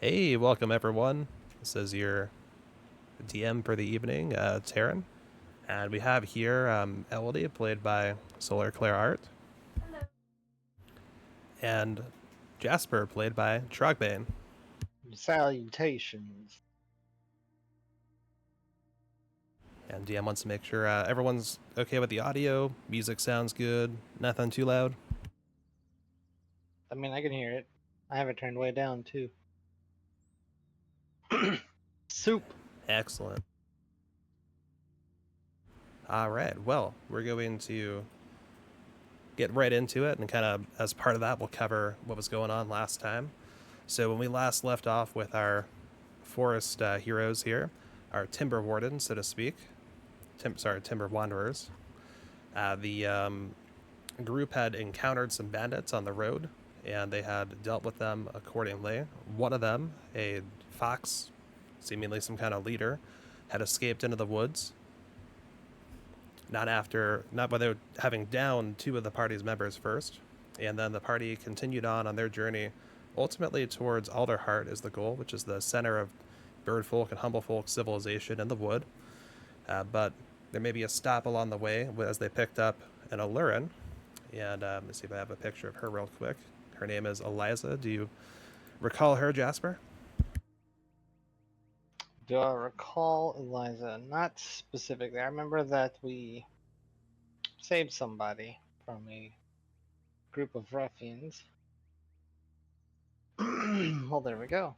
Hey, welcome everyone. This is your DM for the evening, Taryn. And we have here Elodie, played by Solar Claire Art, and Jasper, played by Trogbane. Salutations. And DM wants to make sure everyone's okay with the audio, music sounds good, nothing too loud. I mean, I can hear it. I have it turned way down, too. Soup. Excellent. All right, well, we're going to get right into it, and kind of as part of that, we'll cover what was going on last time. So, when we last left off with our forest heroes here, our timber wardens, so to speak, timber wanderers. The group had encountered some bandits on the road, and they had dealt with them accordingly. One of them, a fox, seemingly some kind of leader, had escaped into the woods. Not without having downed two of the party's members first, and then the party continued on their journey, ultimately towards Alderheart is the goal, which is the center of bird folk and humble folk civilization in the wood. But there may be a stop along the way as they picked up an Alurin. And let's see if I have a picture of her real quick. Her name is Eliza. Do you recall her, Jasper? Do I recall Eliza? Not specifically. I remember that we saved somebody from a group of ruffians. Well, there we go.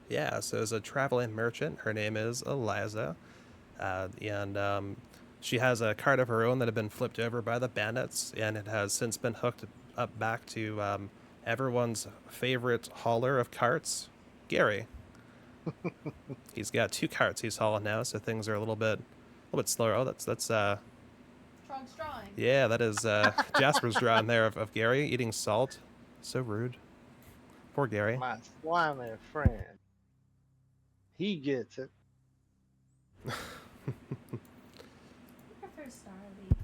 Yeah, so as a traveling merchant, her name is Eliza. And she has a cart of her own that had been flipped over by the bandits, and it has since been hooked up back to everyone's favorite hauler of carts, Gaery. He's got two carts he's hauling now, so things are a little bit slower. Oh, that's Trunk's drawing. yeah, that is Jasper's drawing there of Gaery eating salt. So rude. Poor Gaery. My slimy friend. He gets it. I prefer Starly.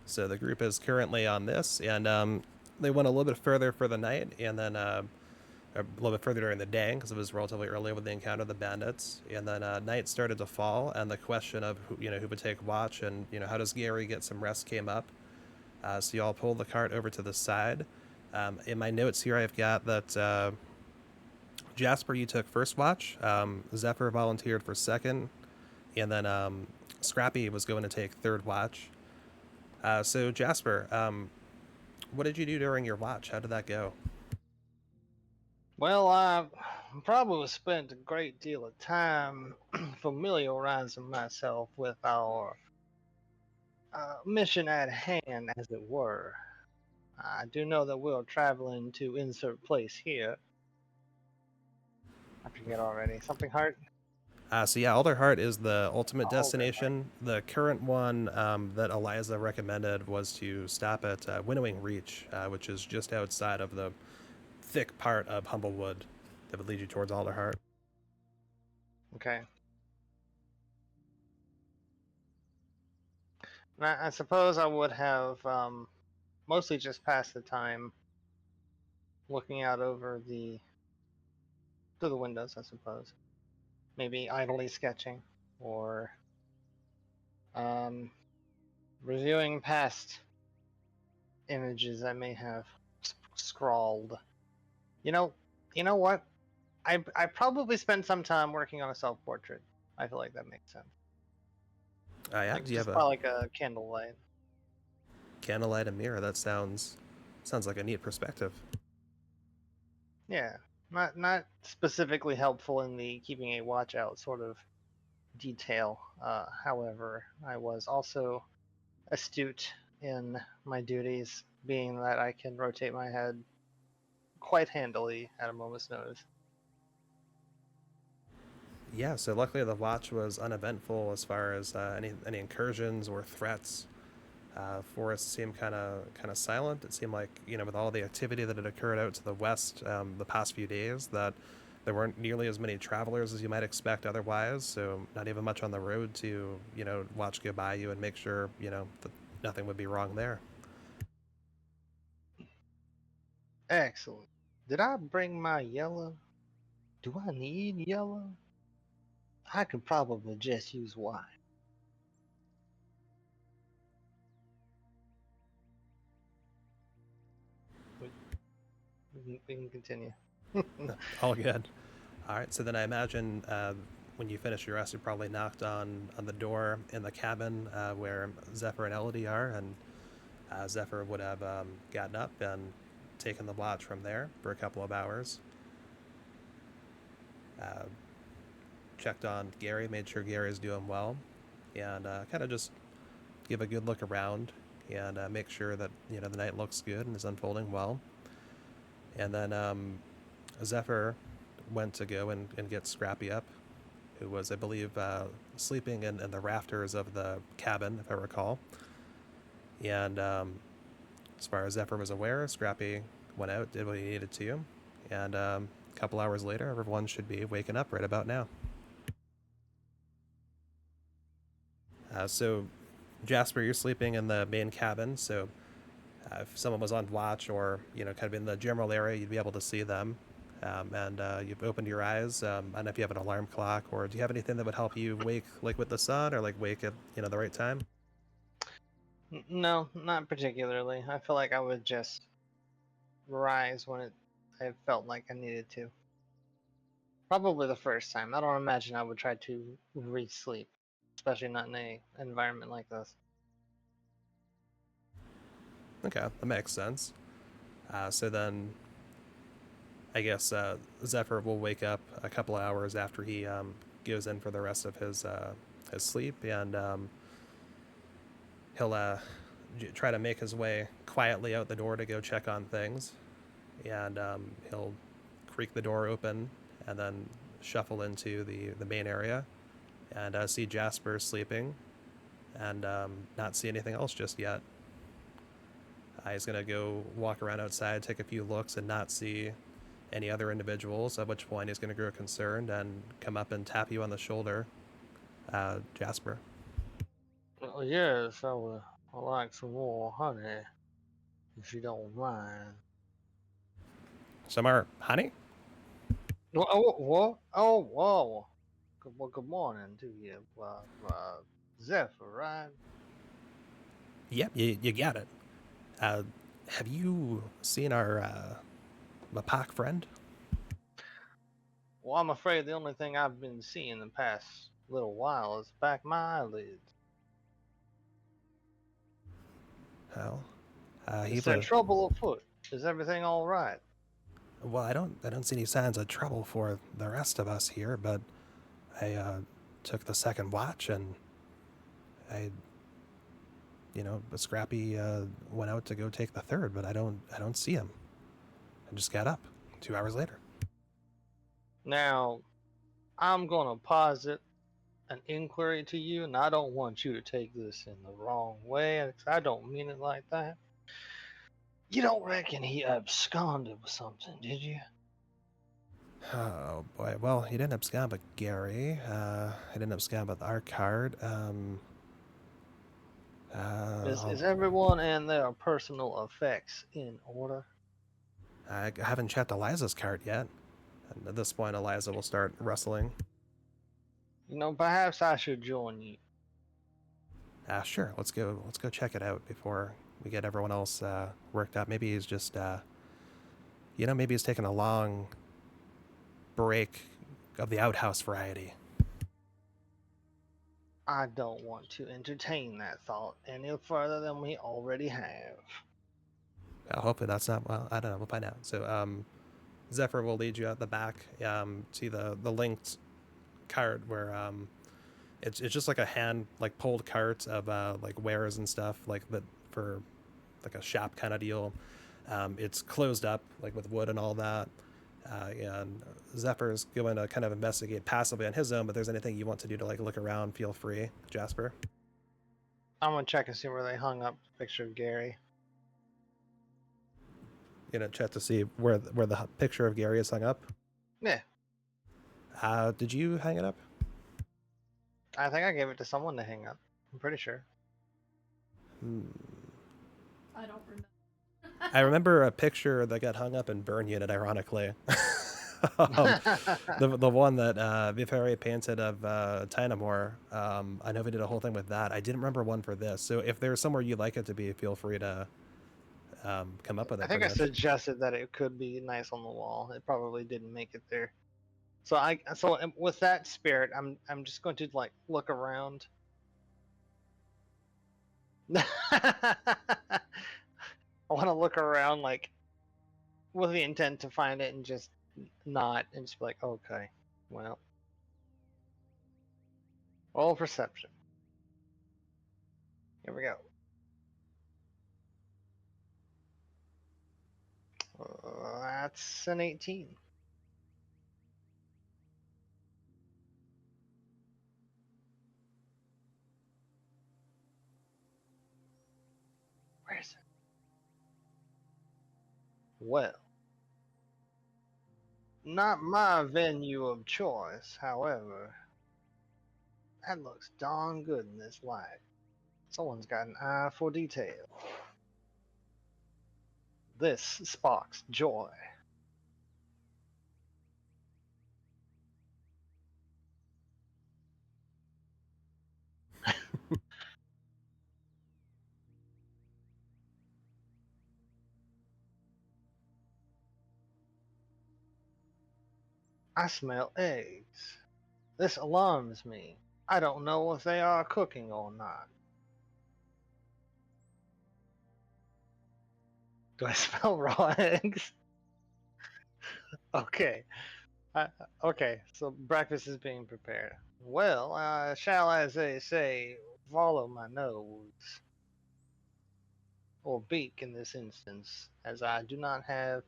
So the group is currently on this, and they went a little bit further for the night, and then a little bit further during the day because it was relatively early when they encountered the bandits. And then night started to fall, and the question of who would take watch and how does Gaery get some rest came up. So you all pulled the cart over to the side. In my notes here, I've got that Jasper, you took first watch. Zephyr volunteered for second, and then Scrappy was going to take third watch. So Jasper, what did you do during your watch? How did that go? Well, I probably spent a great deal of time familiarizing myself with our mission at hand, as it were. I do know that we're traveling to insert place here. I forget already. Something heart? So yeah, Alderheart is the ultimate Alder heart. destination. The current one that Eliza recommended was to stop at Winnowing Reach, which is just outside of the thick part of Humblewood that would lead you towards Alderheart. Okay. I suppose I would have mostly just passed the time looking out over the through the windows, I suppose. Maybe idly sketching or um, reviewing past images I may have scrawled. You know, you know what? I probably spent some time working on a self portrait. I feel like that makes sense. Yeah, Like do you have just a by like a candlelight. candlelight and mirror? That sounds like a neat perspective. Yeah, not specifically helpful in the keeping a watch out sort of detail. However, I was also astute in my duties, being that I can rotate my head quite handily at a moment's notice. Yeah, so luckily the watch was uneventful as far as any incursions or threats. Forest seemed kind of silent. It seemed like with all the activity that had occurred out to the west the past few days, that there weren't nearly as many travelers as you might expect otherwise. So not even much on the road to watch go by you and make sure that nothing would be wrong there. Excellent. Did I bring my yellow? Do I need yellow? I could probably just use white. We can continue. All good. All right, so then I imagine when you finish your rest, you probably knocked on the door in the cabin where Zephyr and Elodie are, and Zephyr would have gotten up and taken the watch from there for a couple of hours. Uh, Checked on Gaery, made sure Gaery's doing well, and kind of just give a good look around and make sure that the night looks good and is unfolding well. And then Zephyr went to go and get Scrappy up, who was, I believe, sleeping in the rafters of the cabin, if I recall. And as far as Zephyr was aware, Scrappy went out, did what he needed to, and a couple hours later, everyone should be waking up right about now. So, Jasper, you're sleeping in the main cabin, so if someone was on watch or kind of in the general area, you'd be able to see them. And you've opened your eyes. I don't know if you have an alarm clock, or do you have anything that would help you wake like with the sun, or like wake at the right time? No, not particularly. I feel like I would just rise when I felt like I needed to. Probably the first time. I don't imagine I would try to re-sleep, especially not in a environment like this. Okay, that makes sense. So then, I guess Zephyr will wake up a couple hours after he goes in for the rest of his sleep, and he'll try to make his way quietly out the door to go check on things, and he'll creak the door open and then shuffle into the main area and see Jasper sleeping and not see anything else just yet. He's going to go walk around outside, take a few looks, and not see any other individuals, at which point he's going to grow concerned and come up and tap you on the shoulder. Jasper. Oh, yes, I would like some more honey, if you don't mind. Some more honey? What? Oh, whoa. Good morning to you, Zephyr, right? Yep, you got it. Have you seen our Mapak friend? Well, I'm afraid the only thing I've been seeing the past little while is back my eyelids. Hell, he Is there was. trouble afoot? Is everything all right? Well, I don't see any signs of trouble for the rest of us here, but I took the second watch and I, Scrappy went out to go take the third, but I don't see him. I just got up 2 hours later. Now, I'm gonna posit an inquiry to you, and I don't want you to take this in the wrong way, 'cause I don't mean it like that. You don't reckon he absconded with something, did you? Oh boy. Well, he didn't abscond with Gaery. He didn't abscond with our card. Is everyone and their personal effects in order? I haven't checked Eliza's card yet. And at this point, Eliza will start rustling. Perhaps I should join you. Sure. Let's go. Let's go check it out before we get everyone else worked up. Maybe he's just, maybe he's taking a long break of the outhouse variety. I don't want to entertain that thought any further than we already have. Hopefully that's not. Well, I don't know. We'll find out. So, Zephyr will lead you out the back. See the linked cart where it's just like a hand like pulled cart of like wares and stuff like that for like a shop kind of deal. It's closed up like with wood and all that. And Zephyr's going to kind of investigate passively on his own, but if there's anything you want to do to like look around, feel free, Jasper. I'm gonna check and see where they hung up the picture of Gaery. Check to see where the picture of Gaery is hung up. Yeah, Did you hang it up? I think I gave it to someone to hang up. I'm pretty sure. Hmm. I don't remember. I remember a picture that got hung up in Burn Unit, ironically. um, the one that Vifari painted of Tynamore. I know we did a whole thing with that. I didn't remember one for this. So if there's somewhere you'd like it to be, feel free to come up with I it, think pretty I much. suggested that it could be nice on the wall. It probably didn't make it there. So with that spirit, I'm just going to like look around. I want to look around like with the intent to find it and just not and just be like, okay, well, roll perception. Here we go. That's an 18. Where is it? Well, not my venue of choice, however. That looks darn good in this light. Someone's got an eye for detail. This sparks joy. I smell eggs. This alarms me. I don't know if they are cooking or not. Do I smell raw eggs? Okay. Uh, okay, so breakfast is being prepared. Well, shall, as they say, follow my nose, or beak in this instance, as I do not have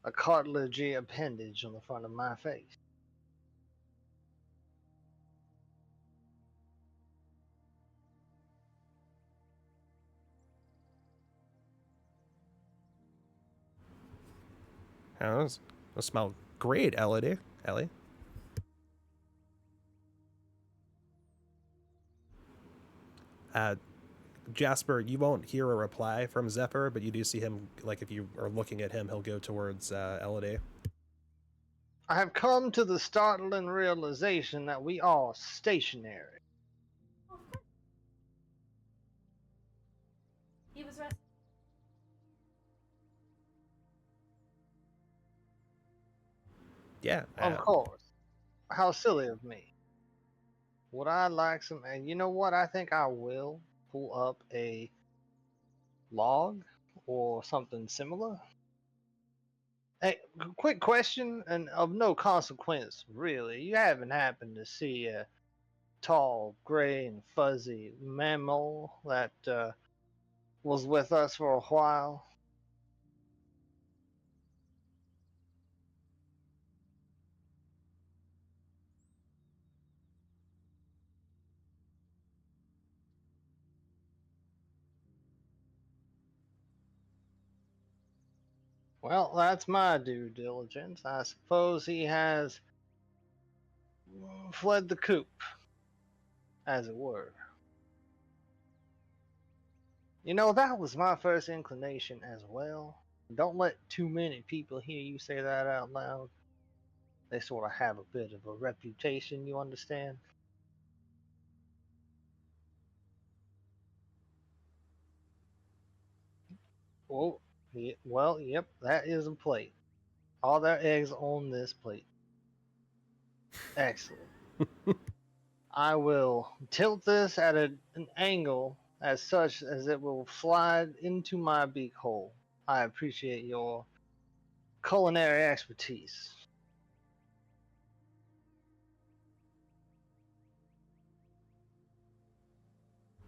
a cartilagey appendage on the front of my face. Yeah, those smell great, Elodie. Ellie. Uh, Jasper, you won't hear a reply from Zephyr, but you do see him, like, if you are looking at him, he'll go towards Elodie. I have come to the startling realization that we are stationary. He was resting. Yeah. Of course. How silly of me. Would I like some? And you know what? I think I will pull up a log or something similar. Hey, quick question, and of no consequence, really. You haven't happened to see a tall, gray, and fuzzy mammal that was with us for a while? Well, that's my due diligence. I suppose he has fled the coop, as it were. You know, that was my first inclination as well. Don't let too many people hear you say that out loud. They sort of have a bit of a reputation, you understand? Oh, yeah, well, yep, that is a plate. All their eggs on this plate. Excellent. I will tilt this at an angle as such as it will slide into my beak hole. I appreciate your culinary expertise.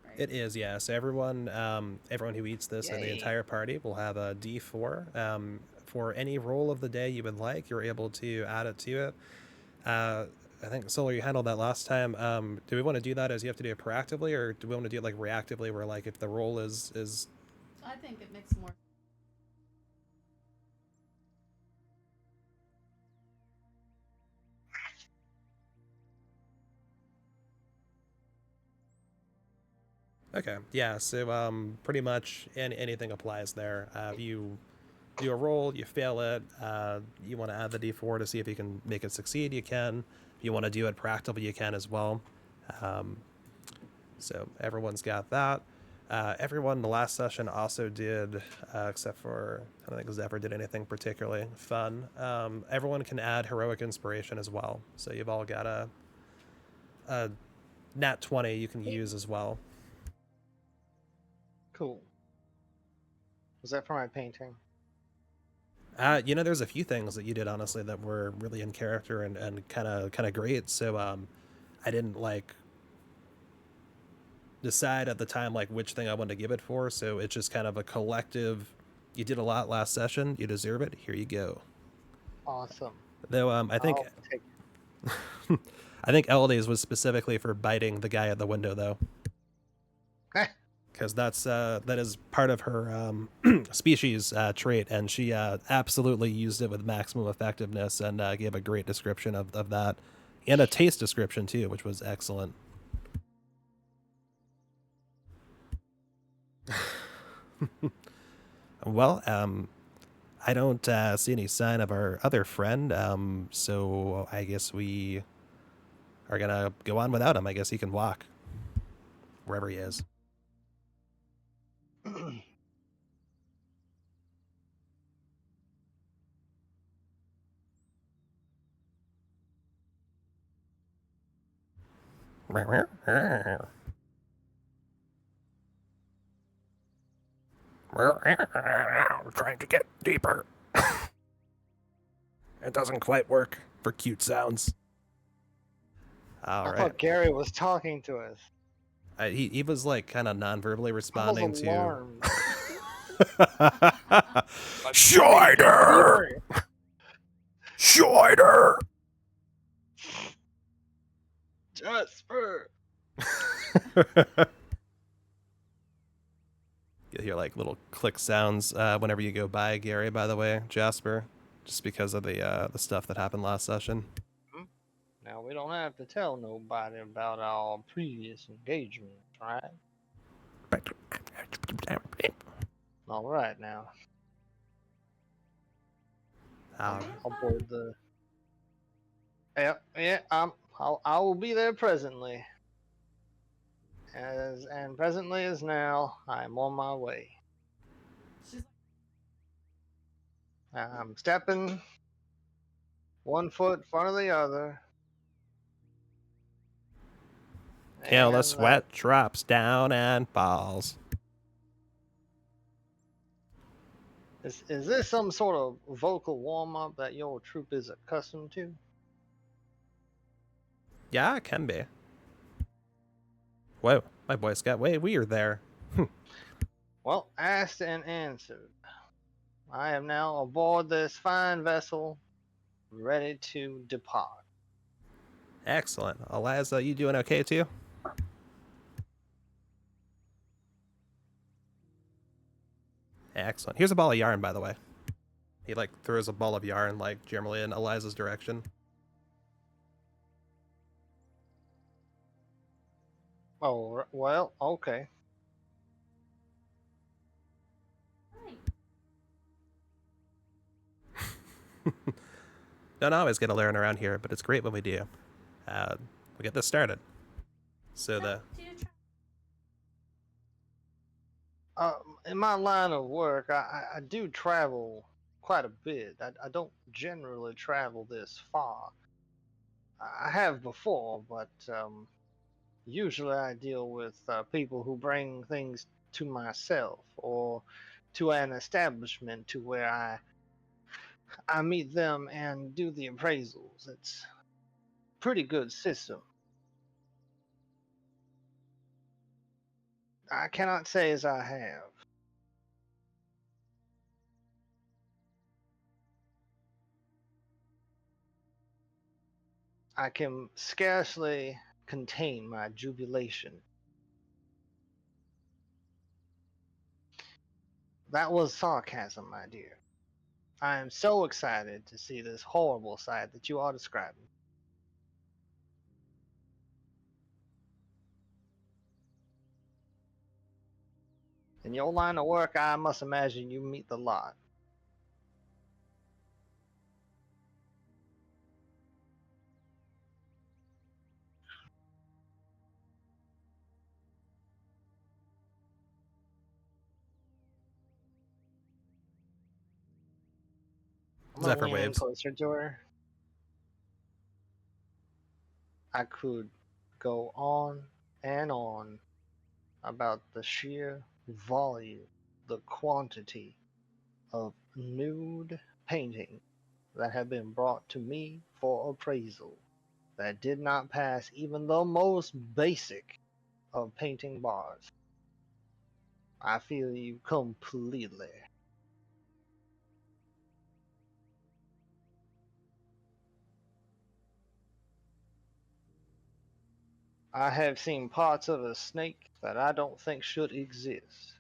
Right. It is, yeah. So everyone who eats this and the Yay. entire party will have a D4. For any roll of the day you would like, you're able to add it to it. I think Solar, you handled that last time. Do we want to do that as you have to do it proactively, or do we want to do it like reactively, where like if the roll is I think it makes more. Okay, yeah. So pretty much anything applies there. If you do a roll, you fail it. You want to add the d4 to see if you can make it succeed. You can. If you want to do it practically, you can as well. Um, so everyone's got that. Everyone in the last session also did, except for I don't think Zephyr did anything particularly fun. Everyone can add heroic inspiration as well. So you've all got a nat 20 you can use as well. Cool. Was that for my painting? There's a few things that you did honestly that were really in character and kind of great. So I didn't like decide at the time like which thing I wanted to give it for. So it's just kind of a collective. You did a lot last session. You deserve it. Here you go. Awesome. Though I think I'll take I think Elodie's was specifically for biting the guy at the window though, it. because that is part of her species trait, and she absolutely used it with maximum effectiveness and gave a great description of that, and a taste description too, which was excellent. Well, I don't see any sign of our other friend, so I guess we are gonna go on without him. I guess he can walk wherever he is. Trying to get deeper. It doesn't quite work for cute sounds. All I right. thought Gaery was talking to us. He was like kind of non-verbally I was responding to. alarmed. Shider! Shider! Jasper. You hear like little click sounds whenever you go by Gaery, by the way, Jasper, just because of the stuff that happened last session. Now we don't have to tell nobody about our previous engagements, right? All right, now Um, I'll board the. Yeah. I will be there presently. And presently as now, I'm on my way. She's I'm stepping one foot in front of the other. Till the And sweat drops down and falls. is this some sort of vocal warm up that your troop is accustomed to? Yeah, it can be. Whoa, my voice got way weird there. Well, asked and answered. I am now aboard this fine vessel, ready to depart. Excellent. Eliza, you doing okay too? Excellent. Here's a ball of yarn, by the way. He like throws a ball of yarn like generally in Eliza's direction. Oh, well, okay. right. Don't always get to learn around here, but it's great when we do. We'll get this started. So the Do you try? In my line of work, I do travel quite a bit. I don't generally travel this far. I have before, but usually I deal with people who bring things to myself or to an establishment to where I meet them and do the appraisals. It's pretty good system. I cannot say as I have. I can scarcely contain my jubilation. That was sarcasm, my dear. I am so excited to see this horrible sight that you are describing. In your line of work, I must imagine you meet the lot. I'm gonna Zephyr lean in waves. closer to her. I could go on about the sheer volume, the quantity of nude painting that have been brought to me for appraisal that did not pass even the most basic of painting bars. I feel you completely. I have seen parts of a snake that I don't think should exist.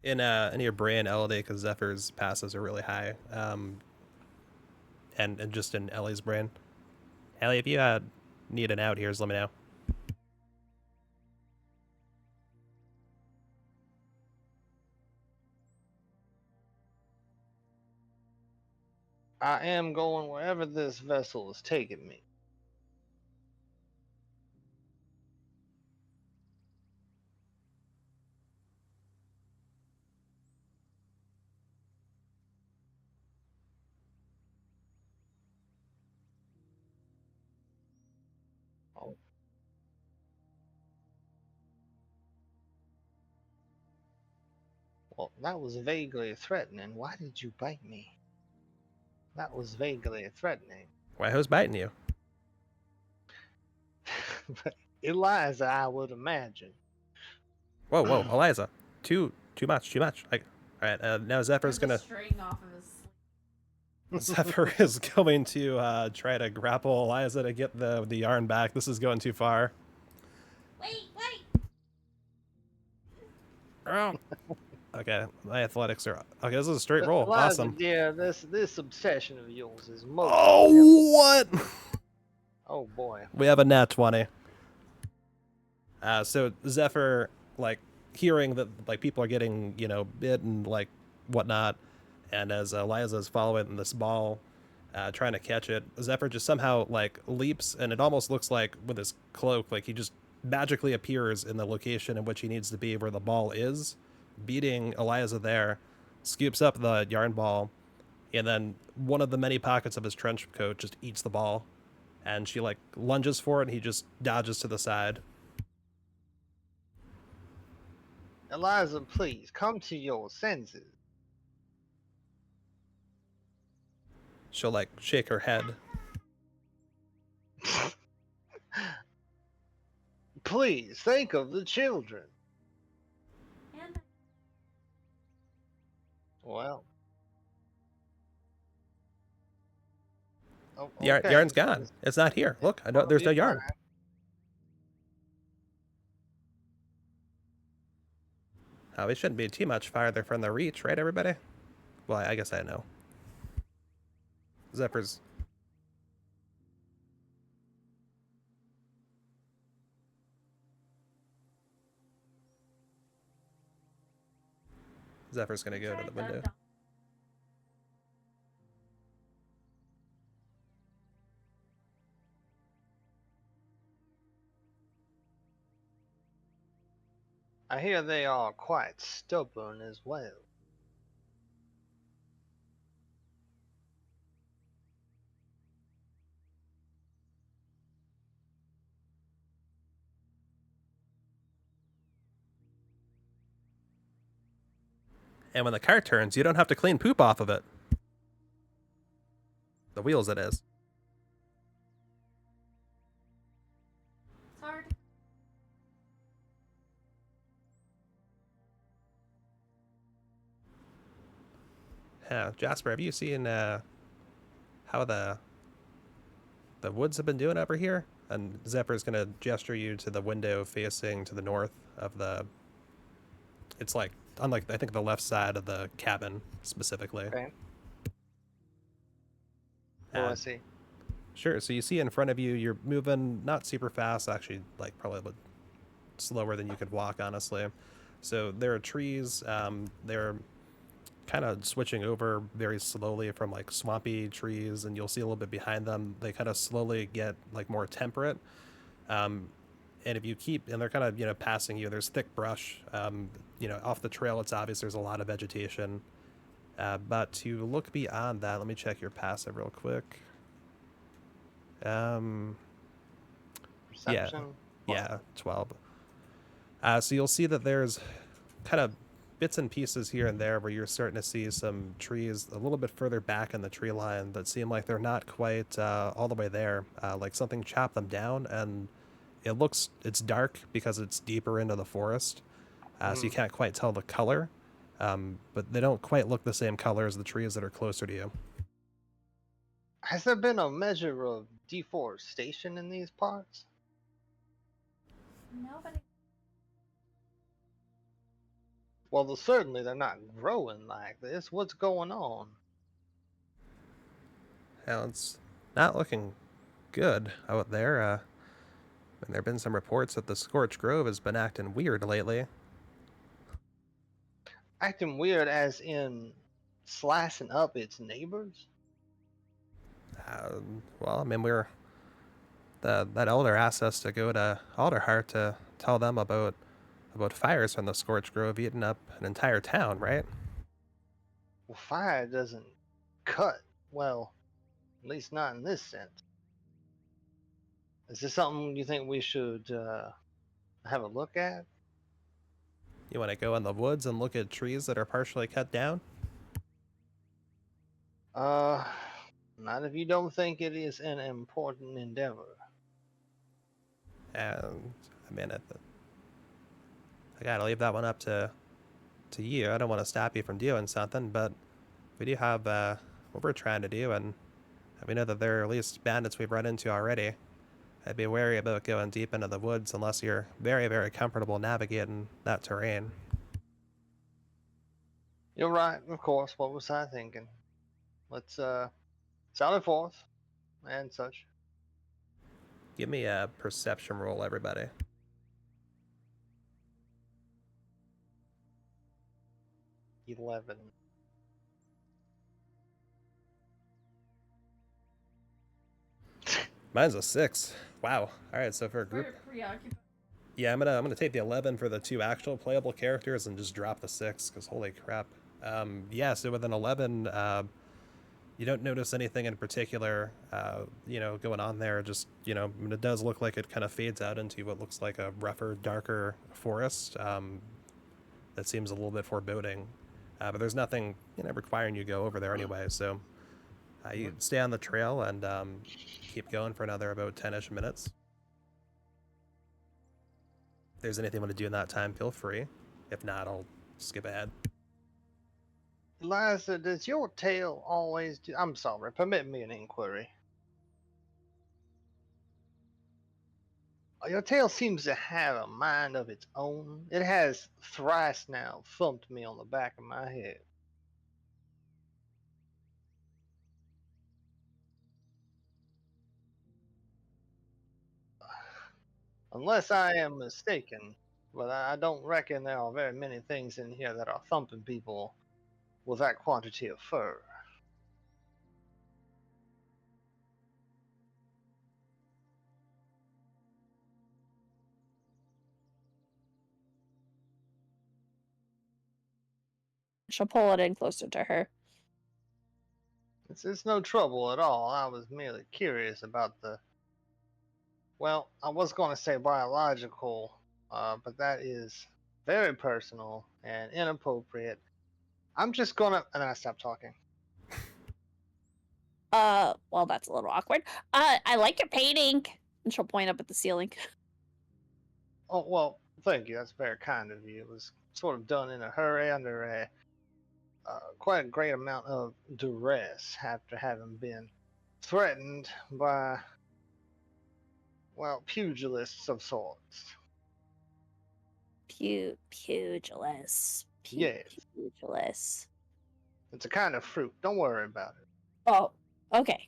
In your brain, Elodie, because Zephyr's passes are really high. And just in Ellie's brain. Ellie, if you need an out here, just let me know. I am going wherever this vessel is taking me. Oh, well, that was vaguely threatening. Why did you bite me? That was vaguely threatening. Why, who's biting you? Eliza, I would imagine. Whoa, whoa, Eliza. Too much, too much. All right, now Zephyr's Rip the gonna. string off of his sleeve. Zephyr is going to try to grapple Eliza to get the yarn back. This is going too far. Wait! Oh. Okay, my athletics are okay. This is a straight roll. Eliza, Awesome. dear, this obsession of yours is most. Oh, what? Oh boy. We have a nat 20. So Zephyr, like, hearing that like people are getting bit and like whatnot, and as Eliza's following this ball, trying to catch it, Zephyr just somehow like leaps, and it almost looks like with his cloak, like he just magically appears in the location in which he needs to be, where the ball is, beating Eliza there, scoops up the yarn ball, and then one of the many pockets of his trench coat just eats the ball, and she like lunges for it, and he just dodges to the side. Eliza, please come to your senses. She'll like shake her head. Please think of the children. And Well. Oh, The okay. yarn's gone. It's not here. Look, I don't. Well, There's no you're yarn. fine. We shouldn't be too much farther from the reach, right, everybody? Well, I guess I know. Zephyr's. Zephyr's gonna go to the window. I hear they are quite stubborn as well. And when the car turns, you don't have to clean poop off of it. The wheels, it is. it's hard. Yeah, Jasper, have you seen how the woods have been doing over here? And Zephyr's gonna gesture you to the window facing to the north of the. It's like on like I think the left side of the cabin specifically. Okay. What do Uh, I see? Sure. So you see in front of you, you're moving not super fast, actually, like probably a bit slower than you could walk, honestly. So there are trees. They're kind of switching over very slowly from like swampy trees, and you'll see a little bit behind them. They kind of slowly get like more temperate. Um, and if you keep, and they're kind of passing you. There's thick brush. Off the trail, it's obvious there's a lot of vegetation. But to look beyond that, let me check your passive real quick. Um, yeah, Perception. yeah, 12. So you'll see that there's kind of bits and pieces here and there where you're starting to see some trees a little bit further back in the tree line that seem like they're not quite all the way there. Like something chopped them down, and it's dark because it's deeper into the forest, so you Mm. can't quite tell the color. But they don't quite look the same color as the trees that are closer to you. Has there been a measure of deforestation in these parts? Nobody. Well, certainly they're not growing like this. What's going on? Now it's not looking good out there. And there have been some reports that the Scorched Grove has been acting weird lately. Acting weird as in slicing up its neighbors? Well, I mean, that elder asked us to go to Alderheart to tell them about fires from the Scorched Grove eating up an entire town, right? Well, fire doesn't cut. Well, at least not in this sense. Is this something you think we should have a look at? You want to go in the woods and look at trees that are partially cut down? Uh, not if you don't think it is an important endeavor. And I mean, I gotta leave that one up to you. I don't want to stop you from doing something, but we do have what we're trying to do, and we know that there are at least bandits we've run into already. I'd be wary about going deep into the woods unless you're very, very comfortable navigating that terrain. You're right, of course. What was I thinking? Let's sound it forth and such. Give me a perception roll, everybody. 11. Mine's a 6. Wow. All right, so for a group, We're preoccupied. yeah, I'm gonna take the 11 for the two actual playable characters and just drop the 6 because holy crap. Yeah, so with an 11, you don't notice anything in particular, going on there. Just I mean, it does look like it kind of fades out into what looks like a rougher, darker forest. That seems a little bit foreboding, but there's nothing requiring you to go over there anyway. So you stay on the trail and keep going for another about 10ish minutes. If there's anything you want to do in that time, feel free. If not, I'll skip ahead. Eliza, does your tail always do? I'm sorry, permit me an inquiry. Your tail seems to have a mind of its own. It has thrice now thumped me on the back of my head. Unless I am mistaken, but I don't reckon there are very many things in here that are thumping people with that quantity of fur. She'll pull it in closer to her. It's no trouble at all. I was merely curious about the. Well, I was going to say biological, but that is very personal and inappropriate. I'm just gonna. And then I stopped talking. Well, that's a little awkward. I like your painting. And she'll point up at the ceiling. Oh, well, thank you. That's very kind of you. It was sort of done in a hurry under a quite a great amount of duress after having been threatened by, well, pugilists of sorts. Pugilist. Yes. Pugilist. It's a kind of fruit. Don't worry about it. Oh, okay.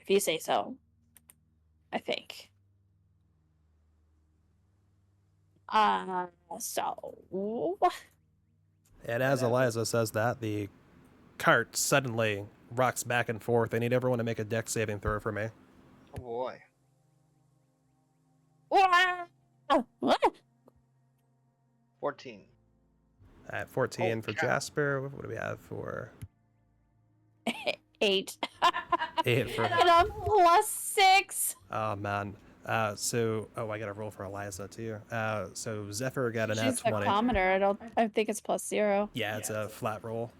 If you say so. I think. So And as Whatever. Eliza says that, the cart suddenly rocks back and forth. I need everyone to make a dex saving throw for me. Oh boy. What? 14. At 14 Holy for cow. Jasper. What do we have for 8. 8 for... And I'm +6. Oh, man. I gotta roll for Eliza, too. So Zephyr got an She's at the 20. commoner. I think it's +0. Yeah, it's a flat roll.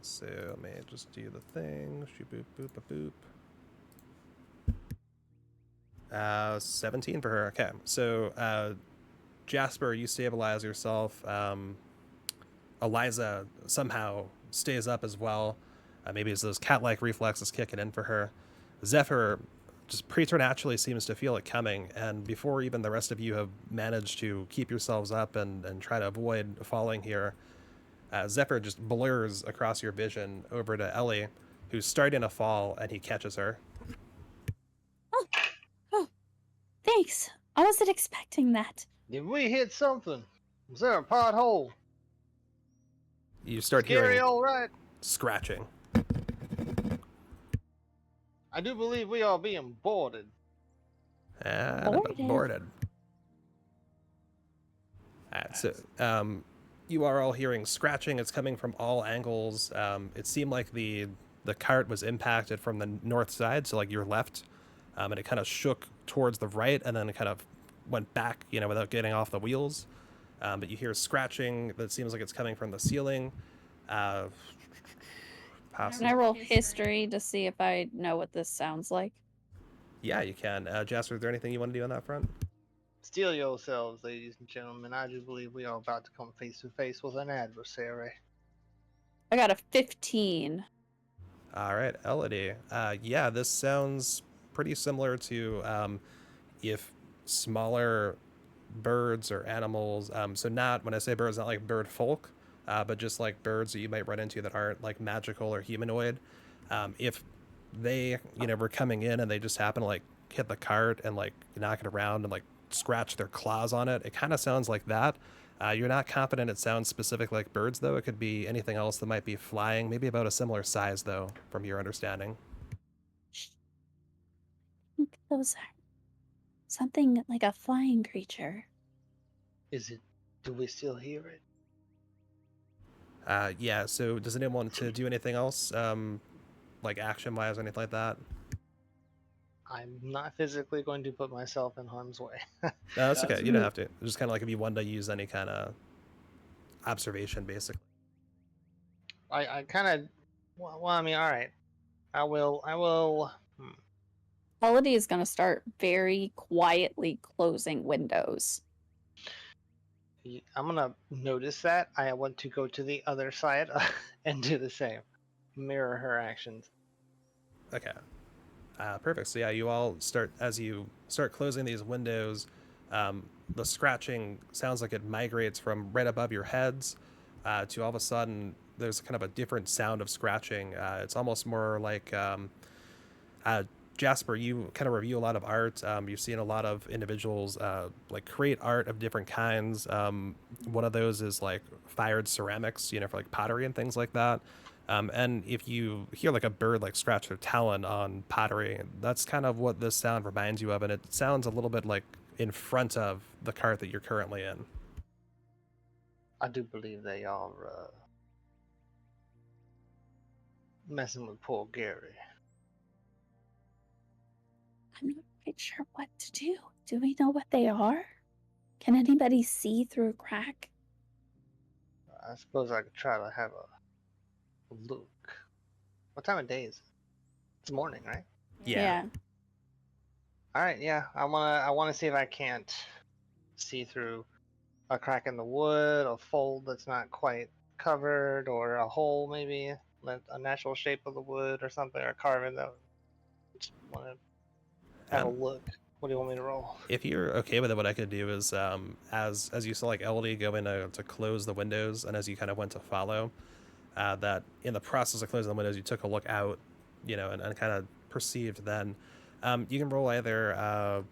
So let me just do the thing. Shoop, boop, boop, boop, boop. 17 for her. Okay, so Jasper, you stabilize yourself. Eliza somehow stays up as well. Maybe it's those cat-like reflexes kicking in for her. Zephyr just preternaturally seems to feel it coming, and before even the rest of you have managed to keep yourselves up and try to avoid falling here, Zephyr just blurs across your vision over to Ellie, who's starting to fall, and he catches her. Oh, thanks. I wasn't expecting that. Did we hit something? Was there a pothole? You start Gaery, hearing all right? scratching. I do believe we are being boarded. And Boarded. boarded. So you are all hearing scratching. It's coming from all angles. It seemed like the cart was impacted from the north side, so like your left, and it kind of shook towards the right, and then it kind of went back, without getting off the wheels. But you hear scratching that seems like it's coming from the ceiling. Can I roll history to see if I know what this sounds like? Yeah, you can. Jasper, is there anything you want to do on that front? Steel yourselves, ladies and gentlemen. I do believe we are about to come face to face with an adversary. I got a 15. All right, Elodie. Yeah, this sounds pretty similar to if smaller birds or animals. So not, when I say birds, not like bird folk, but just like birds that you might run into that aren't like magical or humanoid. If they, were coming in and they just happen to like hit the cart and like knock it around and like scratch their claws on it, it kind of sounds like that. You're not confident it sounds specific like birds, though. It could be anything else that might be flying, maybe about a similar size, though, from your understanding. I think those are something like a flying creature. Is it? Do we still hear it? Yeah, so does anyone want to do anything else, like action-wise or anything like that? I'm not physically going to put myself in harm's way. No, that's okay. You don't have to. Just kind of like if you wanted to use any kind of observation, basically. I kind of. Well, I mean, all right. I will. Melody is going to start very quietly closing windows. I'm gonna notice that. I want to go to the other side and do the same. Mirror her actions. Okay. Perfect. So yeah, you all start, as you start closing these windows, the scratching sounds like it migrates from right above your heads to all of a sudden there's kind of a different sound of scratching. It's almost more like Jasper, you kind of review a lot of art. You've seen a lot of individuals like create art of different kinds. One of those is like fired ceramics, for like pottery and things like that. And if you hear like a bird like scratch their talon on pottery, that's kind of what this sound reminds you of, and it sounds a little bit like in front of the cart that you're currently in. I do believe they are messing with poor Gaery. I'm not quite sure what to do. Do we know what they are? Can anybody see through a crack? I suppose I could try to have a look. What time of day is it? It's morning, right? Yeah. All right, yeah. I wanna see if I can't see through a crack in the wood, a fold that's not quite covered, or a hole maybe, a natural shape of the wood or something, or carving that. Just want to have a look. What do you want me to roll? If you're okay with it, what I could do is, as you saw like Elodie go in to close the windows, and as you kind of went to follow, that in the process of closing the windows, you took a look out, and kind of perceived, then you can roll either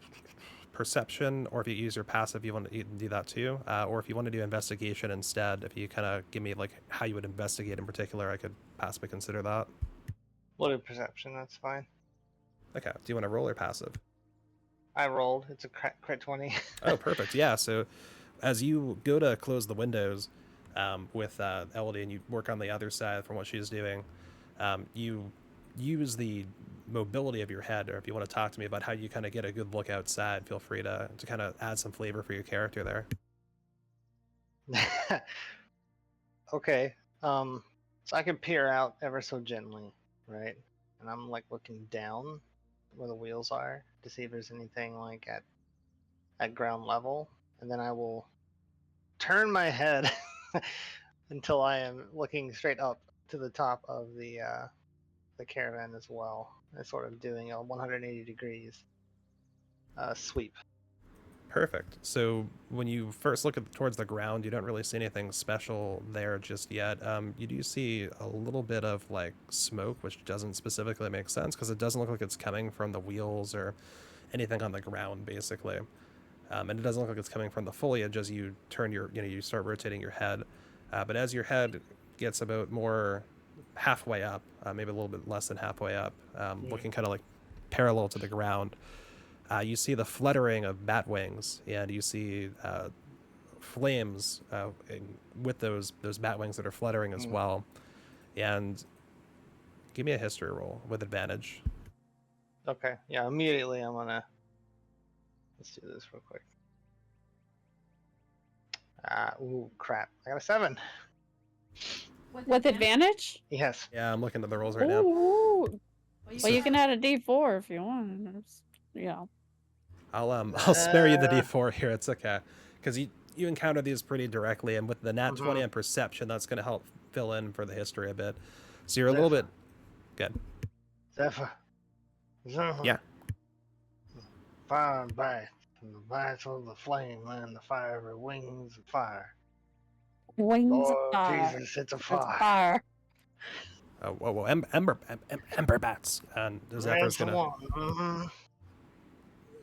perception, or if you use your passive, you can do that too. Or if you want to do investigation instead, if you kind of give me like how you would investigate in particular, I could possibly consider that. We'll do perception. That's fine. Okay. Do you want to roll or passive? I rolled. It's a crit 20. Oh, perfect. Yeah. So as you go to close the windows with Elodie, and you work on the other side from what she's doing, you use the mobility of your head, or if you want to talk to me about how you kind of get a good look outside, feel free to kind of add some flavor for your character there. Okay. So I can peer out ever so gently, right? And I'm like looking down where the wheels are to see if there's anything like at ground level, and then I will turn my head until I am looking straight up to the top of the caravan as well, and sort of doing a 180 degrees sweep. Perfect. So when you first look towards the ground, you don't really see anything special there just yet. You do see a little bit of like smoke, which doesn't specifically make sense because it doesn't look like it's coming from the wheels or anything on the ground, basically. And it doesn't look like it's coming from the foliage as you turn you start rotating your head. But as your head gets about more halfway up, maybe a little bit less than halfway up, looking kind of like parallel to the ground, you see the fluttering of bat wings, and you see flames with those bat wings that are fluttering as well. And give me a history roll with advantage. Okay, yeah, immediately I'm gonna. Let's do this real quick. Ooh, crap. I got a 7. With advantage? Yes. Yeah, I'm looking at the rolls right now. Ooh. Well, Well, you can add a D4 if you want. Yeah. I'll spare you the D4 here. It's okay, because you encounter these pretty directly, and with the nat 20 on perception, that's going to help fill in for the history a bit. So you're a little bit good. Zephyr. Yeah. Fire and bites, and the bites of the flame, and the fiery wings of fire. Wings of Lord fire. Jesus, it's a It's fire. fire. Whoa, ember bats, and Zephyr's That's the gonna one.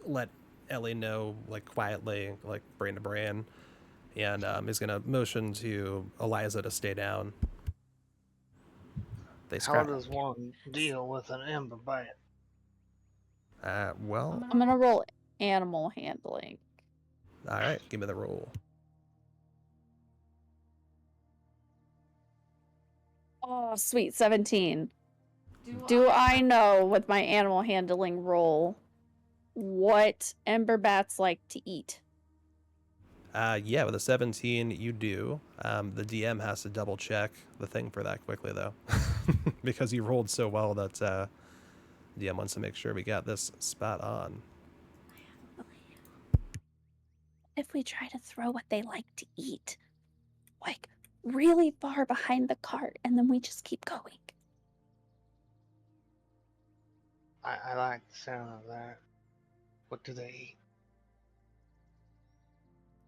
let Ellie know, like quietly, like brain to brain, and he's gonna motion to Eliza to stay down. They How scrap. does one deal with an ember bite? Well, I'm gonna roll animal handling. all right, give me the roll. Oh, sweet, 17. Do I know with my animal handling roll what ember bats like to eat? Yeah, with a 17, you do. The DM has to double check the thing for that quickly, though, because you rolled so well that DM wants to make sure we got this spot on. If we try to throw what they like to eat, like really far behind the cart, and then we just keep going. I like the sound of that. What do they eat?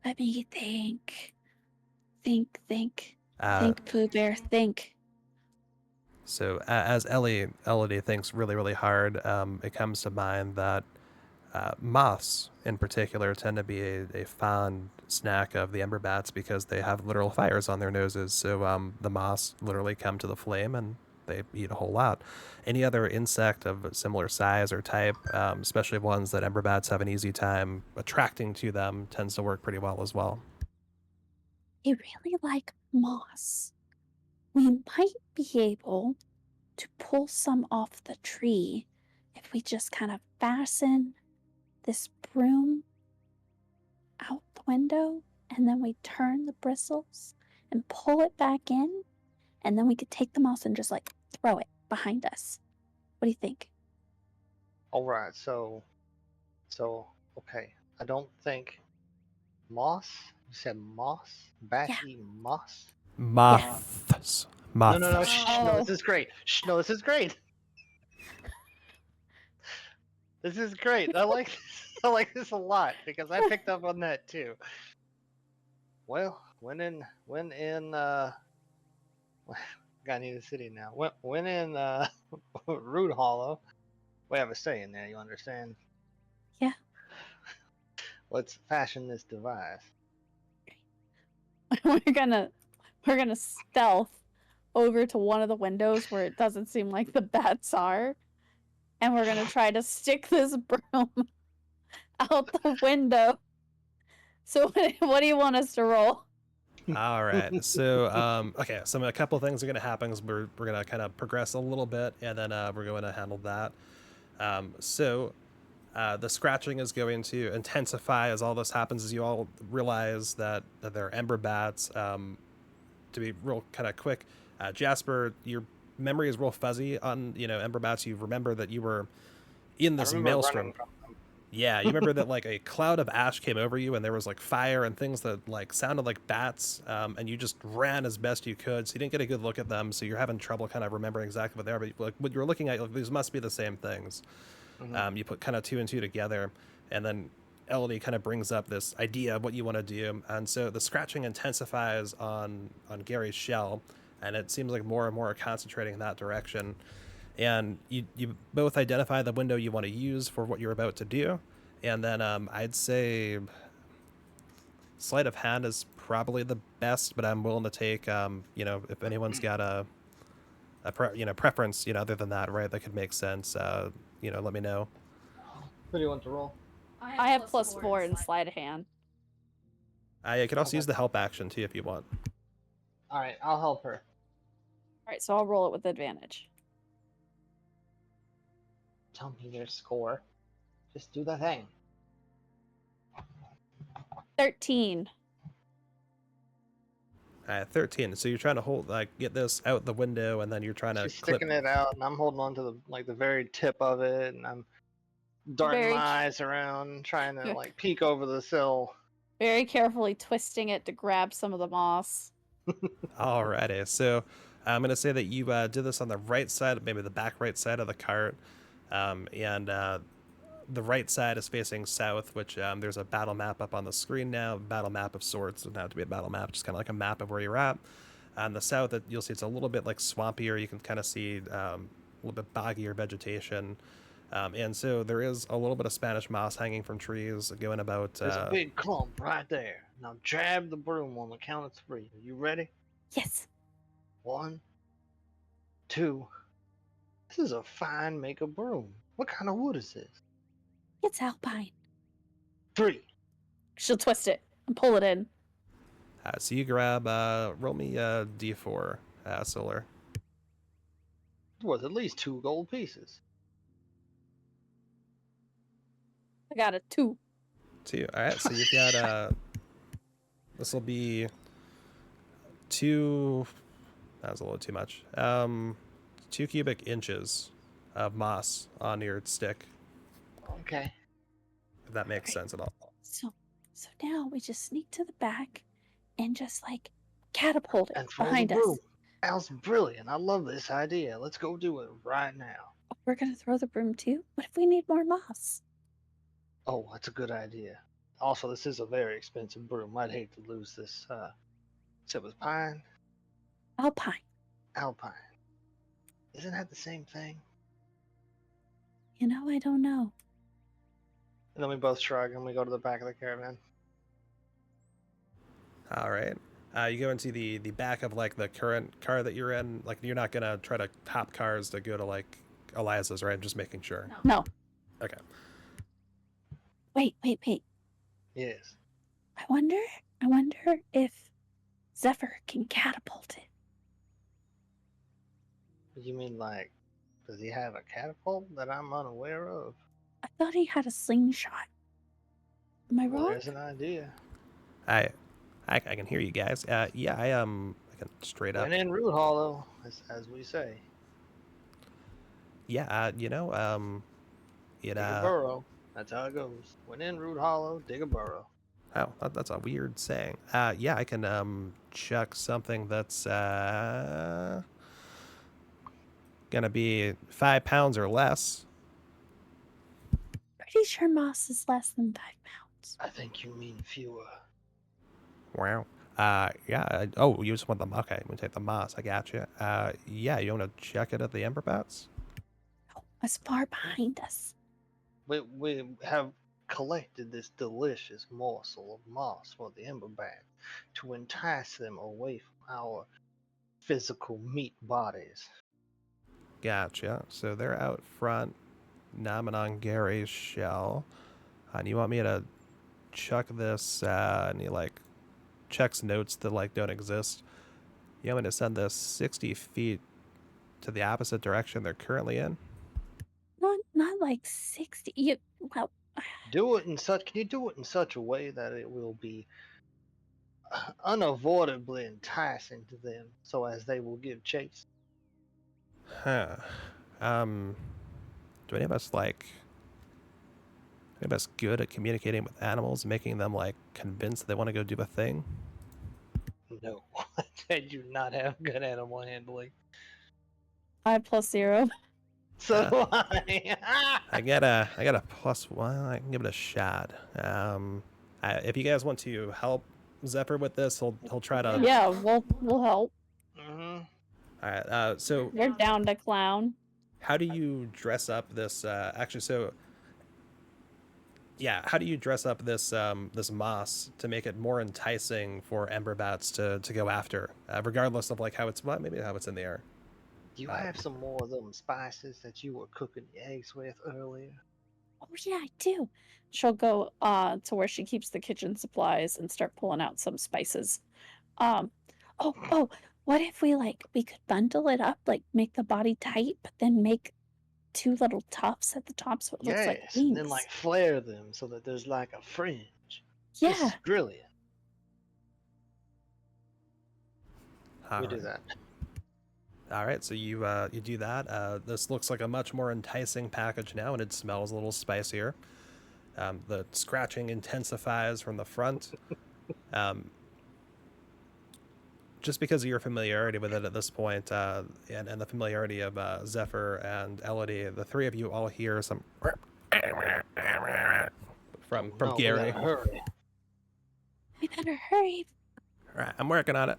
Let me think. Think, Pooh Bear, think. So as Elodie thinks really, really hard, it comes to mind that moths in particular tend to be a fond snack of the ember bats because they have literal fires on their noses. So the moths literally come to the flame and they eat a whole lot. Any other insect of similar size or type, especially ones that ember bats have an easy time attracting to them, tends to work pretty well as well. They really like moss. We might be able to pull some off the tree if we just kind of fasten this broom out the window and then we turn the bristles and pull it back in, and then we could take the moss and just like throw it behind us. What do you think? All right, so okay. I don't think moss. You said moss. Bats Yeah. eat moss. Moths. No, no, no. Moths. Shh, no, this is great. Shh, no, this is great. This is great. I like this. I like this a lot because I picked up on that too. Well, got need a city now. When in Root Hollow, We have a say in there. You understand? Yeah. Let's fashion this device. we're gonna stealth over to one of the windows where it doesn't seem like the bats are, and we're gonna try to stick this broom out the window. So what do you want us to roll? All right. So, okay. So a couple things are going to happen. Is we're going to kind of progress a little bit, and then we're going to handle that. The scratching is going to intensify as all this happens. As you all realize that there are ember bats. To be real kind of quick, Jasper, your memory is real fuzzy on ember bats. You remember that you were in I this remember maelstrom. running from them. Yeah, you remember that like a cloud of ash came over you, and there was like fire and things that like sounded like bats, and you just ran as best you could. So you didn't get a good look at them, so you're having trouble kind of remembering exactly what they are. But like what you're looking at, like, these must be the same things. Mhm. You put kind of two and two together, and then Elodie kind of brings up this idea of what you want to do, and so the scratching intensifies on Gary's shell, and it seems like more and more are concentrating in that direction. And you both identify the window you want to use for what you're about to do, and then I'd say sleight of hand is probably the best, but I'm willing to take if anyone's got a preference other than that, right, that could make sense, let me know. Who do you want to roll? I have +4 in sleight of hand. I could also Okay. use the help action too if you want. All right, I'll help her. All right, so I'll roll it with advantage. Tell me your score. Just do the thing. 13. 13. So you're trying to get this out the window, and then you're trying to She's clip. sticking it out, and I'm holding on to the very tip of it, and I'm darting Very my eyes around, trying to like peek over the sill. Very carefully twisting it to grab some of the moss. Alrighty. So I'm going to say that you did this on the right side, maybe the back right side of the cart. And the right side is facing south, which there's a battle map up on the screen now. Battle map of sorts. It doesn't have to be a battle map, just kind of like a map of where you're at. On the south, you'll see it's a little bit like swampier. You can kind of see a little bit boggier vegetation. And so there is a little bit of Spanish moss hanging from trees going about. There's a big clump right there. Now jab the broom on the count of 3. Are you ready? Yes. 1, 2. This is a fine make a broom. What kind of wood is this? It's alpine. 3. She'll twist it and pull it in. So you grab, roll me a d4, Solar. It's worth at least 2 gold pieces. I got a 2. 2. All right, so you've got, this will be 2, that was a little too much, 2 cubic inches of moss on your stick, Okay. if that makes sense at all. So now we just sneak to the back and just like catapult it And throw the behind broom. us. Sounds brilliant. I love this idea. Let's go do it right now. We're gonna throw the broom too? What if we need more moss? Oh, that's a good idea. Also, this is a very expensive broom. I'd hate to lose this. So it was pine? Alpine. Alpine. Isn't that the same thing? I don't know. And then we both shrug and we go to the back of the caravan. All right. You go into the back of like the current car that you're in. Like you're not gonna try to hop cars to go to like Elias's, right? I'm just making sure. No. Okay. Wait. Yes. I wonder if Zephyr can catapult it. You mean like, does he have a catapult that I'm unaware of? I thought he had a slingshot. Am I Well, wrong? there's an idea. I can hear you guys. Yeah, I can straight up. Went in Root Hollow, as we say. Yeah, Dig a burrow. That's how it goes. Went in Root Hollow, dig a burrow. Oh, that's a weird saying. Yeah, I can chuck something that's gonna be 5 pounds or less. Pretty sure moss is less than 5 pounds. I think you mean fewer. Wow. Yeah. You just want the okay? We take the moss. I got you. Yeah, you want to check it at the Ember Bats? Oh, was far behind us. We have collected this delicious morsel of moss for the Emberbat to entice them away from our physical meat bodies. Gotcha. So they're out front, nomming on Gary's shell. And you want me to chuck this, and he, like, checks notes that, like, don't exist. You want me to send this 60 feet to the opposite direction they're currently in? Not like 60. Well, Do it in such. Can you do it in such a way that it will be unavoidably enticing to them, so as they will give chase? Huh. Do any of us, like, any of us good at communicating with animals, making them, like, convinced they want to go do a thing? No, I do not have good animal handling. 5 plus 0. So do I got a +1. I can give it a shot. If you guys want to help Zephyr with this, he'll try to. Yeah, we'll help. hmm All right. So We're down to clown. how do you dress up this? Actually, so yeah, how do you dress up this this moss to make it more enticing for ember bats to go after, regardless of like how it's maybe how it's in the air. Do you have some more of them spices that you were cooking the eggs with earlier? Oh yeah, I do. She'll go to where she keeps the kitchen supplies and start pulling out some spices. Um oh, what if we could bundle it up, like make the body tight, but then make 2 little tufts at the top so it looks like Yes, and then wings. like flare them so that there's like a fringe. This Yeah. is brilliant. All We do right. that. All right, so you do that. This looks like a much more enticing package now, and it smells a little spicier. The scratching intensifies from the front. Just because of your familiarity with it at this point, and the familiarity of Zephyr and Elodie, the three of you all hear some from No, we Gaery. gotta hurry. We better hurry. All right, I'm working on it.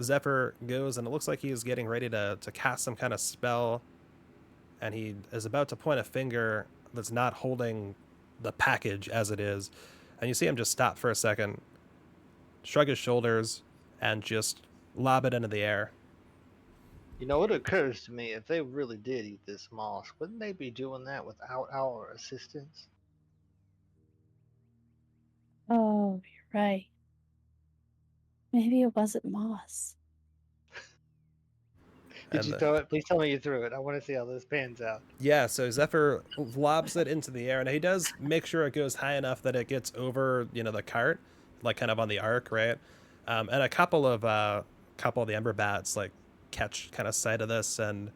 Zephyr goes, and it looks like he's getting ready to cast some kind of spell, and he is about to point a finger that's not holding the package as it is. And you see him just stop for a second, shrug his shoulders, and just lob it into the air. You know, it occurs to me if they really did eat this moss, wouldn't they be doing that without our assistance? Oh, you're right. Maybe it wasn't moss. Did And you throw it? Please tell me you threw it. I want to see how this pans out. yeah, so Zephyr lobs it into the air, and he does make sure it goes high enough that it gets over, the cart, like kind of on the arc, right? And a couple of the ember bats like catch kind of sight of this, and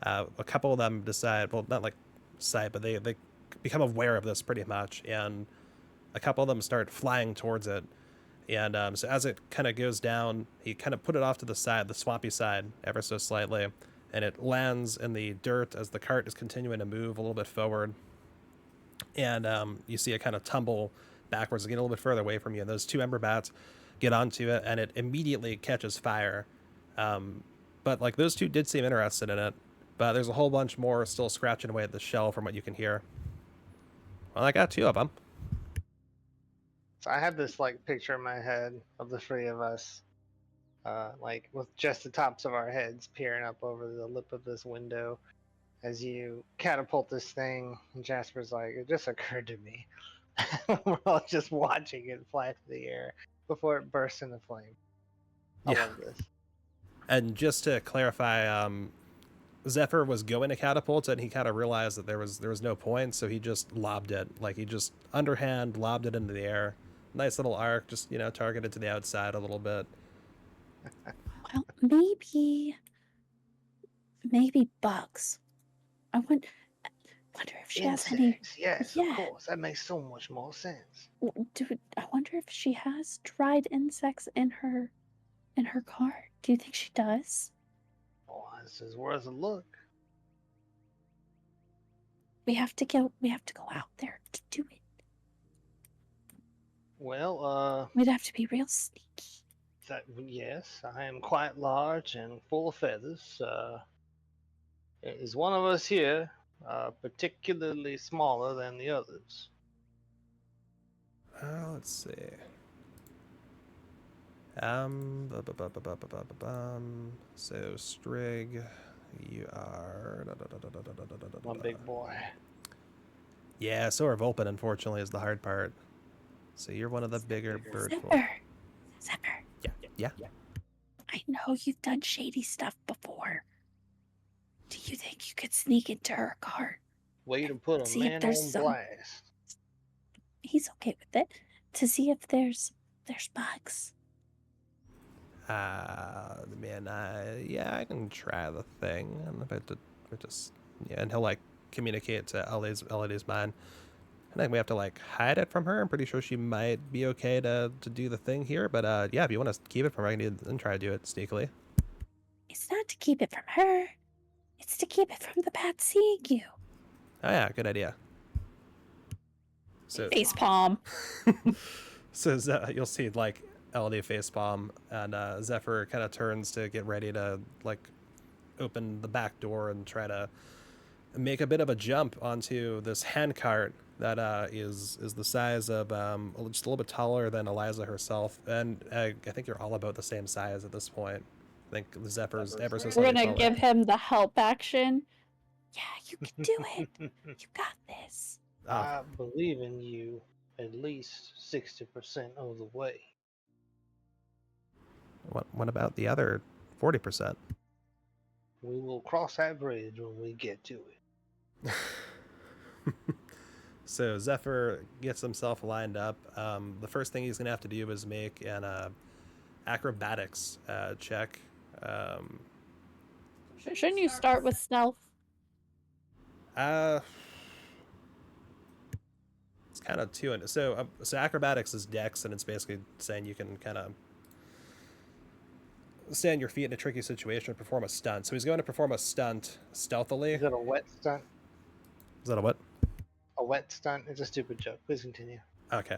a couple of them decide, well, not like sight, but they become aware of this pretty much, and a couple of them start flying towards it. And so as it kind of goes down, he kind of put it off to the side, the swampy side, ever so slightly, and it lands in the dirt as the cart is continuing to move a little bit forward. And you see it kind of tumble backwards and get a little bit further away from you. And those two ember bats get onto it, and it immediately catches fire. But like those two did seem interested in it, but there's a whole bunch more still scratching away at the shell from what you can hear. Well, I got two of them. So I have this like picture in my head of the three of us, like with just the tops of our heads peering up over the lip of this window as you catapult this thing. And Jasper's like, it just occurred to me. We're all just watching it fly through the air before it bursts into flame. I Yeah. love this. And just to clarify, Zephyr was going to catapult it, and he kind of realized that there was no point, so he just lobbed it. Like he just underhand lobbed it into the air. Nice little arc, just targeted to the outside a little bit. Well, maybe bugs. I wonder if she has any. Insects, yes, Yeah. of course. That makes so much more sense. I wonder if she has dried insects in her cart. Do you think she does? Oh, this is worth a look. We have to go out there to do it. Well, We'd have to be real sneaky. yes, I am quite large and full of feathers. Is one of us here particularly smaller than the others. Let's see. So Strig, you are. One big boy. Yeah, so are Vulpin, unfortunately, is the hard part. So you're one of the bigger Bigger. bird folk. Zephyr. Zephyr. Yeah. I know you've done shady stuff before. Do you think you could sneak into her car? Way to put a See if man there's on some. blast. He's okay with it. To see if there's bugs. Man, yeah, I can try the thing, and if it just, yeah, and he'll like communicate to LAD's mind. I think we have to like hide it from her. I'm pretty sure she might be okay to do the thing here, but yeah, if you want to keep it from her, I can try to do it sneakily. It's not to keep it from her. It's to keep it from the bats seeing you. Oh yeah, good idea. So Face palm. So you'll see like LD facepalm, and Zephyr kind of turns to get ready to like open the back door and try to make a bit of a jump onto this handcart that is the size of just a little bit taller than Eliza herself, and I think you're all about the same size at this point. I think Zephyr's ever so We're slightly gonna taller. give him the help action. Yeah, you can do it. You got this. I believe in you at least 60% of the way. What about the other 40%? We will cross that bridge when we get to it. So Zephyr gets himself lined up. The first thing he's gonna have to do is make an acrobatics check. Shouldn't you start with stealth? It's kind of two. So acrobatics is dex, and it's basically saying you can kind of stay on your feet in a tricky situation and perform a stunt. So he's going to perform a stunt stealthily. Is it a wet stunt? Is that a what? A wet stunt? It's a stupid joke. Please continue. Okay.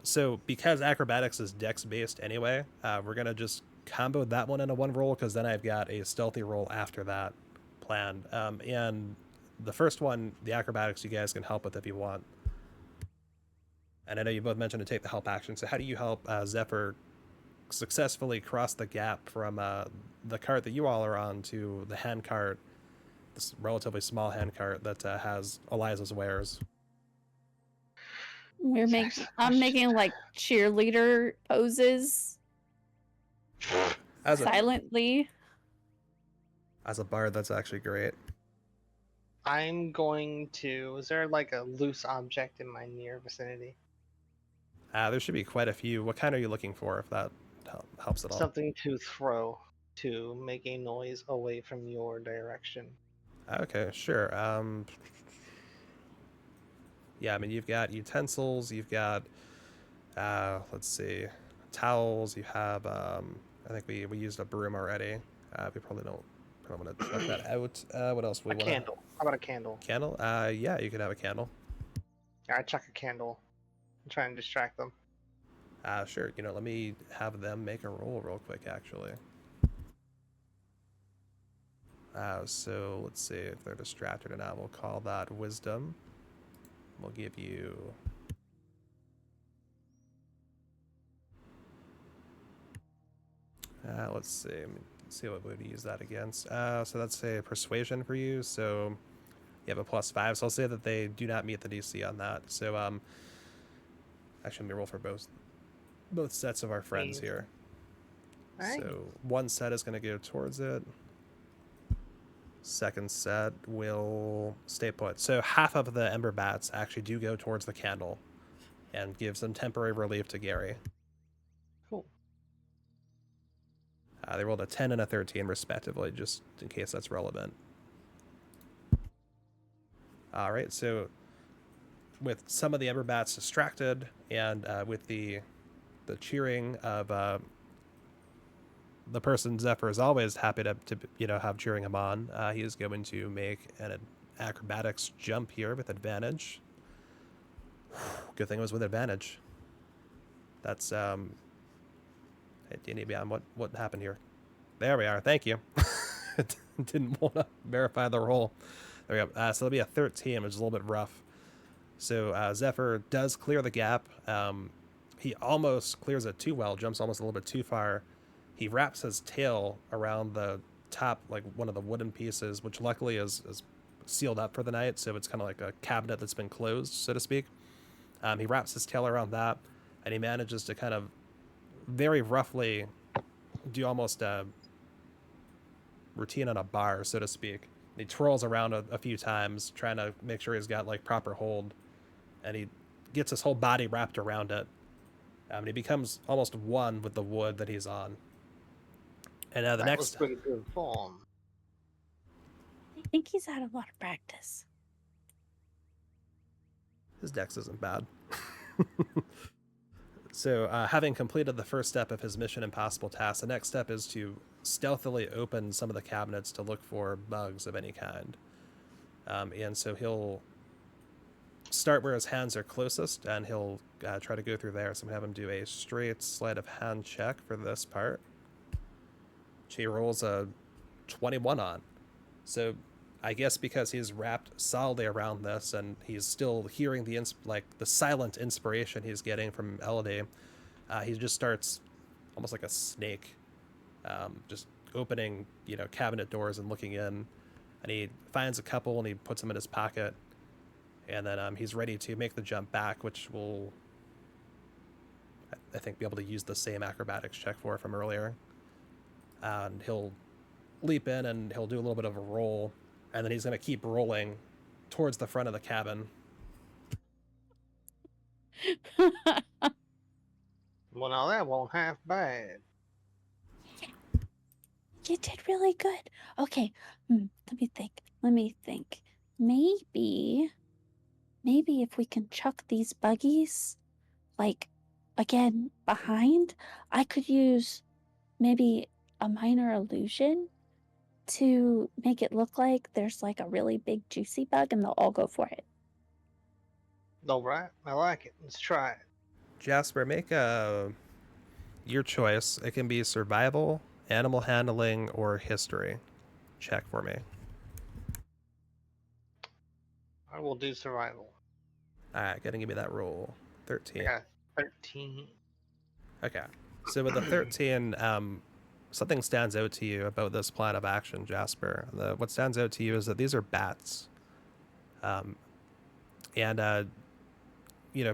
So because acrobatics is dex based anyway, we're gonna just combo that one into one roll, because then I've got a stealthy roll after that planned. And the first one, the acrobatics, you guys can help with if you want. And I know you both mentioned to take the help action. So how do you help Zephyr successfully cross the gap from the cart that you all are on to the hand cart, this relatively small hand cart that has Eliza's wares? I'm making like cheerleader poses As a silently. as a bard, that's actually great. I'm going to. Is there like a loose object in my near vicinity? There should be quite a few. What kind are you looking for, if that helps at all? Something to throw to make a noise away from your direction. Okay, sure. Yeah, I mean, you've got utensils, you've got, let's see, towels, you have, I think we used a broom already. We probably want to check that out. What else? A candle. How about a candle? Candle? Yeah, you could have a candle. I chuck a candle. I'm trying to distract them. Sure. Let me have them make a roll real quick, actually. So let's see if they're distracted or not. We'll call that wisdom. We'll give you... let's see. Let's see what we would use that against. So that's a persuasion for you. So you have a +5. So I'll say that they do not meet the DC on that. So actually, let me roll for both sets of our friends here. Right. So one set is going to go towards it. Second set will stay put. So half of the ember bats actually do go towards the candle and give some temporary relief to Gaery. Cool. They rolled a 10 and a 13 respectively, just in case that's relevant. All right, so with some of the ember bats distracted, and with the cheering of the person Zephyr is always happy to have cheering him on, he is going to make an acrobatics jump here with advantage. Good thing it was with advantage. That's hey, Danny Beyond, what happened here? There we are. Thank you. Didn't want to verify the roll. There we go. So it'll be a 13, which is a little bit rough. So Zephyr does clear the gap. He almost clears it too well, jumps almost a little bit too far. He wraps his tail around the top, like one of the wooden pieces, which luckily is sealed up for the night. So it's kind of like a cabinet that's been closed, so to speak. He wraps his tail around that, and he manages to kind of very roughly do almost a routine on a bar, so to speak. He twirls around a few times, trying to make sure he's got like proper hold, and he gets his whole body wrapped around it. And he becomes almost one with the wood that he's on. And the That next, was pretty good form. I think he's had a lot of practice. his dex isn't bad. So, having completed the first step of his Mission Impossible task, the next step is to stealthily open some of the cabinets to look for bugs of any kind. And so he'll start where his hands are closest, and he'll try to go through there. So I'm going to have him do a straight sleight of hand check for this part. He rolls a 21 on. So I guess because he's wrapped solidly around this, and he's still hearing the the silent inspiration he's getting from Elodie, he just starts almost like a snake, just opening cabinet doors and looking in, and he finds a couple and he puts them in his pocket, and then he's ready to make the jump back, which will, I think, be able to use the same acrobatics check for from earlier. And he'll leap in and he'll do a little bit of a roll, and then he's going to keep rolling towards the front of the cabin. Well, now that won't half bad. You did really good. Okay, let me think. Maybe if we can chuck these buggies, like, again, behind, I could use maybe a minor illusion to make it look like there's like a really big juicy bug and they'll all go for it. All right, I like it. Let's try it. Jasper, make your choice. It can be survival, animal handling, or history. Check for me. I will do survival. All right, gotta give me that roll. 13. I got 13. Okay. So with the 13, something stands out to you about this plan of action, Jasper. What stands out to you is that these are bats. And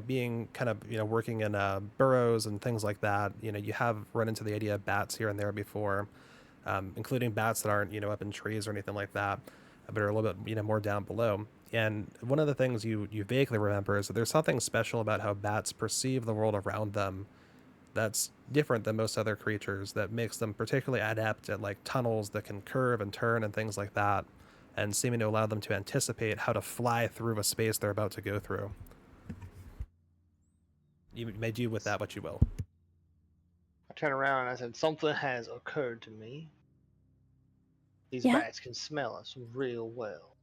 being kind of, working in burrows and things like that, you have run into the idea of bats here and there before, including bats that aren't, up in trees or anything like that, but are a little bit, more down below. And one of the things you vaguely remember is that there's something special about how bats perceive the world around them that's different than most other creatures, that makes them particularly adept at like tunnels that can curve and turn and things like that, and seeming to allow them to anticipate how to fly through a space they're about to go through. You may do with that what you will. I turned around and I said, something has occurred to me. These Yeah? bats can smell us real well.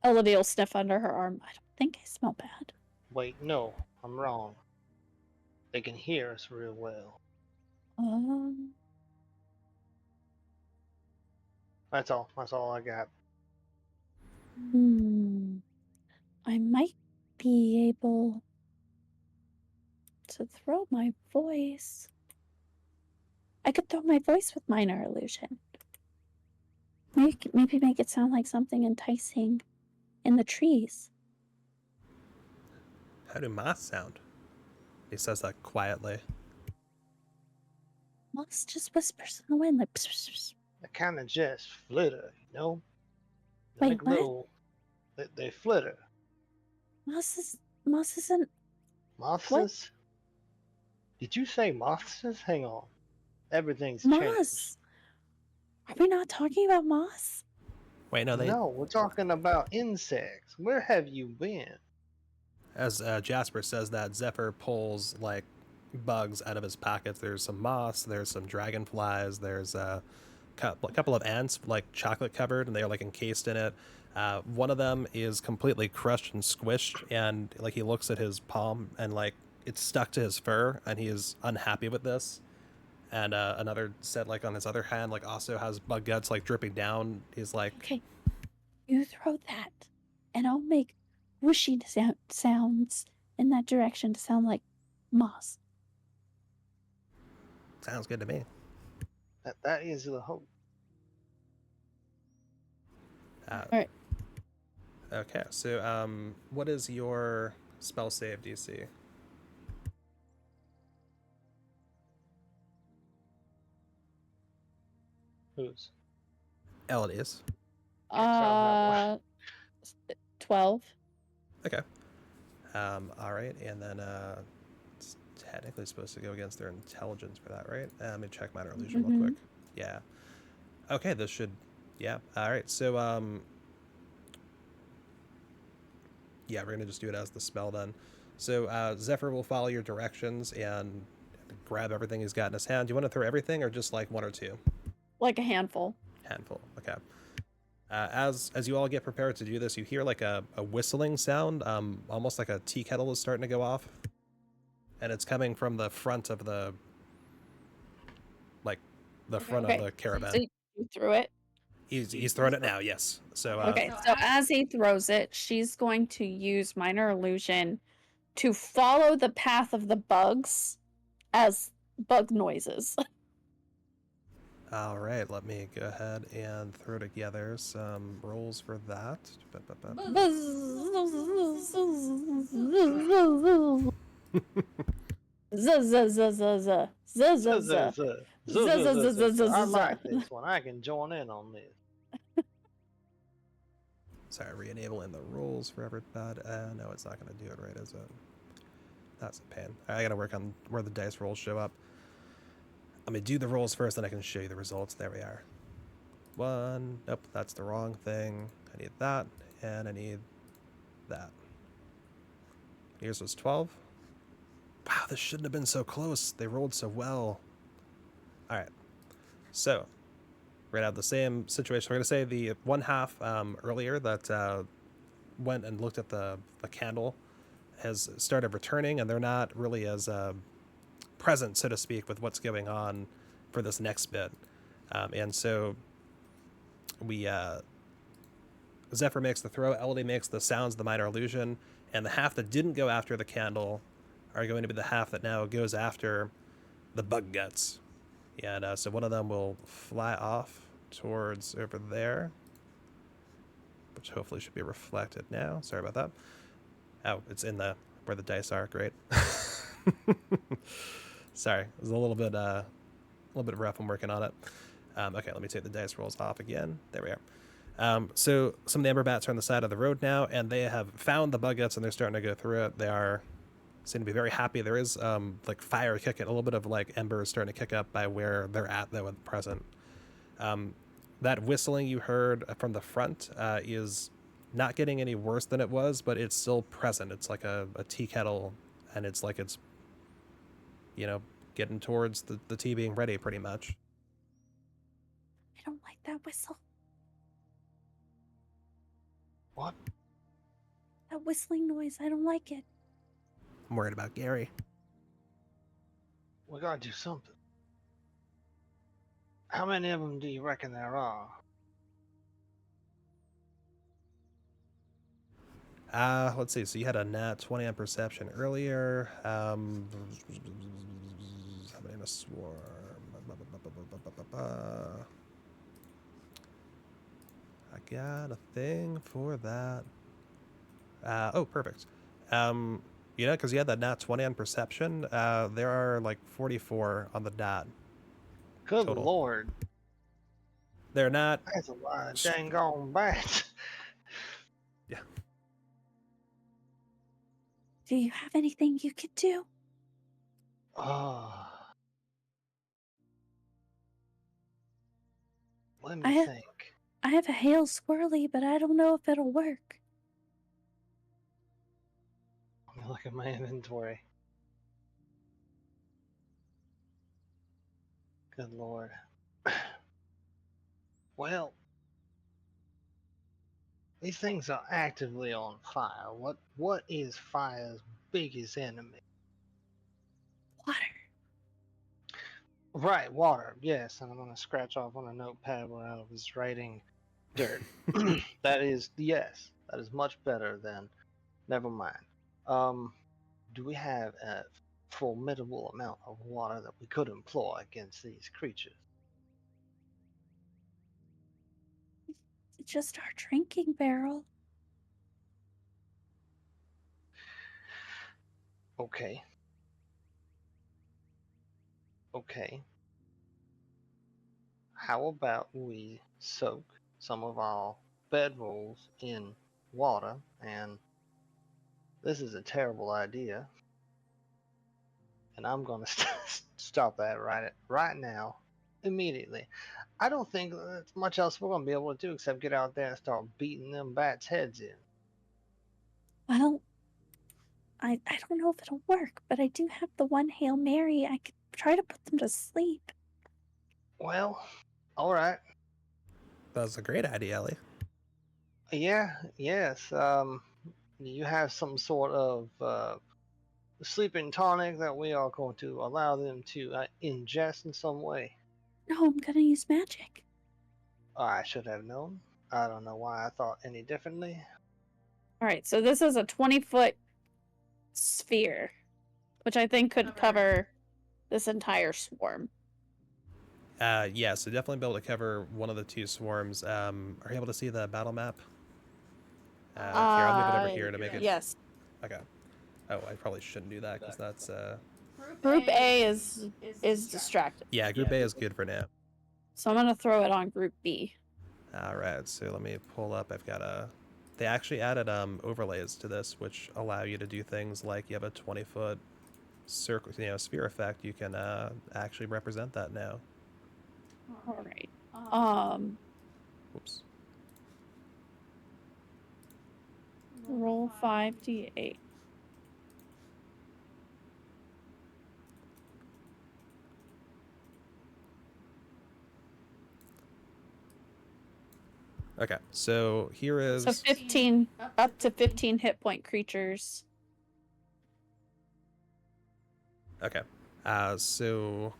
Olivia will sniff under her arm. I don't think I smell bad. Wait, no, I'm wrong. They can hear us real well. That's all. That's all I got. I might be able to throw my voice. I could throw my voice with minor illusion. Maybe make it sound like something enticing in the trees. How do moths sound? He says that quietly. Moss just whispers in the wind like pss, pss, pss. They kind of just flitter, you know? Wait, Like what? little, they flitter. Moss isn't. Moths? Did you say moths? Hang on. Everything's changed. Moss. Are we not talking about moss? Wait, no, No, we're talking about insects. Where have you been? As Jasper says that, Zephyr pulls like bugs out of his pockets. There's some moss, there's some dragonflies, there's a couple of ants, like chocolate covered, and they're like encased in it. One of them is completely crushed and squished, and like he looks at his palm and like it's stuck to his fur, and he is unhappy with this. And another set, like on his other hand, like also has bug guts like dripping down. He's like, Okay, you throw that, and I'll make whooshy sounds in that direction to sound like moss. sounds good to me. That is the hope. Uh, All right. Okay, so what is your spell save DC? Who's? Elodie's. Actually, I don't have one. 12. Okay. All right, and then it's technically supposed to go against their intelligence for that, right? Let me check minor illusion real quick. Yeah. Okay, this should. Yeah. All right. So yeah, we're gonna just do it as the spell then. So Zephyr will follow your directions and grab everything he's got in his hand. Do you want to throw everything or just like one or two? Like a handful. Handful. Okay. As you all get prepared to do this, you hear like a whistling sound, almost like a tea kettle is starting to go off, and it's coming from the front of the front of the caravan. So you threw it. He's throwing it now. Yes. So Okay, so as he throws it, she's going to use minor illusion to follow the path of the bugs as bug noises. all right, let me go ahead and throw together some rolls for that. I like this one. I can join in on this. Sorry, re-enabling the rules for everybody. No, it's not going to do it right, is it? That's a pain. I got to work on where the dice rolls show up. Let me do the rolls first, then I can show you the results. There we are. One. Nope, that's the wrong thing. I need that, and I need that. Yours was 12. Wow, this shouldn't have been so close. They rolled so well. All right. So, we're going to have the same situation. We're going to say the one half earlier that went and looked at the candle has started returning, and they're not really as present, so to speak, with what's going on for this next bit. And so we Zephyr makes the throw, Elodie makes the sounds, the minor illusion, and the half that didn't go after the candle are going to be the half that now goes after the bug guts. And so one of them will fly off towards over there, which hopefully should be reflected now. Sorry about that. Oh, it's in the where the dice are. Great. Sorry, it was a little bit rough. I'm working on it. Okay, let me take the dice rolls off again. There we are. So some of the Ember Bats are on the side of the road now, and they have found the bug guts, and they're starting to go through it. They seem to be very happy. There is like fire kicking, a little bit of like embers starting to kick up by where they're at though at present. That whistling you heard from the front is not getting any worse than it was, but it's still present. It's like a tea kettle, and it's like it's, you know, getting towards the tea being ready pretty much. I don't like that whistle. What? That whistling noise, I don't like it. I'm worried about Gaery. We gotta do something. How many of them do you reckon there are? Let's see. So you had a nat 20 on perception earlier. How many in a swarm? I got a thing for that. Oh, perfect. You know, because you had that nat 20 on perception, there are like 44 on the dot. Good Total. lord. They're not. That's a lot of dang gone bats. Yeah. Do you have anything you could do? Oh. Let me I think. have a hail squirrely, but I don't know if it'll work. Let me look at my inventory. Good lord. Well, these things are actively on fire. What is fire's biggest enemy? Water. Right, water. Yes, and I'm gonna scratch off on a notepad where I was writing dirt. That is yes. That is much better than never mind. Um, do we have a formidable amount of water that we could employ against these creatures? It's just our drinking barrel. Okay. Okay. How about we soak some of our bedrolls in water? And this is a terrible idea, and I'm gonna stop that right now, immediately. I don't think there's much else we're gonna be able to do except get out there and start beating them bats' heads in. Well, I don't know if it'll work, but I do have the one Hail Mary. I could try to put them to sleep. Well, all right. That was a great idea, Ellie. Yeah. Yes. You have some sort of sleeping tonic that we are going to allow them to ingest in some way. No, I'm gonna use magic. I should have known. I don't know why I thought any differently. All right, so this is a 20-foot sphere, which I think could cover this entire swarm. Yeah, so definitely be able to cover one of the two swarms. Are you able to see the battle map? Here, I'll move it over here to make it. Yes. Okay. Oh, I probably shouldn't do that because that's Group A is distracted. Yeah, Group A is good for now. So I'm gonna throw it on Group B. All right, so let me pull up. I've got a. They actually added overlays to this, which allow you to do things like you have a 20-foot circle, sphere effect. You can actually represent that now. All right. Whoops. Roll 5d8. Okay, so here is. So 15, up to 15 hit point creatures. Okay. So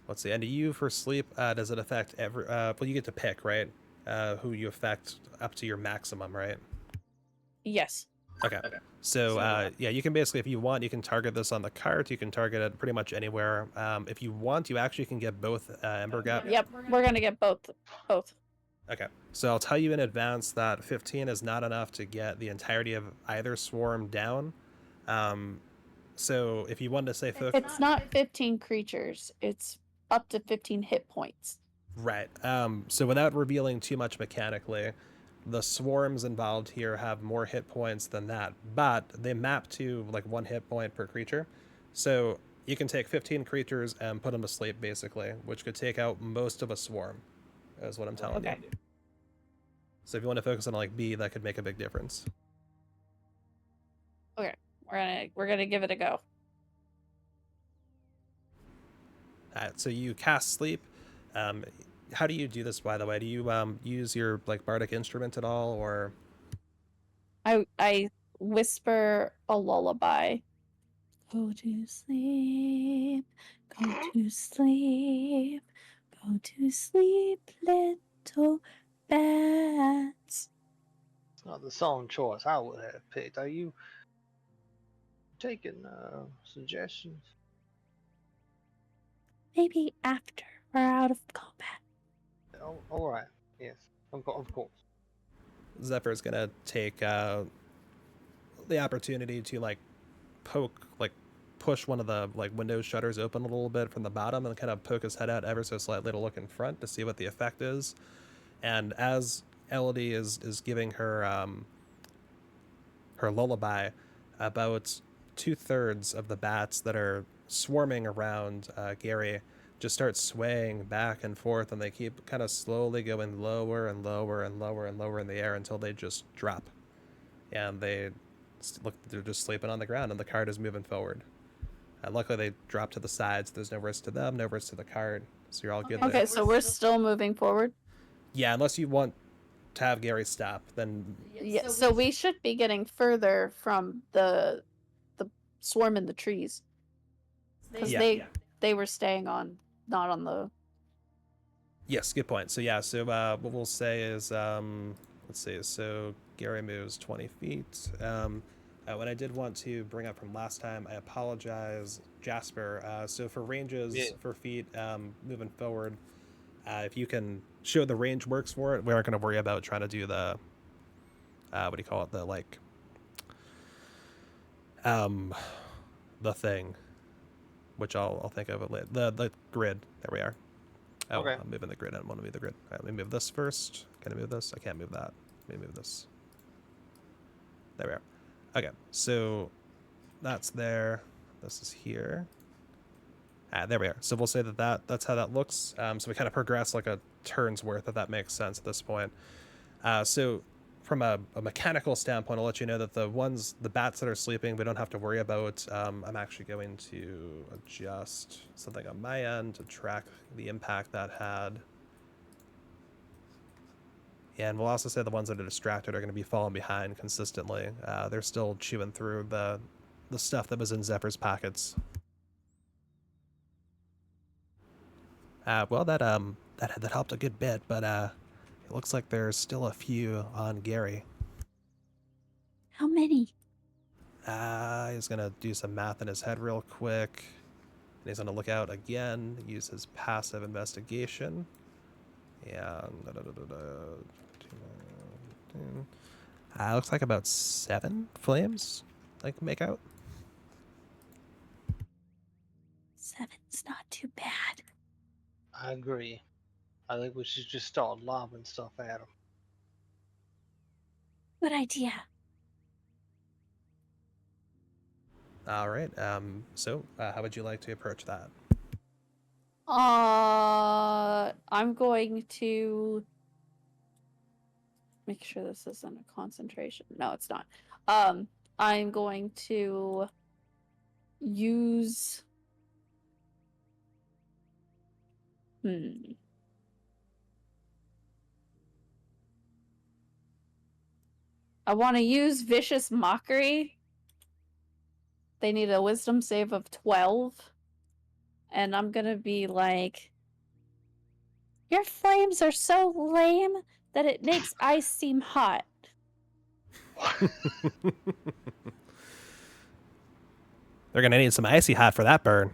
let's see. And do you for sleep? Does it affect every? Well, you get to pick, right? Who you affect up to your maximum, right? Yes. Okay. So yeah, you can basically, if you want, you can target this on the cart. You can target it pretty much anywhere. If you want, you actually can get both Ember Gut. Yep, we're gonna get both. Okay. So I'll tell you in advance that 15 is not enough to get the entirety of either swarm down. So if you wanted to say focus, It's not 15 creatures. It's up to 15 hit points. right. So without revealing too much mechanically, the swarms involved here have more hit points than that, but they map to like 1 hit point per creature. So you can take 15 creatures and put them to sleep, basically, which could take out most of a swarm, is what I'm telling you. So if you want to focus on like B, that could make a big difference. Okay, we're gonna give it a go. Alright, so you cast sleep. How do you do this, by the way? Do you use your like bardic instrument at all, or? I whisper a lullaby. Go to sleep, go to sleep, go to sleep, little bats. It's not the song choice I would have picked. Are you taking suggestions? Maybe after we're out of combat. Oh, all right. Yes, of course. Zephyr's gonna take the opportunity to like push one of the like window shutters open a little bit from the bottom and kind of poke his head out ever so slightly to look in front to see what the effect is. And as Elodie is giving her her lullaby, about 2/3 of the bats that are swarming around Gaery just start swaying back and forth, and they keep kind of slowly going lower and lower and lower and lower in the air until they just drop. And they're just sleeping on the ground, and the cart is moving forward. Luckily, they drop to the sides. There's no risk to them, no risk to the cart, so you're all good there. Okay, so we're still moving forward. Yeah, unless you want to have Gaery stop, then Yeah, so we should be getting further from the swarm in the trees because Yeah. they were staying on not on the. Yes, good point. So yeah, so what we'll say is, let's see. So Gaery moves 20 feet. What I did want to bring up from last time, I apologize, Jasper. So for Yeah. ranges for feet, moving forward, if you can show the range works for it, we aren't going to worry about trying to do the, what do you call it, the like, the thing, which I'll think of it later. The grid. There we are. Oh, Okay. I'm moving the grid. I don't want to move the grid. All right, let me move this first. Can I move this? I can't move that. Let me move this. There we are. Okay, so that's there. This is here. There we are. So we'll say that's how that looks. So we kind of progress like a turn's worth, if that makes sense at this point. So from a mechanical standpoint, I'll let you know that the bats that are sleeping, we don't have to worry about. I'm actually going to adjust something on my end to track the impact that had. And we'll also say the ones that are distracted are going to be falling behind consistently. They're still chewing through the stuff that was in Zephyr's packets. Well, that helped a good bit, but it looks like there's still a few on Gaery. How many? He's gonna do some math in his head real quick. And he's gonna look out again, use his passive investigation. And looks like about 7 flames I can make out. 7's not too bad. I agree. I think we should just start lobbing stuff at them. Good idea. All right. So how would you like to approach that? I'm going to make sure this isn't a concentration. No, it's not. I'm going to use. I want to use vicious mockery. They need a wisdom save of 12. And I'm gonna be like, your flames are so lame that it makes ice seem hot. They're gonna need some icy hot for that burn.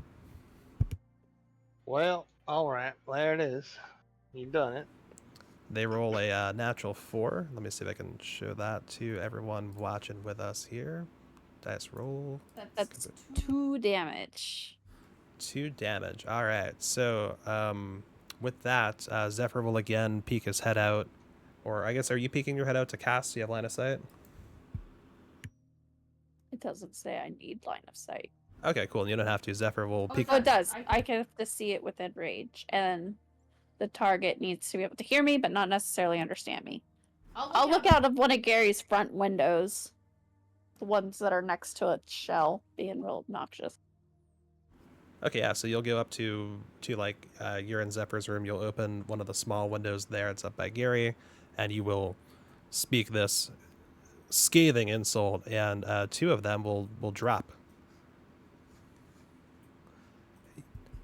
Well, all right. There it is. You've done it. They roll a natural 4. Let me see if I can show that to everyone watching with us here. Dice roll. That's 2 damage. 2 damage. All right. So with that, Zephyr will again peek his head out. Or I guess, are you peeking your head out to cast? Do you have line of sight? It doesn't say I need line of sight. Okay, cool. You don't have to. Zephyr will peek. Oh, it does. I can have to see it within range. And the target needs to be able to hear me, but not necessarily understand me. I'll look out of one of Gary's front windows. The ones that are next to a shell, being real obnoxious. Okay, yeah, so you'll go up to like, you're in Zephyr's room. You'll open one of the small windows there. It's up by Gaery, and you will speak this scathing insult, and 2 of them will drop.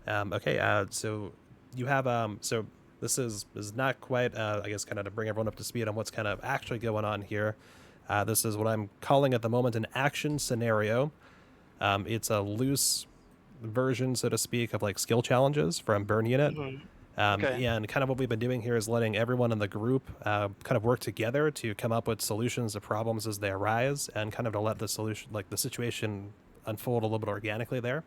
Okay, so you have so this is not quite I guess kind of to bring everyone up to speed on what's kind of actually going on here. This is what I'm calling at the moment an action scenario. It's a loose version, so to speak, of like skill challenges from Burn Unit. Okay. And kind of what we've been doing here is letting everyone in the group kind of work together to come up with solutions to problems as they arise, and kind of to let the solution, like the situation, unfold a little bit organically there.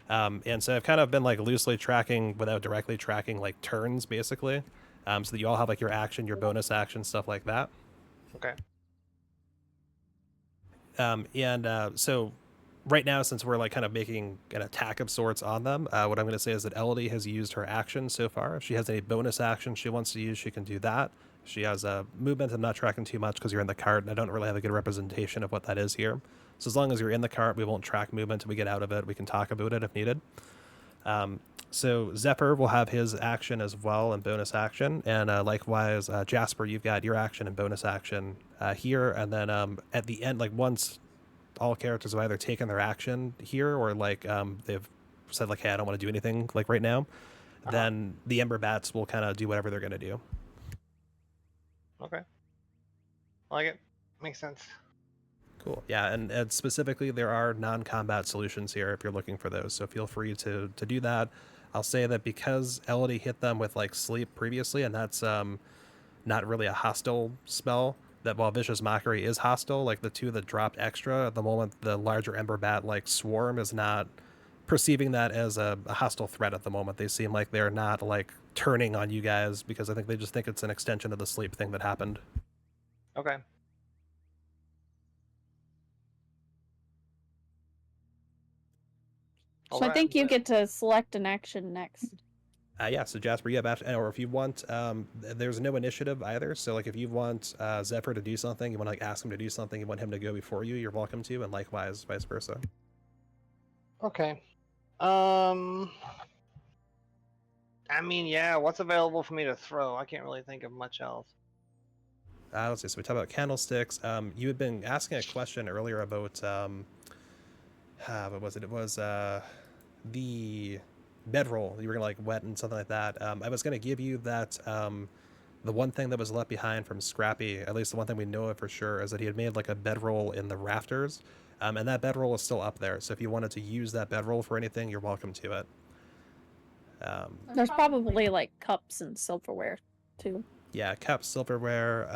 And so I've kind of been like loosely tracking without directly tracking like turns, basically, so that you all have like your action, your bonus action, stuff like that. Okay. So right now, since we're like kind of making an attack of sorts on them, what I'm going to say is that Elodie has used her action so far. If she has any bonus action she wants to use, she can do that. She has a movement. I'm not tracking too much because you're in the cart, and I don't really have a good representation of what that is here. So as long as you're in the cart, we won't track movement until we get out of it. We can talk about it if needed. So Zephyr will have his action as well and bonus action. And likewise, Jasper, you've got your action and bonus action here. And then at the end, like once all characters have either taken their action here or like they've said like, hey, I don't want to do anything like right now, then the Ember Bats will kind of do whatever they're going to do. Okay. I like it. Makes sense. Cool. Yeah, and specifically, there are non-combat solutions here if you're looking for those. So feel free to do that. I'll say that because Elodie hit them with like sleep previously, and that's not really a hostile spell. That while Vicious Mockery is hostile, like the two that dropped extra at the moment, the larger Ember Bat like Swarm is not perceiving that as a hostile threat at the moment. They seem like they're not like turning on you guys because I think they just think it's an extension of the sleep thing that happened. Okay. So I think you get to select an action next. Yeah, so Jasper, you have or if you want, there's no initiative either. So like if you want Zephyr to do something, you want to like ask him to do something, you want him to go before you, you're welcome to, and likewise, vice versa. Okay. I mean, yeah, what's available for me to throw? I can't really think of much else. Let's see. So we talked about candlesticks. You had been asking a question earlier about what was it? It was the bedroll. You were gonna like wet and something like that. I was gonna give you that. The one thing that was left behind from Scrappy, at least the one thing we know of for sure, is that he had made like a bedroll in the rafters, and that bedroll is still up there. So if you wanted to use that bedroll for anything, you're welcome to it. There's probably like cups and silverware too. Yeah, cups, silverware.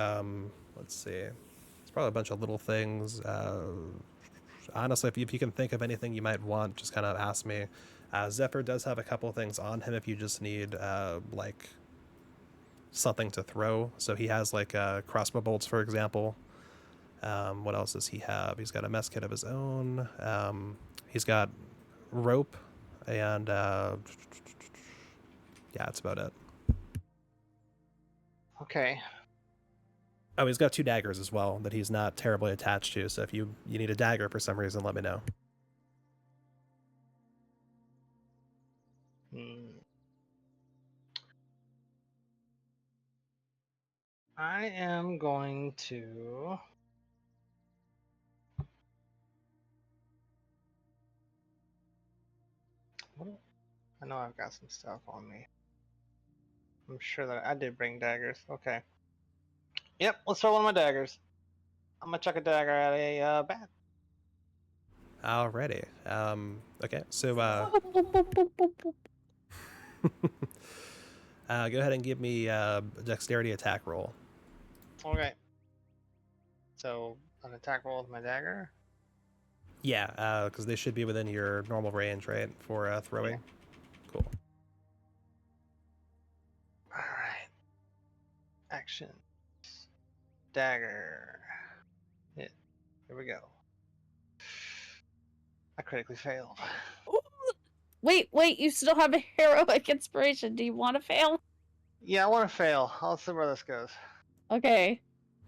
Let's see. It's probably a bunch of little things. Honestly, if you can think of anything you might want, just kind of ask me. Zephyr does have a couple things on him if you just need like something to throw. So he has like crossbow bolts, for example. What else does he have? He's got a mess kit of his own. He's got rope, and yeah, that's about it. Okay. Oh, he's got 2 daggers as well that he's not terribly attached to. So if you need a dagger for some reason, let me know. I am going to. I know I've got some stuff on me. I'm sure that I did bring daggers. Okay. Yep, let's throw one of my daggers. I'm gonna chuck a dagger at a bat. Alrighty. Okay, so go ahead and give me a dexterity attack roll. Okay. So an attack roll with my dagger. Yeah, because they should be within your normal range, right, for throwing. Yeah. Cool. All right. Action. Dagger. Hit. Here we go. I critically failed. Wait, you still have a heroic inspiration. Do you want to fail? Yeah, I want to fail. I'll see where this goes. Okay.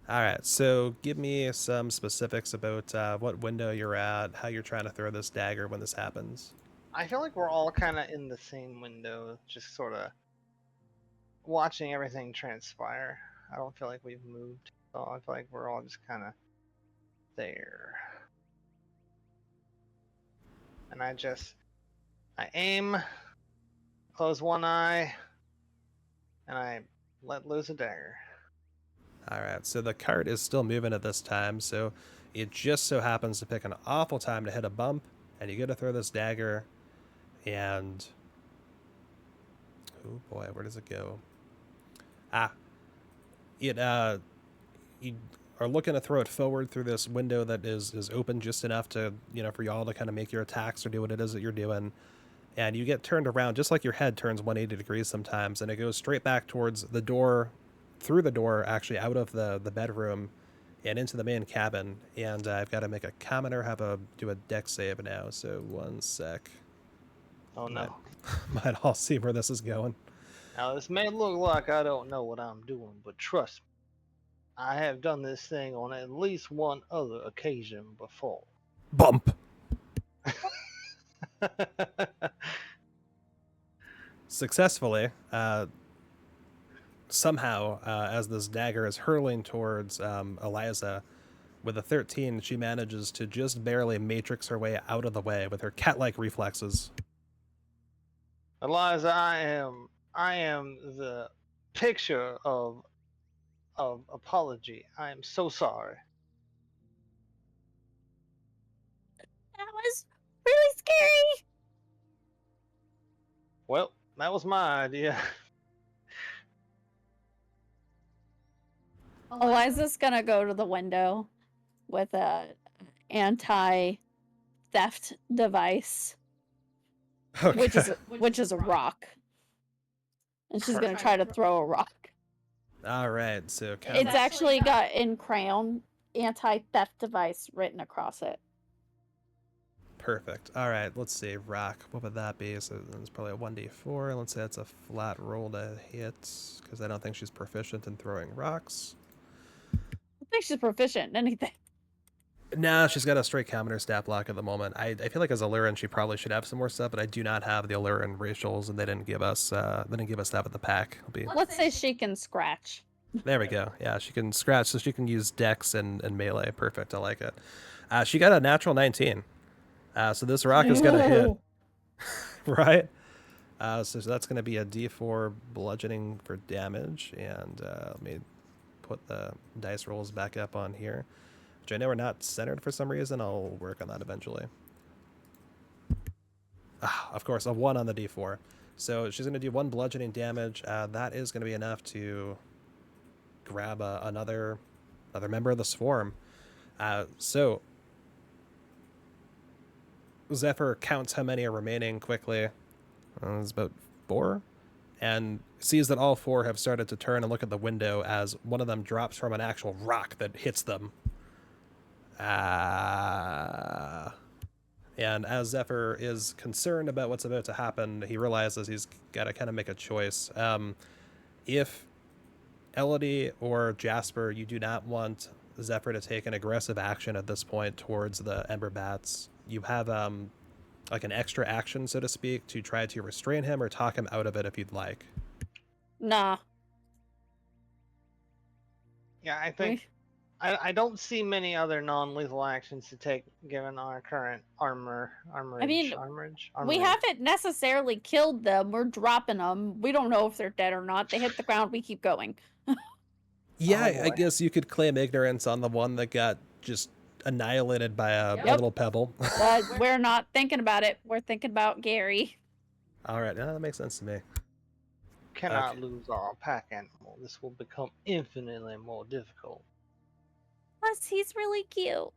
All right, so give me some specifics about what window you're at, how you're trying to throw this dagger when this happens. I feel like we're all kind of in the same window, just sort of watching everything transpire. I don't feel like we've moved, so I feel like we're all just kind of there. And I aim, close one eye, and I let loose a dagger. All right, so the cart is still moving at this time, so it just so happens to pick an awful time to hit a bump, and you go to throw this dagger, and oh boy, where does it go? You are looking to throw it forward through this window that is open just enough to, for y'all to kind of make your attacks or do what it is that you're doing. And you get turned around just like your head turns 180 degrees sometimes, and it goes straight back towards the door, through the door, actually out of the bedroom and into the main cabin. And I've got to make a commoner do a dex save now, so 1 sec. Oh no. Might all see where this is going. Now this may look like I don't know what I'm doing, but trust me, I have done this thing on at least one other occasion before. Bump! Successfully, somehow, as this dagger is hurling towards Eliza, with a 13, she manages to just barely matrix her way out of the way with her cat-like reflexes. Eliza, I am the picture of apology. I am so sorry. That was really scary. Well, that was my idea. Eliza's gonna go to the window with a anti-theft device, Okay. which is a rock, and she's gonna try to throw a rock. All right. So It's actually got in crayon anti-theft device written across it. perfect. All right. Let's see. Rock. What would that be? So it's probably a 1d4. Let's say it's a flat roll to hit because I don't think she's proficient in throwing rocks. I think she's proficient in anything. No, she's got a straight counter stat block at the moment. I feel like as a Lyran, she probably should have some more stuff, but I do not have the Lyran racials, and they didn't give us that with the pack. Let's say she can scratch. There we go. Yeah, she can scratch, so she can use Dex and melee. Perfect. I like it. She got a natural 19. So this rock is gonna hit, right? So that's gonna be a D4 bludgeoning for damage, and let me put the dice rolls back up on here, which I know are not centered for some reason. I'll work on that eventually. Of course, a 1 on the D4. So she's going to do 1 bludgeoning damage. That is going to be enough to grab another member of the swarm. So Zephyr counts how many are remaining quickly. It's about 4. And sees that all 4 have started to turn and look at the window as one of them drops from an actual rock that hits them. And as Zephyr is concerned about what's about to happen, he realizes he's got to kind of make a choice. If Elodie or Jasper, you do not want Zephyr to take an aggressive action at this point towards the Ember Bats, you have like an extra action, so to speak, to try to restrain him or talk him out of it if you'd like. Nah. Yeah, I think I don't see many other non-lethal actions to take given our current armorage. We haven't necessarily killed them. We're dropping them. We don't know if they're dead or not. They hit the ground. We keep going. Yeah, Oh, I boy. guess you could claim ignorance on the one that got just annihilated by a little pebble. But we're not thinking about it. We're thinking about Gaery. All right, that makes sense to me. Cannot Okay. lose our pack animal. This will become infinitely more difficult. Plus, he's really cute.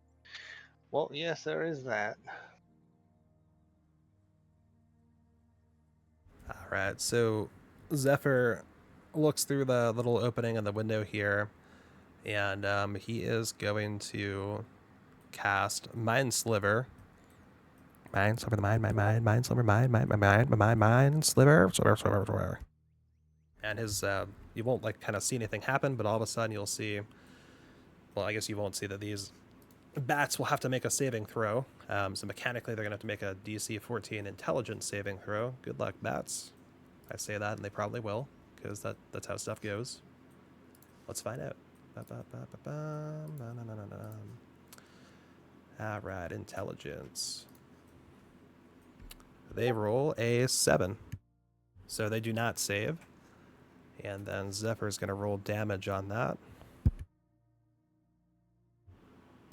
Well, yes, there is that. All right, so Zephyr looks through the little opening in the window here, and he is going to cast Mind Sliver. Mind Sliver, Mind Sliver, Mind Sliver. And his, you won't like kind of see anything happen, but all of a sudden you'll see. Well, I guess you won't see that these bats will have to make a saving throw. So mechanically, they're going to have to make a DC 14 intelligence saving throw. Good luck, bats. I say that, and they probably will, because that's how stuff goes. Let's find out. All right, intelligence. They roll a 7. So they do not save. And then Zephyr's going to roll damage on that.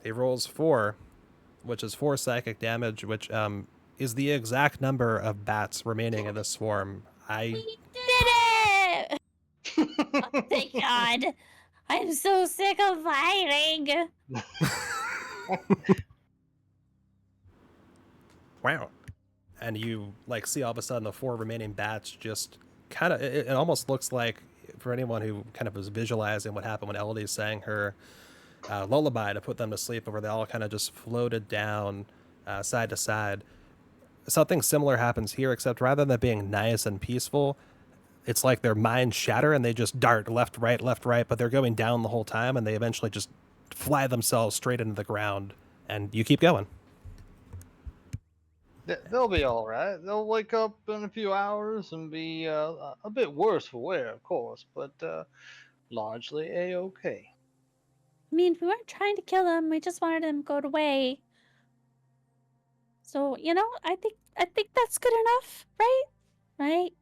He rolls 4, which is 4 psychic damage, which is the exact number of bats remaining in this swarm. We did it! Oh, thank God. I'm so sick of fighting. Wow. And you like see all of a sudden the 4 remaining bats just kind of, it almost looks like, for anyone who kind of was visualizing what happened when Elodie sang her lullaby to put them to sleep, where they all kind of just floated down side to side. Something similar happens here, except rather than being nice and peaceful, it's like their minds shatter and they just dart left, right, but they're going down the whole time, and they eventually just fly themselves straight into the ground, and you keep going. They'll be all right. They'll wake up in a few hours and be a bit worse for wear, of course, but largely a-okay. I mean, we weren't trying to kill them. We just wanted them to go away. So, I think that's good enough, right? right?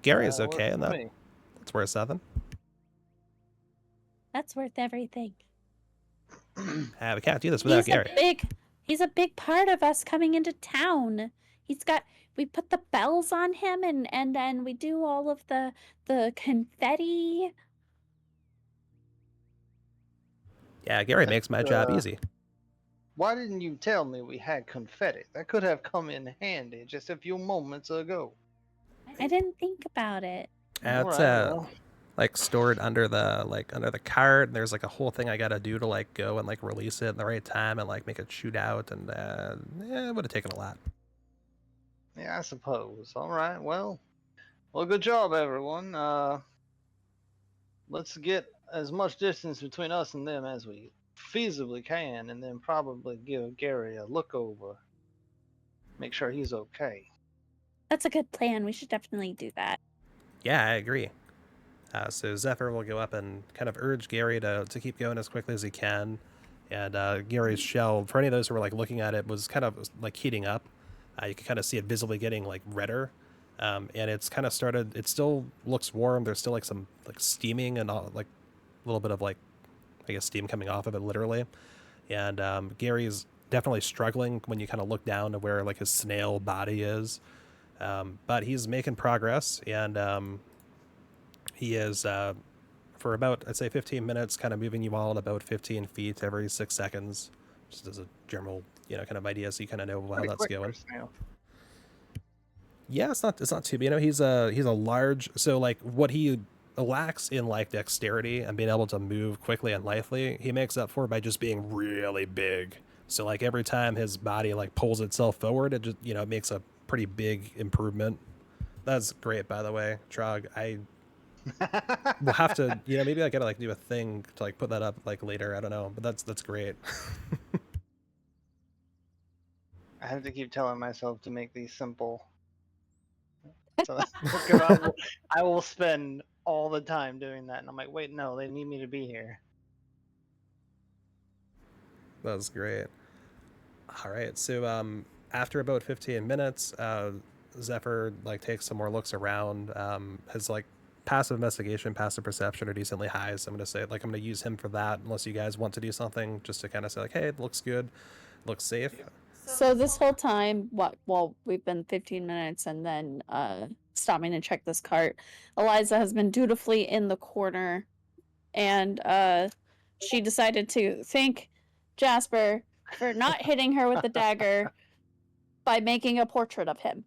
Gary's Works okay, and for me. that's worth 7. That's worth everything. We can't do this without Gaery. He's a big part of us coming into town. We put the bells on him, and then we do all of the confetti. Yeah, Gaery makes my job easy. Why didn't you tell me we had confetti? That could have come in handy just a few moments ago. I didn't think about it. It's Well, like stored under the cart. And there's like a whole thing I gotta do to like go and like release it in the right time and like make it shoot out. And it would have taken a lot. yeah, I suppose. All right. Well, good job, everyone. Let's get as much distance between us and them as we feasibly can, and then probably give Gary a look over. Make sure he's okay. That's a good plan. We should definitely do that. Yeah, I agree. So Zephyr will go up and kind of urge Gaery to keep going as quickly as he can. And Gary's shell, for any of those who were like looking at it, was kind of like heating up. You can kind of see it visibly getting like redder. And it's kind of started, it still looks warm. There's still like some like steaming and all, like a little bit of like, I guess, steam coming off of it literally. And Gary's definitely struggling when you kind of look down to where like his snail body is. But he's making progress, and he is, for about, I'd say 15 minutes, kind of moving you all at about 15 feet every 6 seconds, just as a general, kind of idea, so you kind of know how that's going. Yeah, it's not too bad. He's a large, so like what he lacks in like dexterity and being able to move quickly and lithely, he makes up for by just being really big. So like every time his body like pulls itself forward, it just it makes a pretty big improvement. That's great, by the way, Trog. I will have to, maybe I gotta like do a thing to like put that up like later. I don't know, but that's great. I have to keep telling myself to make these simple. So I will spend all the time doing that, and I'm like, wait, no, they need me to be here. That's great. All right, so after about 15 minutes, Zephyr like takes some more looks around. His like passive investigation, passive perception are decently high, so I'm gonna use him for that. Unless you guys want to do something just to kind of say like, hey, it looks good, looks safe. So this whole time, we've been 15 minutes and then stopping to check this cart. Eliza has been dutifully in the corner, and she decided to thank Jasper for not hitting her with the dagger by making a portrait of him.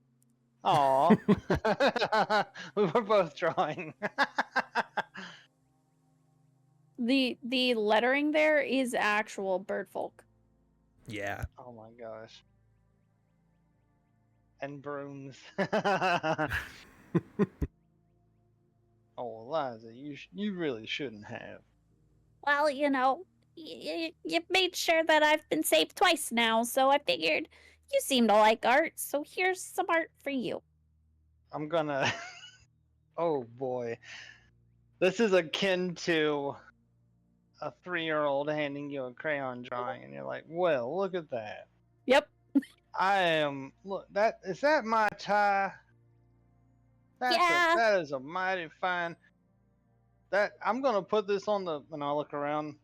Aw. We were both drawing. The lettering there is actual bird folk. Yeah. Oh my gosh. And brooms. Oh, Eliza, you really shouldn't have. Well, you've made sure that I've been saved twice now, so I figured you seem to like art, so here's some art for you. I'm gonna. Oh boy. This is akin to a 3-year-old handing you a crayon drawing, and you're like, well, look at that. Yep. Look, is that my tie? Yeah. That is a mighty fine. I'm gonna put this on and I look around,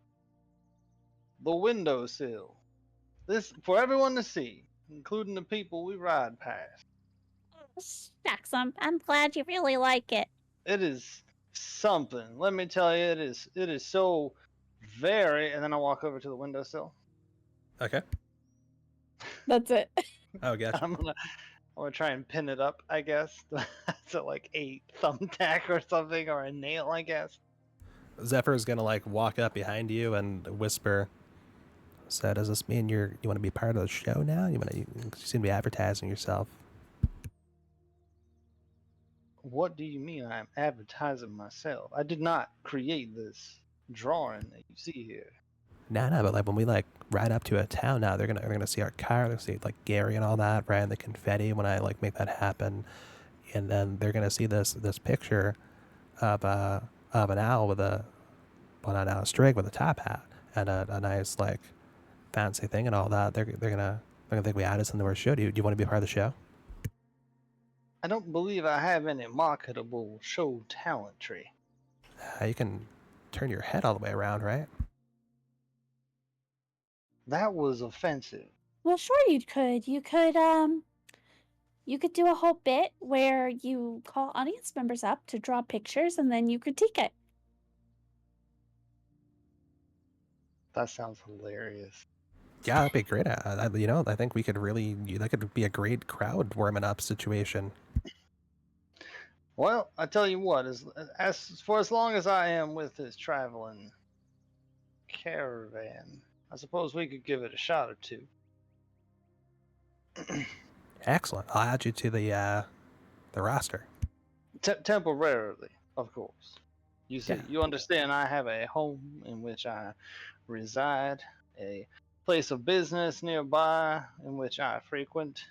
the windowsill. This for everyone to see, including the people we ride past. Shucks, I'm glad you really like it. It is something. Let me tell you, it is so very. And then I walk over to the windowsill. Okay. That's it. Oh, gotcha. I'm gonna try and pin it up, I guess. So like a thumbtack or something, or a nail, I guess. Zephyr's gonna like walk up behind you and whisper. So does this mean you want to be part of the show now? You seem to be advertising yourself. What do you mean I'm advertising myself? I did not create this drawing that you see here. No, but like when we like ride up to a town now, they're gonna see our car, they're gonna see like Gaery and all that, right? And the confetti when I like make that happen, and then they're gonna see this picture of an owl with a strig with a top hat and a nice like fancy thing and all that. They're gonna think we added something to our show. Do you want to be a part of the show? I don't believe I have any marketable show talentry. You can turn your head all the way around, right? That was offensive. Well, sure you could. You could do a whole bit where you call audience members up to draw pictures and then you critique it. That sounds hilarious. Yeah, that'd be great. I think we could really, that could be a great crowd warming up situation. Well, I tell you what, as for as long as I am with this traveling caravan, I suppose we could give it a shot or two. Excellent. I'll add you to the roster. Temporarily, of course. You see, Yeah. you understand I have a home in which I reside, a place of business nearby in which I frequent.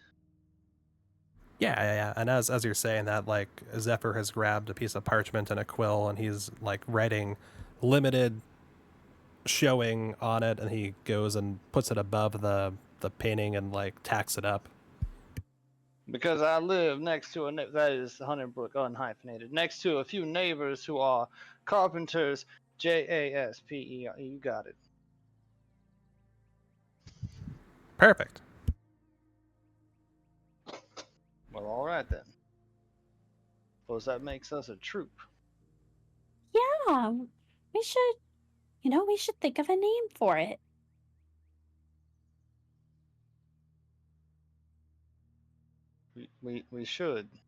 Yeah. And as you're saying that, like, Zephyr has grabbed a piece of parchment and a quill, and he's like writing limited showing on it, and he goes and puts it above the painting and like tacks it up. Because I live next to that is Hunterbrook unhyphenated, next to a few neighbors who are carpenters, Jasper. You got it. Perfect. Well, all right then. Suppose that makes us a troop. Yeah, we should, we should think of a name for it. We should. Do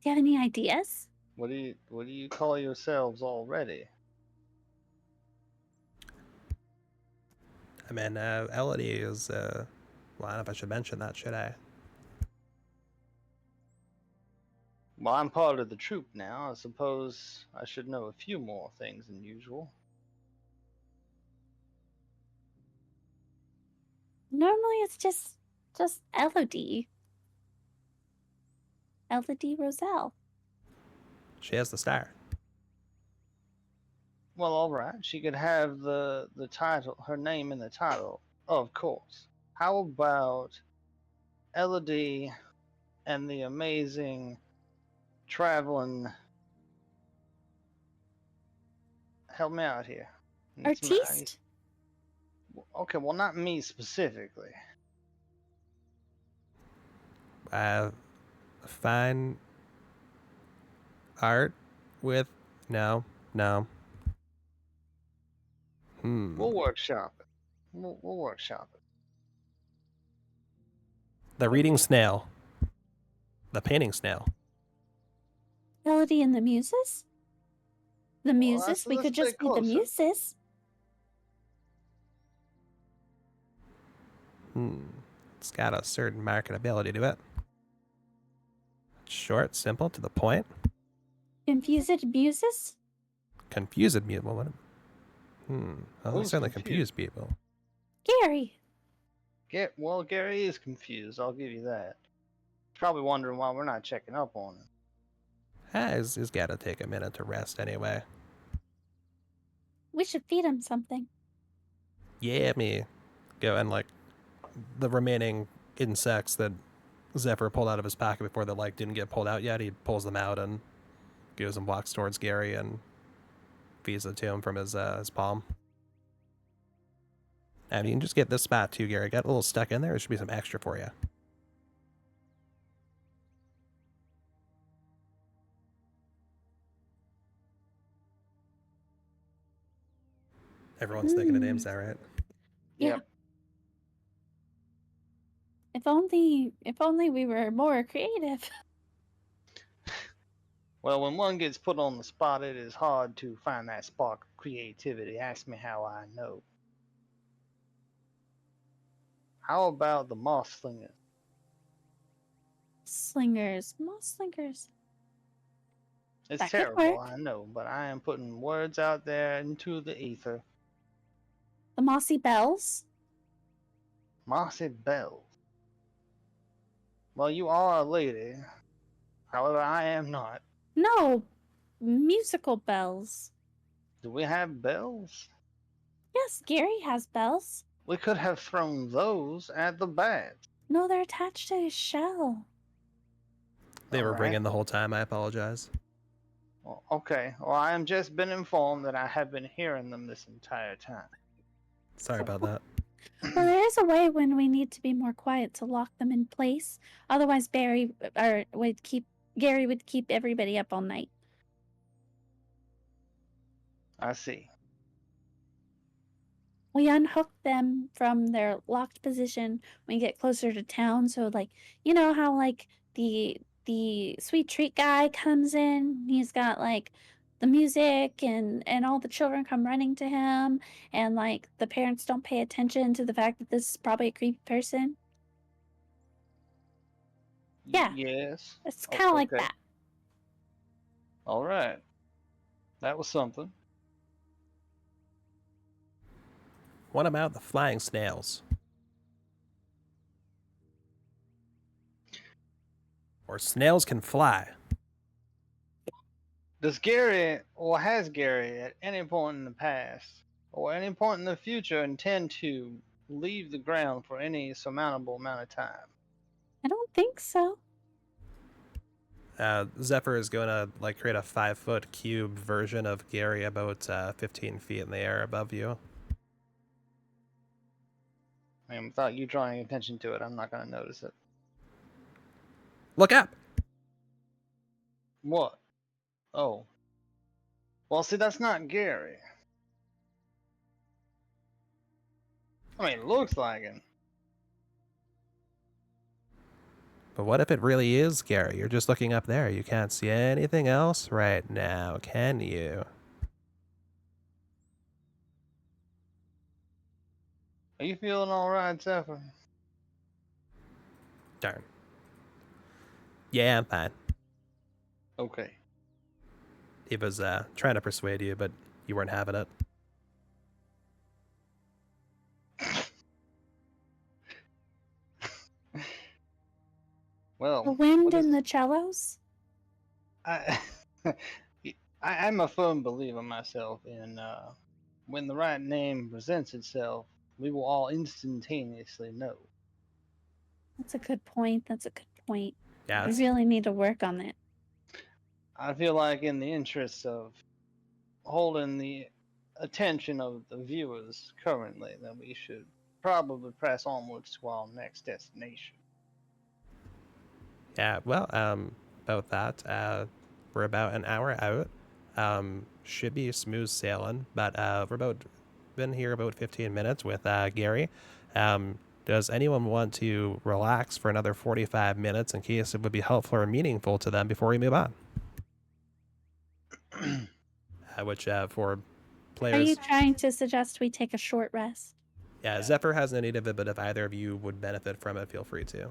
you have any ideas? What do you call yourselves already? I mean, Elodie is. Well, I don't know if I should mention that, should I? Well, I'm part of the troop now. I suppose I should know a few more things than usual. Normally it's just Elodie. Elodie Roselle. She has the star. Well, all right. She could have the title, her name in the title, of course. How about Elodie and the amazing traveling? Help me out here. Artiste? Okay, well, not me specifically. Fine art with no. We'll workshop it. We'll workshop it. The reading snail. The painting snail. Elodie and the Muses? The Well, Muses? We let's could stay just be the closer. Muses. It's got a certain marketability to it. Short, simple, to the point. Confused Muses? Confused me. Well, well, Who's certainly confused? confused people. Gaery. Well, Gaery is confused. I'll give you that. He's probably wondering why we're not checking up on him. He's got to take a minute to rest anyway. We should feed him something. Yeah, me. Go and like the remaining insects that Zephyr pulled out of his pocket before they like didn't get pulled out yet. He pulls them out and goes and walks towards Gaery and feeds it to him from his palm. And you can just get this spot too, Gaery. Got a little stuck in there. There should be some extra for you. Everyone's thinking of names, is that right? Yeah. Yep. If only we were more creative. Well, when one gets put on the spot, it is hard to find that spark of creativity. Ask me how I know. How about the moss slingers? Moss slingers. It's That could terrible, work. I know, but I am putting words out there into the ether. The mossy bells. Mossy bells. Well, you are a lady. However, I am not. No, musical bells. Do we have bells? Yes, Gaery has bells. We could have thrown those at the bats. No, they're attached to his shell. They were Alright. ringing the whole time. I apologize. Well, okay. Well, I am just been informed that I have been hearing them this entire time. Sorry about that. Well, there is a way when we need to be more quiet to lock them in place. Otherwise, Gaery would keep everybody up all night. I see. We unhook them from their locked position when we get closer to town. So, like, you know how like the sweet treat guy comes in. He's got like the music and all the children come running to him, and like the parents don't pay attention to the fact that this is probably a creepy person. Yeah. Yes. It's kind of like Okay. that. All right. That was something. What about the flying snails? Or snails can fly. Does Gaery, or has Gaery, at any point in the past, or any point in the future, intend to leave the ground for any surmountable amount of time? I don't think so. Zephyr is going to like create a 5-foot cube version of Gaery about 15 feet in the air above you. I mean, without you drawing attention to it, I'm not going to notice it. Look up! What? Oh. Well, see, that's not Gaery. I mean, it looks like him. But what if it really is Gaery? You're just looking up there. You can't see anything else right now, can you? Are you feeling alright, Zephyr? Darn. Yeah, I'm fine. Okay. He was trying to persuade you, but you weren't having it. Well, The wind what is- and the cellos? I, I'm a firm believer myself in when the right name presents itself, we will all instantaneously know. That's a good point. That's a good point. Yeah, We it's, really need to work on that. I feel like in the interests of holding the attention of the viewers currently, that we should probably press onwards to our next destination. yeah. Well, about that, we're about an hour out. Should be smooth sailing, but been here about 15 minutes with Gaery. Does anyone want to relax for another 45 minutes in case it would be helpful or meaningful to them before we move on? Which for Are players, you trying to suggest we take a short rest? yeah, Zephyr hasn't any of it, but if either of you would benefit from it, feel free to.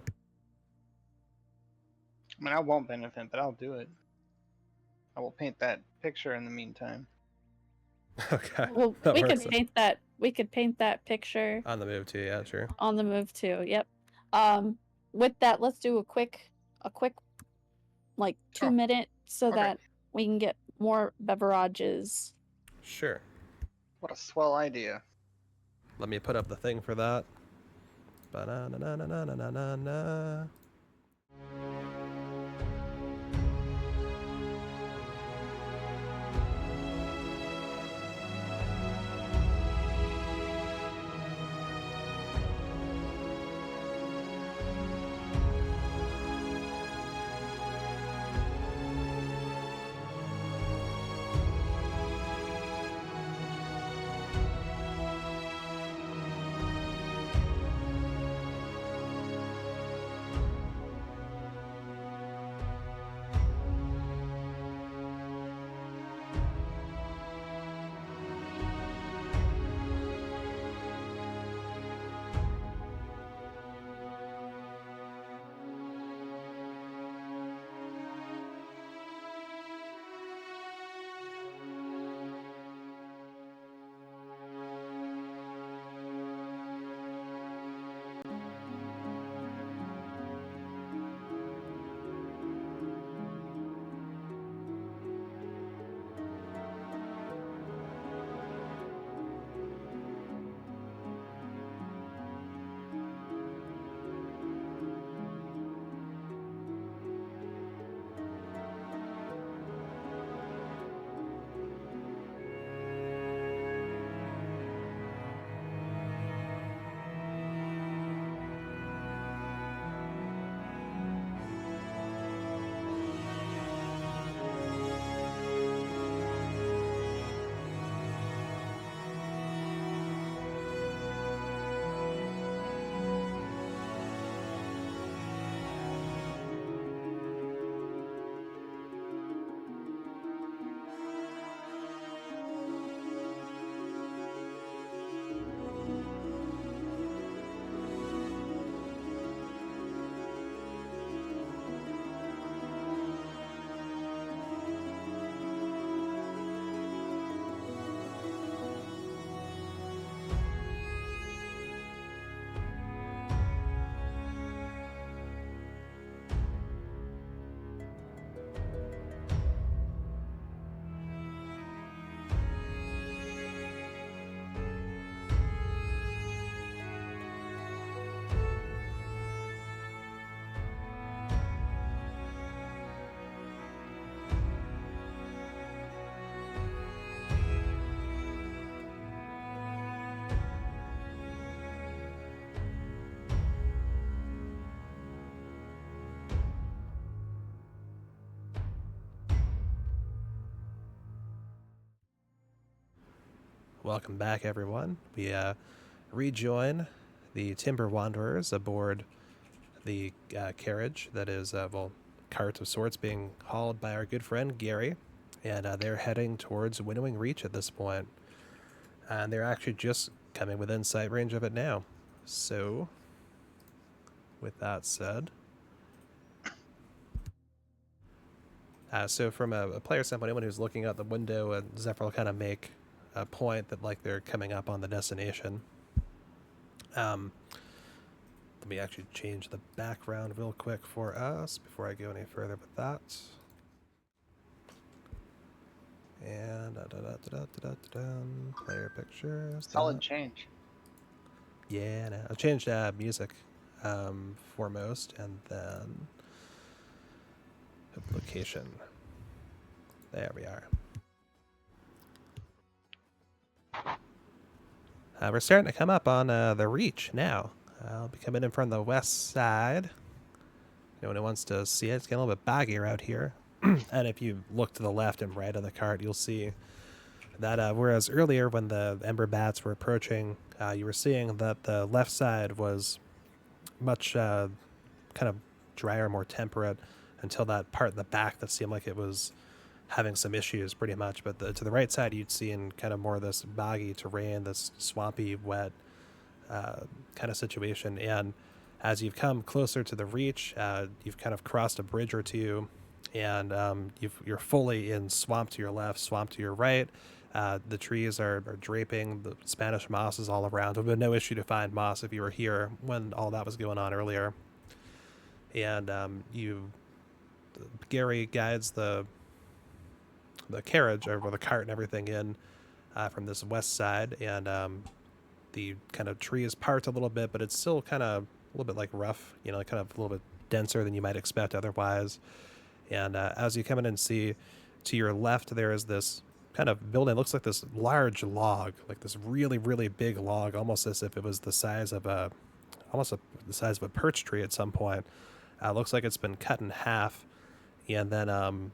I mean, I won't benefit, but I'll do it. I will paint that picture in the meantime. Okay, Well, that we could works. paint that. We could paint that picture On the move too, yeah, sure. on the move too. Yep. With that, let's do a quick, like 2 minute, so Okay. that we can get more beverages. Sure. What a swell idea. Let me put up the thing for that. Ba-na-na-na-na-na-na-na. Welcome back, everyone. We rejoin the Timber Wanderers aboard the carriage that is, cart of sorts being hauled by our good friend Gaery, and they're heading towards Winnowing Reach at this point. And they're actually just coming within sight range of it now. So, with that said, so from a player standpoint, anyone who's looking out the window, Zephyr will kind of make a point that like they're coming up on the destination. Let me actually change the background real quick for us before I go any further with that. And player pictures. Solid change. Yeah, no, I've changed music foremost, and then location. There we are. We're starting to come up on the reach now. I'll be coming in from the west side. Anyone who wants to see it, it's getting a little bit baggier out here. And if you look to the left and right of the cart, you'll see that whereas earlier when the ember bats were approaching, you were seeing that the left side was much kind of drier, more temperate, until that part in the back that seemed like it was having some issues pretty much. But to the right side, you'd see in kind of more of this boggy terrain, this swampy, wet kind of situation. And as you've come closer to the reach, you've kind of crossed a bridge or two, and you're fully in swamp to your left, swamp to your right. The trees are draping. The Spanish moss is all around. It would have been no issue to find moss if you were here when all that was going on earlier. And Gaery guides the carriage or the cart and everything in from this west side, and the kind of trees part a little bit, but it's still kind of a little bit like rough, kind of a little bit denser than you might expect otherwise. And as you come in and see to your left, there is this kind of building. It looks like this large log, like this really, really big log, almost as if it was the size of the size of a perch tree at some point. Looks like it's been cut in half, and then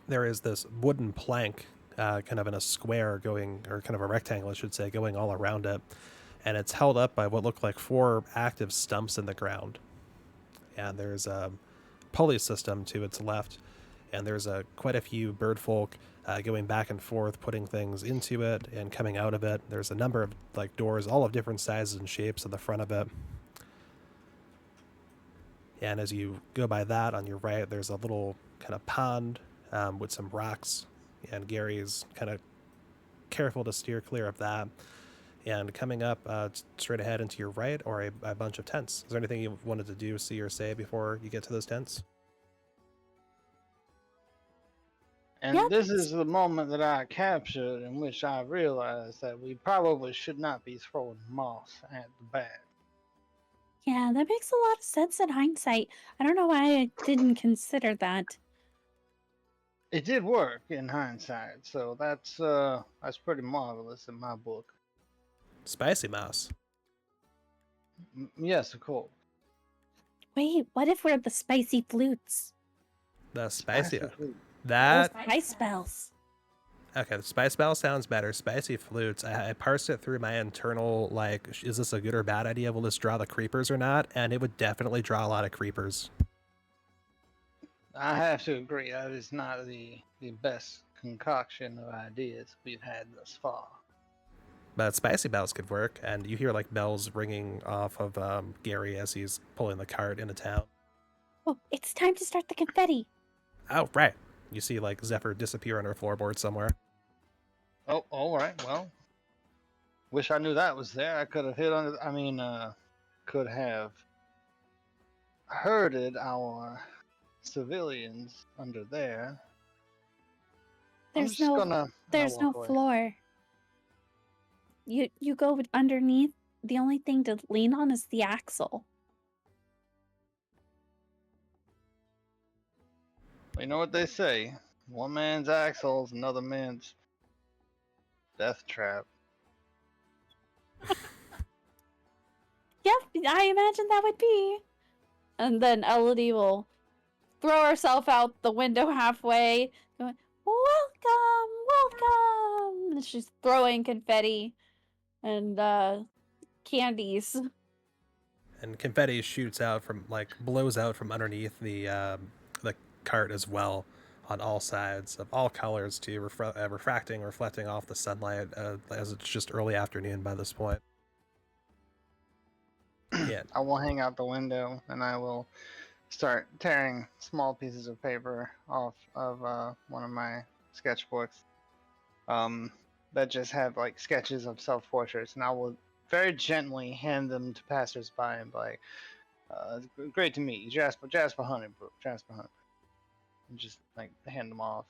there is this wooden plank, kind of in a square going, or kind of a rectangle, I should say, going all around it, and it's held up by what look like 4 active stumps in the ground. And there's a pulley system to its left, and there's quite a few bird folk going back and forth, putting things into it and coming out of it. There's a number of like doors, all of different sizes and shapes at the front of it. And as you go by that, on your right, there's a little kind of pond with some rocks, and Gary's kind of careful to steer clear of that. And coming up straight ahead into your right are a bunch of tents. Is there anything you wanted to do, see, or say before you get to those tents? And Yep. this is the moment that I captured in which I realized that we probably should not be throwing moss at the bat. Yeah, that makes a lot of sense in hindsight. I don't know why I didn't consider that. It did work in hindsight, so that's pretty marvelous in my book. Spicy mouse. Yes, of course. Wait, what if we're the spicy flutes? The spicy. Flute. That. Spice bells. Okay, the spice bell sounds better. Spicy flutes. I parsed it through my internal, like, is this a good or bad idea? Will this draw the creepers or not? And it would definitely draw a lot of creepers. I have to agree, that is not the best concoction of ideas we've had thus far. But spicy bells could work, and you hear like bells ringing off of Gaery as he's pulling the cart into town. Oh, it's time to start the confetti. Oh, right. You see like Zephyr disappear under a floorboard somewhere. Oh, all right. Well, wish I knew that was there. I could have could have herded our civilians under there. There's no floor. You go underneath. The only thing to lean on is the axle. You know what they say? One man's axle is another man's death trap. Yep, I imagine that would be. And then Elodie will throw herself out the window halfway, going, "Welcome, welcome," And she's throwing confetti and candies. And confetti shoots out blows out from underneath the cart as well, on all sides of all colors, to reflecting off the sunlight, as it's just early afternoon by this point. Yeah. I will hang out the window and I will start tearing small pieces of paper off of one of my sketchbooks that just have like sketches of self-portraits, and I will very gently hand them to passersby and be like, it's great to meet you, Jasper Honeybrook, Jasper Honeybrook. And just like hand them off,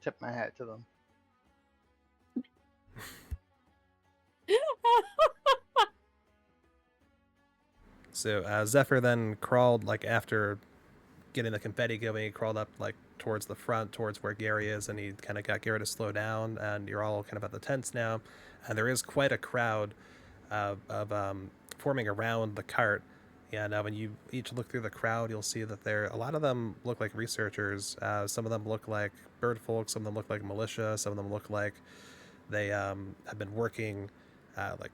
tip my hat to them. So Zephyr then crawled, like, after getting the confetti going, he crawled up like towards the front, towards where Gaery is, and he kind of got Gaery to slow down. And you're all kind of at the tents now, and there is quite a crowd of forming around the cart. And when you each look through the crowd, you'll see that a lot of them look like researchers. Some of them look like bird folk. Some of them look like militia. Some of them look like they have been working, like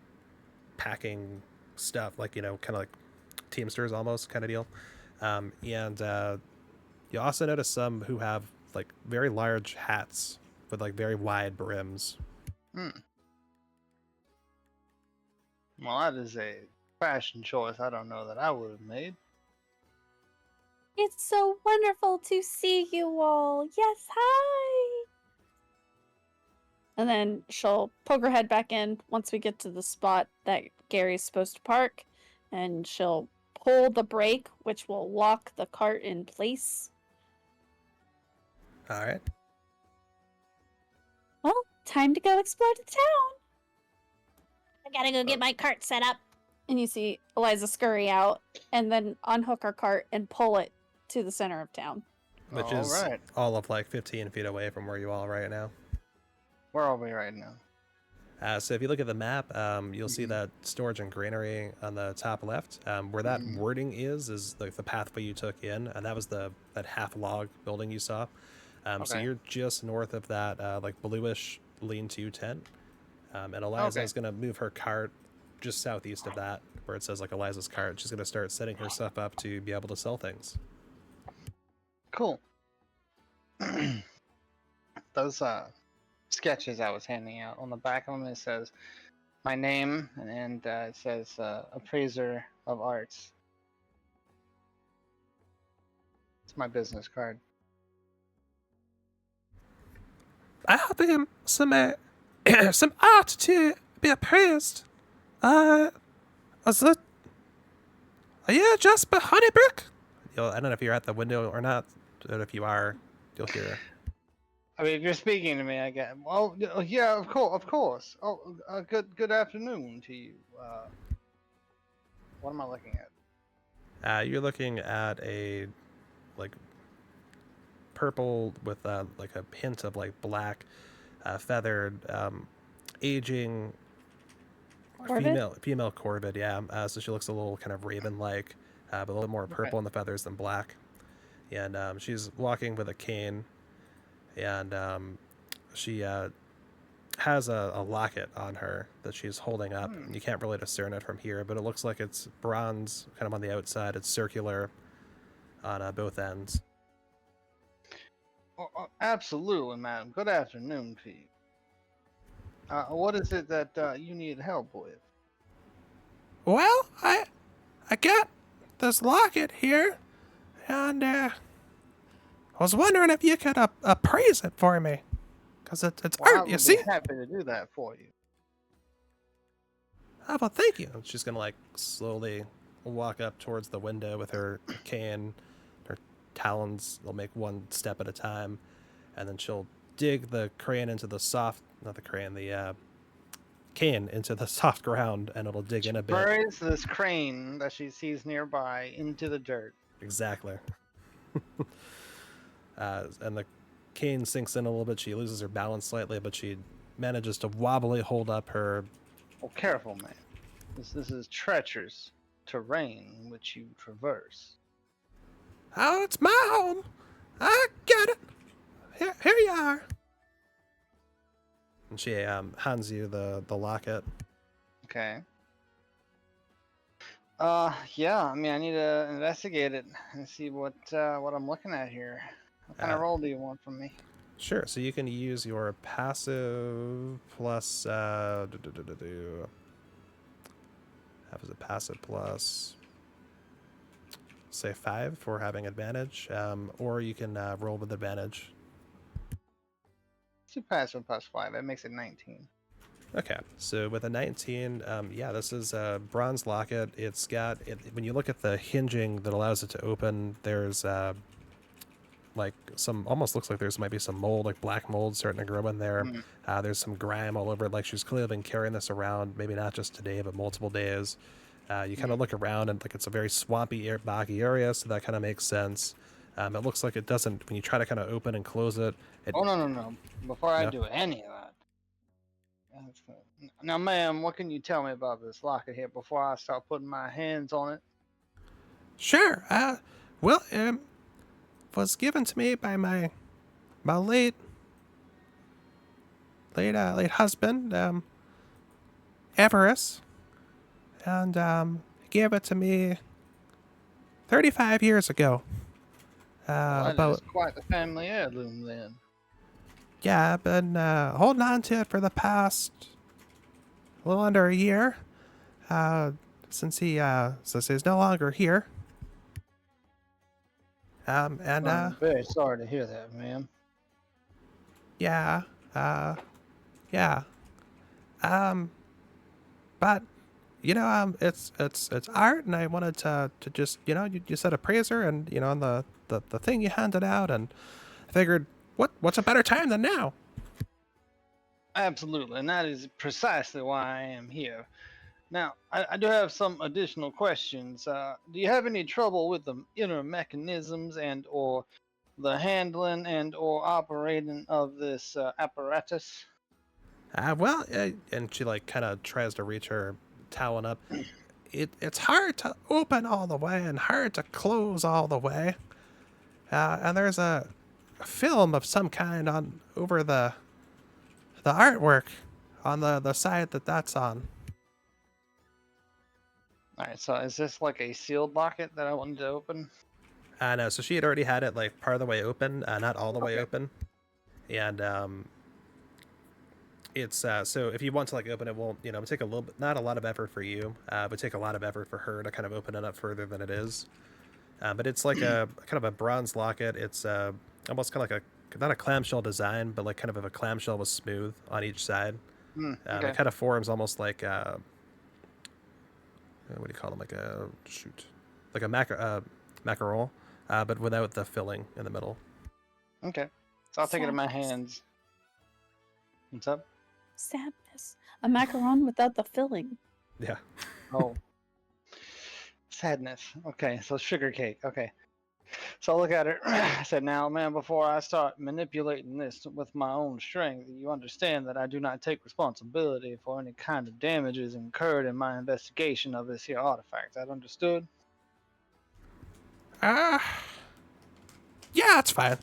packing stuff, like, kind of like Teamsters almost kind of deal. And you also notice some who have like very large hats with like very wide brims. Well, that is a fashion choice I don't know that I would have made. It's so wonderful to see you all. Yes, hi. And then she'll poke her head back in once we get to the spot that Gary's supposed to park, and she'll pull the brake, which will lock the cart in place. All right. Well, time to go explore the town. I gotta go get my cart set up. And you see Eliza scurry out and then unhook her cart and pull it to the center of town. Which is all of like 15 feet away from where you all are right now. Where are we right now? So if you look at the map, you'll see that storage and granary on the top left. Where that wording is like the pathway you took in, and that was that half log building you saw. So you're just north of that like bluish lean-to tent. And Eliza is going to move her cart just southeast of that, where it says like Eliza's cart. She's going to start setting her stuff up to be able to sell things. Cool. Those sketches I was handing out, on the back of them it says my name, and it says appraiser of arts. It's my business card. I have some some art to be appraised. Is it? Are you Jasper Honeybrook? I don't know if you're at the window or not, but if you are, you'll hear. I mean, if you're speaking to me, I get. Well, yeah, of course. Oh, good afternoon to you. What am I looking at? You're looking at a like purple with like a hint of like black, feathered, aging female corvid. Yeah. So she looks a little kind of raven-like, but a little more purple in the feathers than black. And she's walking with a cane, and she has a locket on her that she's holding up. You can't really discern it from here, but it looks like it's bronze kind of on the outside. It's circular on both ends. Absolutely, madam. Good afternoon to you. What is it that you need help with? Well, I got this locket here, and I was wondering if you could appraise it for me, because it's art, you see? I would be happy to do that for you. Oh, well, thank you. She's gonna like slowly walk up towards the window with her cane, her talons. They'll make one step at a time, and then she'll dig the cane into the soft ground, and it'll dig in a bit. Buries this crane that she sees nearby into the dirt. Exactly. And the cane sinks in a little bit. She loses her balance slightly, but she manages to wobbly hold up her. Oh, careful, man. This is treacherous terrain which you traverse. Oh, it's my home. I get it. Here you are. And she hands you the locket. Okay. Yeah. I mean, I need to investigate it and see what I'm looking at here. What kind of Uh, roll do you want from me? Sure. So you can use your passive plus. Have as a passive plus, say 5 for having advantage, or you can roll with advantage. Let's do passive plus 5. That makes it 19. Okay, so with a 19, yeah, this is a bronze locket. It's got when you look at the hinging that allows it to open, there's like some almost looks like there's might be some mold, like black mold starting to grow in there. Hmm. There's some grime all over it. Like she's clearly been carrying this around, maybe not just today, but multiple days. You kind Hmm. of look around and like it's a very swampy, boggy area, so that kind of makes sense. It looks like it doesn't when you try to kind of open and close it. It Oh, no. Before I no. do any of that. Now, ma'am, what can you tell me about this locket here before I start putting my hands on it? Sure. Well, was given to me by my late husband, Everest, and he gave it to me 35 years ago. Well, that is About quite the family heirloom then. yeah, I've been holding on to it for the past a little under a year, uh, since he's no longer here. And I'm very sorry to hear that, ma'am. yeah, uh, yeah, um, but it's art, and I wanted to just you said appraiser, and on the thing you handed out, and I figured what's a better time than now? Absolutely, and that is precisely why I am here. Now, I do have some additional questions. Do you have any trouble with the inner mechanisms and or the handling and or operating of this apparatus? And she like kind of tries to reach her talon up. It's hard to open all the way and hard to close all the way. And there's a film of some kind on over the artwork on the side that's on. All right, so is this like a sealed locket that I wanted to open? No, so she had already had it like part of the way open, not all the way Okay. open. And it's so if you want to like open it, won't it take a little bit, not a lot of effort for you, but take a lot of effort for her to kind of open it up further than it is. But it's like a kind of a bronze locket. It's almost kind of like a not a clamshell design, but like kind of a clamshell was smooth on each side. It Okay. kind of forms almost like what do you call them? Like a like a macaron, but without the filling in the middle. Okay. So I'll take it in my Sadness. hands. What's up? Sadness. A macaron without the filling. Yeah. Oh. Sadness. Okay, so sugar cake. Okay. So I look at her. I said, now, man, before I start manipulating this with my own strength, you understand that I do not take responsibility for any kind of damages incurred in my investigation of this here artifact. That understood? Uh, yeah, it's fine.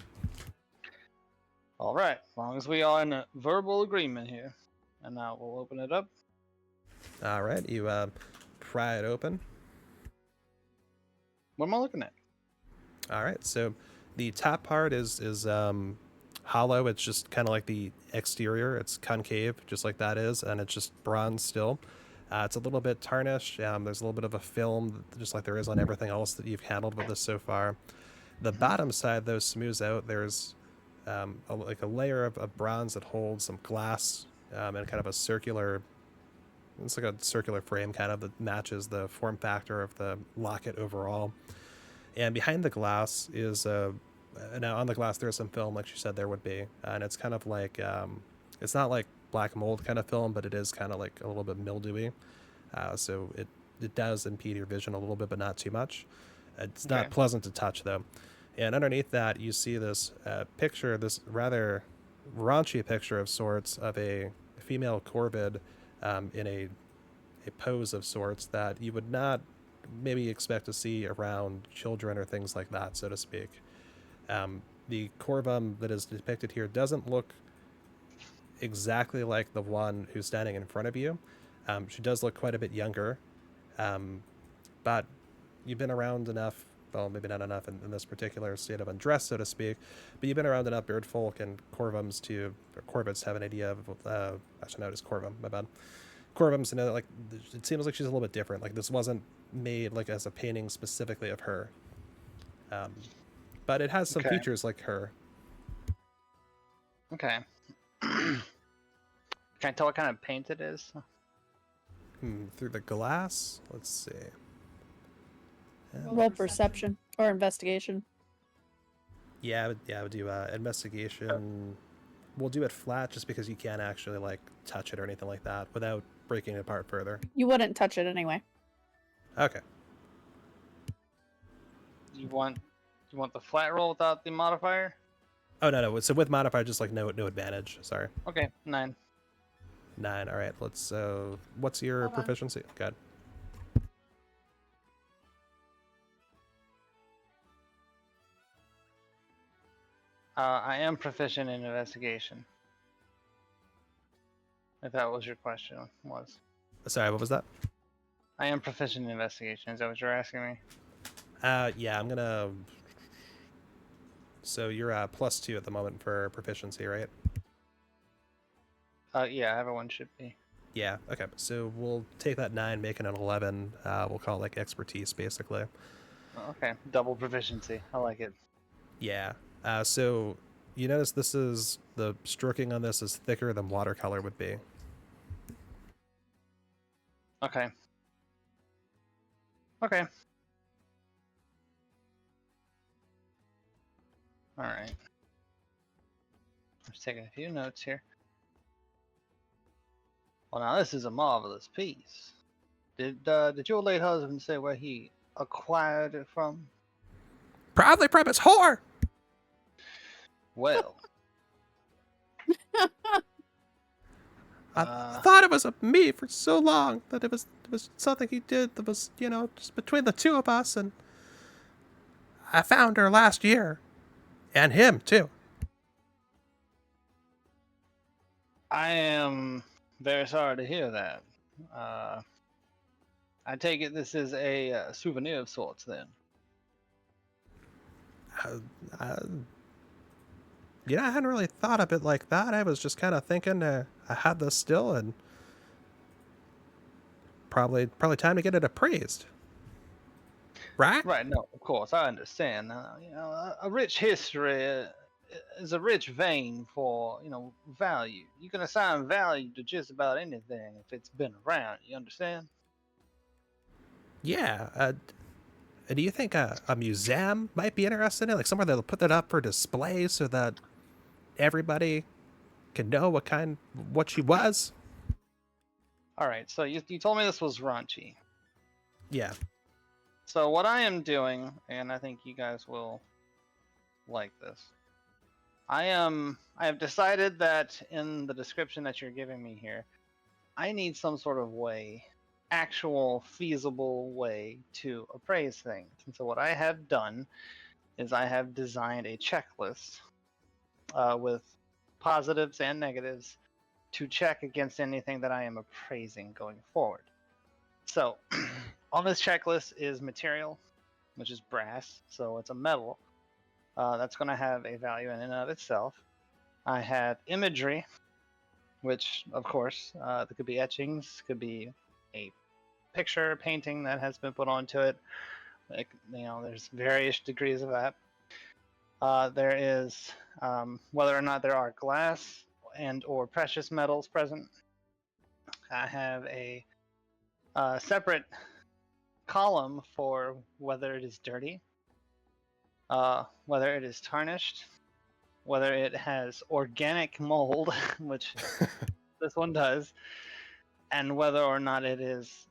All right. As long as we are in a verbal agreement here. And now we'll open it up. All right, you pry it open. What am I looking at? All right, so the top part is hollow. It's just kind of like the exterior. It's concave, just like that is, and it's just bronze still. It's a little bit tarnished. There's a little bit of a film, just like there is on everything else that you've handled with this so far. The bottom side, though, smooths out. There's like a layer of bronze that holds some glass and kind of a circular. It's like a circular frame, kind of that matches the form factor of the locket overall. And behind the glass is now on the glass there's some film, like she said there would be, and it's kind of like it's not like black mold kind of film, but it is kind of like a little bit mildewy. So it does impede your vision a little bit, but not too much. It's not Okay. pleasant to touch though. And underneath that, you see this picture, this rather raunchy picture of sorts of a female corvid in a pose of sorts that you would not maybe expect to see around children or things like that, so to speak. The corvum that is depicted here doesn't look exactly like the one who's standing in front of you. She does look quite a bit younger, but you've been around enough. Well, maybe not enough in this particular state of undress, so to speak, but you've been around enough beard folk and corvums or corvids to have an idea of. Actually, no, it is corvum. My bad. Corvums to know that like it seems like she's a little bit different. Like this wasn't made like as a painting specifically of her, um, but it has some Okay. features like her. Okay. Can I tell what kind of paint it is? Through the glass. Let's see. Roll perception or investigation. Yeah, I would do investigation. We'll do it flat just because you can't actually like touch it or anything like that without breaking it apart further. You wouldn't touch it anyway. Okay. You want the flat roll without the modifier? Oh no. So with modifier, just like no advantage. Sorry. Okay, 9. 9. All right. Let's. What's your Hold on. proficiency? God. I am proficient in investigation. If that was your question, was. Sorry. What was that? I am proficient in investigation. Is that what you're asking me? Yeah. I'm gonna. So you're +2 at the moment for proficiency, right? Yeah, everyone should be. Yeah. Okay. So we'll take that 9, make it an 11. We'll call it like expertise, basically. Okay, double proficiency. I like it. Yeah. So you notice this is the stroking on this is thicker than watercolor would be. Okay. Okay. All right. I'm just taking a few notes here. Well, now this is a marvelous piece. Did your late husband say where he acquired it from? Probably from his whore. Well, I thought it was a me for so long that it was something he did that was just between the two of us, and I found her last year, and him too. I am very sorry to hear that. I take it this is a souvenir of sorts, then. Uh, I hadn't really thought of it like that. I was just kind of thinking I had this still, and probably time to get it appraised. Right? Right. No, of course, I understand. A rich history is a rich vein for value. You can assign value to just about anything if it's been around. You understand? Yeah. Do you think a museum might be interested in it? Like somewhere that'll put that up for display so that everybody can know what she was? All right. So you told me this was raunchy. Yeah. So what I am doing, and I think you guys will like this. I have decided that in the description that you're giving me here, I need some sort of way, actual feasible way to appraise things. And so what I have done is I have designed a checklist with positives and negatives to check against anything that I am appraising going forward. So on this checklist is material, which is brass, so it's a metal. That's going to have a value in and of itself. I have imagery, which, of course, there could be etchings, could be a picture, painting that has been put onto it. Like, there's various degrees of that. There is whether or not there are glass and or precious metals present. I have a separate column for whether it is dirty, whether it is tarnished, whether it has organic mold, which this one does, and whether or not it is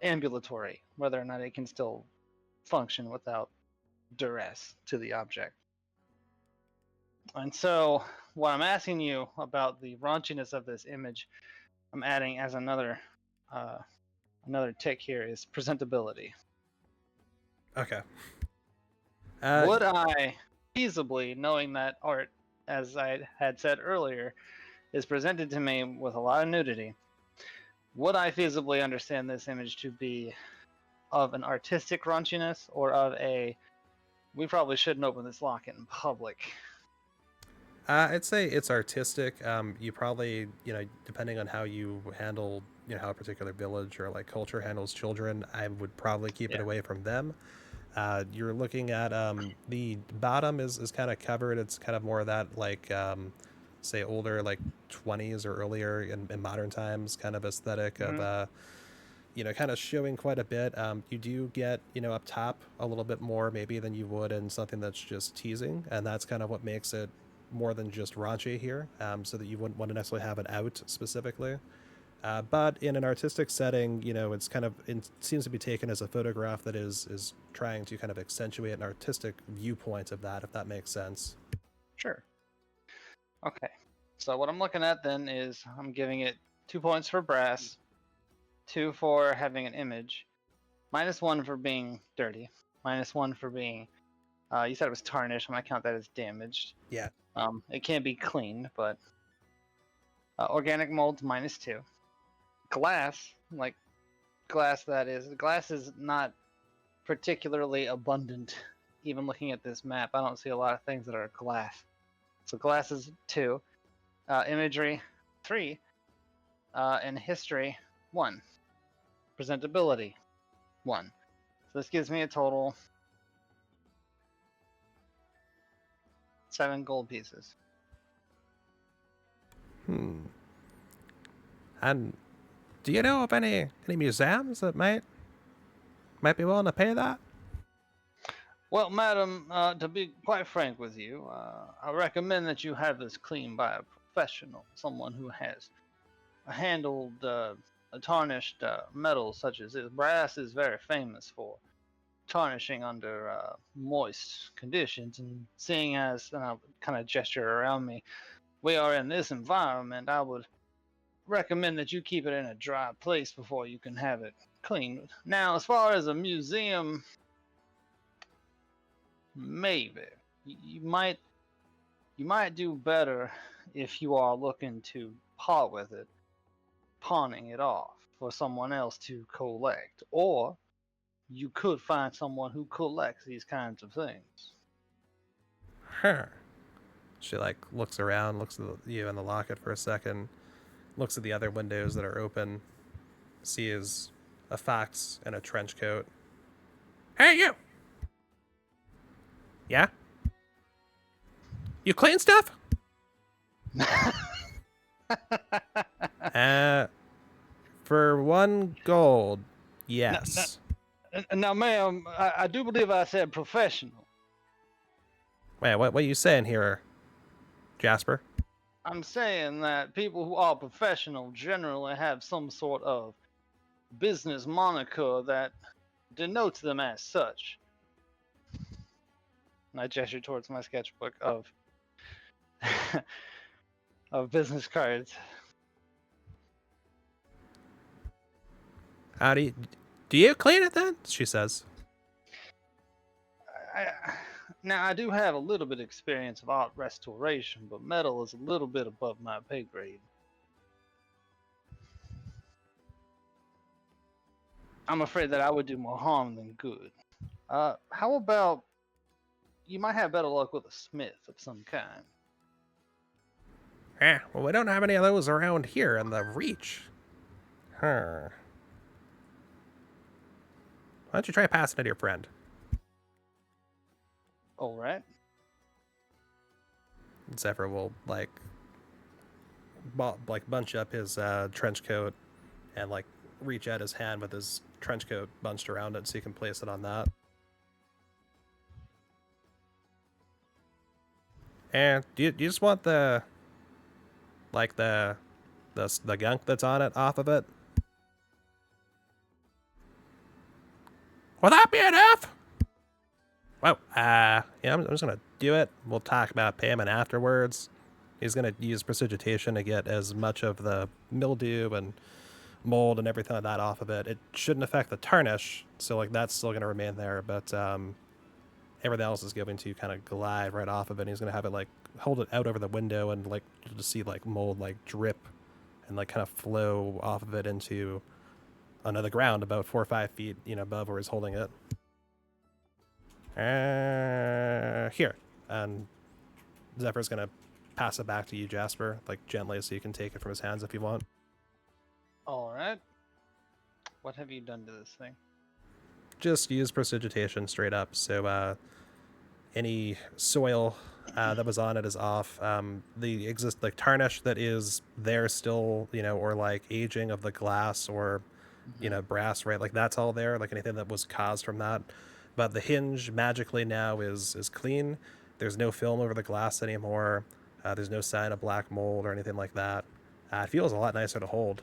ambulatory, whether or not it can still function without duress to the object. And so, what I'm asking you about the raunchiness of this image, I'm adding as another tick here is presentability. Okay. Would I feasibly, knowing that art as I had said earlier, is presented to me with a lot of nudity, would I feasibly understand this image to be of an artistic raunchiness or of a we probably shouldn't open this locket in public? I'd say it's artistic. You probably, depending on how you handle, how a particular village or like culture handles children, I would probably keep it Yeah. away from them. You're looking at the bottom is kind of covered. It's kind of more of that like say older like 20s or earlier in modern times kind of aesthetic of Mm-hmm. kind of showing quite a bit. You do get up top a little bit more maybe than you would in something that's just teasing, and that's kind of what makes it more than just raunchy here. So that you wouldn't want to necessarily have it out specifically. But in an artistic setting, it's kind of it seems to be taken as a photograph that is trying to kind of accentuate an artistic viewpoint of that, if that makes sense. Sure. Okay. So what I'm looking at then is I'm giving it 2 points for brass, 2 for having an image, -1 for being dirty, -1 for being you said it was tarnished. I'm gonna count that as damaged. Yeah. It can't be cleaned, but organic molds -2. Glass, like glass glass is not particularly abundant. Even looking at this map, I don't see a lot of things that are glass. So glass is 2, imagery 3, and history 1, presentability 1. So this gives me a total 7 gold pieces. And do you know of any museums that might be willing to pay that? Well, madam, to be quite frank with you, I recommend that you have this cleaned by a professional, someone who has handled tarnished metals such as this. Brass is very famous for tarnishing under moist conditions, and seeing as, and I'll kind of gesture around me, we are in this environment, I would recommend that you keep it in a dry place before you can have it cleaned. Now, as far as a museum, maybe you might do better if you are looking to part with it, pawning it off for someone else to collect, or you could find someone who collects these kinds of things. Huh. She like looks around, looks at you in the locket for a second, looks at the other windows that are open, sees a fox in a trench coat. Hey, you! Yeah? You clean stuff? For 1 gold, yes. Now, ma'am, I do believe I said professional. Wait, what are you saying here, Jasper? I'm saying that people who are professional generally have some sort of business moniker that denotes them as such. And I gesture towards my sketchbook of of business cards. How do you clean it then? She says. Now, I do have a little bit of experience of art restoration, but metal is a little bit above my pay grade. I'm afraid that I would do more harm than good. How about you might have better luck with a smith of some kind? Well, we don't have any of those around here in the Reach. Huh. Why don't you try passing it to your friend? All right. Zephyr will like bunch up his trench coat and like reach out his hand with his trench coat bunched around it so you can place it on that. And do you just want the gunk that's on it off of it? Will that be enough? Well, yeah, I'm just gonna do it. We'll talk about payment afterwards. He's gonna use precipitation to get as much of the mildew and mold and everything like that off of it. It shouldn't affect the tarnish, so like that's still gonna remain there. But everything else is going to kind of glide right off of it. And he's going to have it like hold it out over the window and like you'll just see like mold like drip and like kind of flow off of it into another ground about 4 or 5 feet, above where he's holding it. Here. And Zephyr's going to pass it back to you, Jasper, like gently so you can take it from his hands if you want. All right. What have you done to this thing? Just use prestidigitation straight up. So any soil that was on it is off. The tarnish that is there still, or like aging of the glass or brass, right? Like that's all there. Like anything that was caused from that. But the hinge magically now is clean. There's no film over the glass anymore. There's no sign of black mold or anything like that. It feels a lot nicer to hold.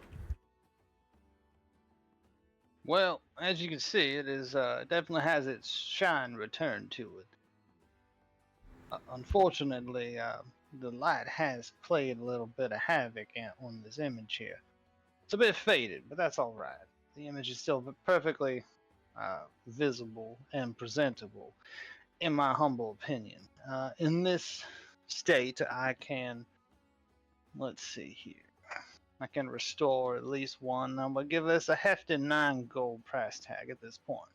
Well, as you can see, it is definitely has its shine returned to it. Unfortunately, the light has played a little bit of havoc on this image here. It's a bit faded, but that's all right. The image is still perfectly visible and presentable, in my humble opinion. In this state, I can, let's see here. I can restore at least one. I'm gonna give this a hefty 9 gold price tag at this point.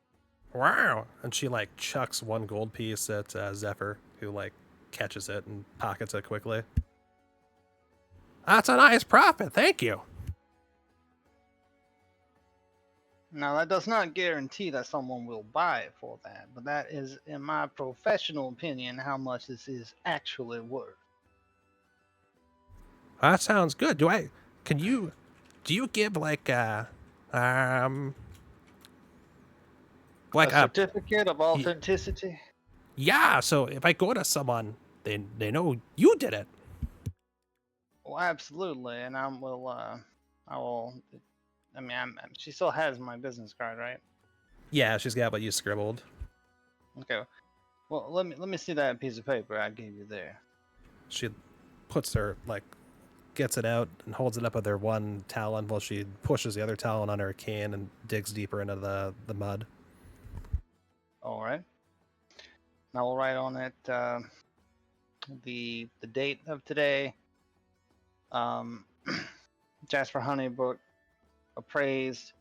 Wow! And she like chucks 1 gold piece at Zephyr, who like catches it and pockets it quickly. That's a nice profit, thank you. Now, that does not guarantee that someone will buy it for that, but that is, in my professional opinion, how much this is actually worth. That sounds good. Do you give like like a certificate of authenticity? Yeah, so if I go to someone, they know you did it. Well, absolutely, and I will. I mean, she still has my business card, right? Yeah, she's got what you scribbled. Okay. Well, let me see that piece of paper I gave you there. She gets it out and holds it up with her one talon while she pushes the other talon on her cane and digs deeper into the mud. All right. Now we'll write on it the date of today. Jasper Honeybrook appraised,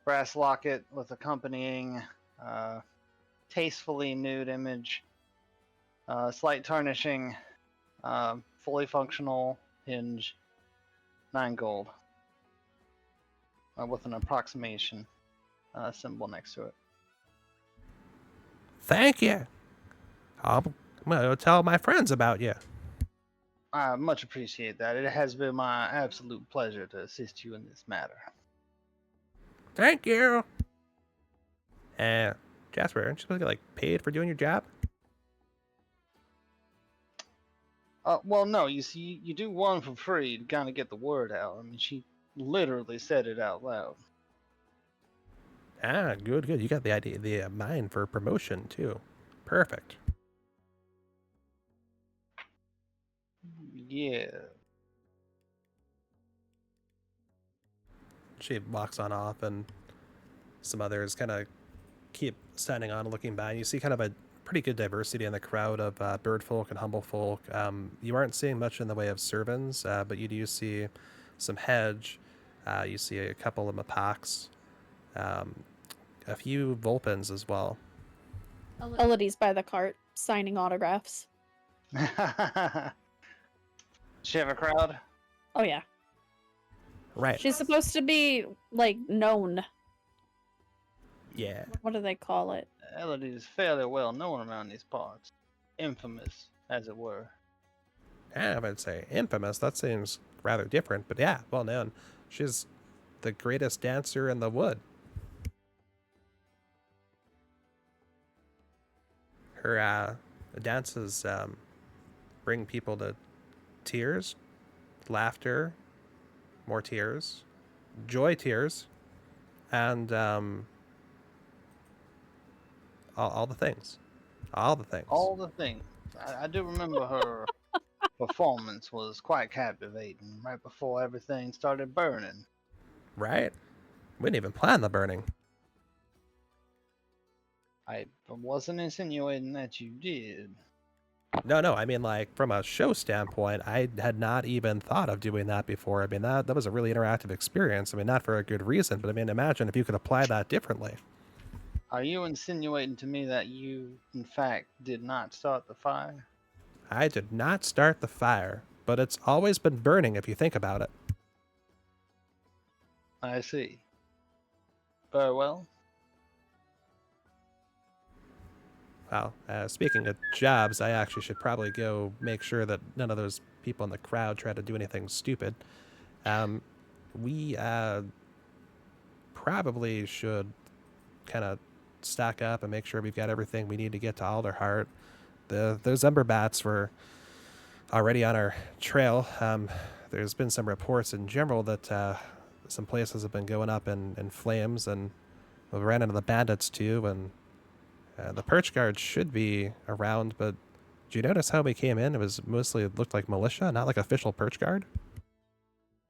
brass locket with accompanying tastefully nude image, slight tarnishing, fully functional hinge, 9 gold, with an approximation symbol next to it. Thank you. I'm going to tell my friends about you. I much appreciate that. It has been my absolute pleasure to assist you in this matter. Thank you. Jasper, aren't you supposed to get paid for doing your job? Well, no. You see, you do one for free to kind of get the word out. I mean, she literally said it out loud. Good. You got the idea, the mind for promotion too. Perfect. Yeah. She walks on off, and some others kind of keep standing on, looking by. And you see kind of a pretty good diversity in the crowd of bird folk and humble folk. You aren't seeing much in the way of servants, but you do see some hedge. You see a couple of mapacs, a few vulpins as well. Elodie's by the cart, signing autographs. She have a crowd? Oh yeah. Right. She's supposed to be known. Yeah. What do they call it? Elodie is fairly well known around these parts. Infamous, as it were. I would say infamous. That seems rather different, but yeah, well known. She's the greatest dancer in the wood. Her dances bring people to tears, laughter, more tears, joy tears, and all the things. All the things. All the things. I do remember her performance was quite captivating right before everything started burning. Right? We didn't even plan the burning. I wasn't insinuating that you did. No, I mean, like, from a show standpoint, I had not even thought of doing that before. I mean, that was a really interactive experience. I mean, not for a good reason, but I mean, imagine if you could apply that differently. Are you insinuating to me that you, in fact, did not start the fire? I did not start the fire, but it's always been burning if you think about it. I see. Very well. Well, speaking of jobs, I actually should probably go make sure that none of those people in the crowd try to do anything stupid. We probably should kind of stack up and make sure we've got everything we need to get to Alderheart. Those Ember Bats were already on our trail. There's been some reports in general that some places have been going up in flames, and we ran into the bandits too, and the perch guard should be around, but did you notice how we came in? It looked like militia, not like official perch guard.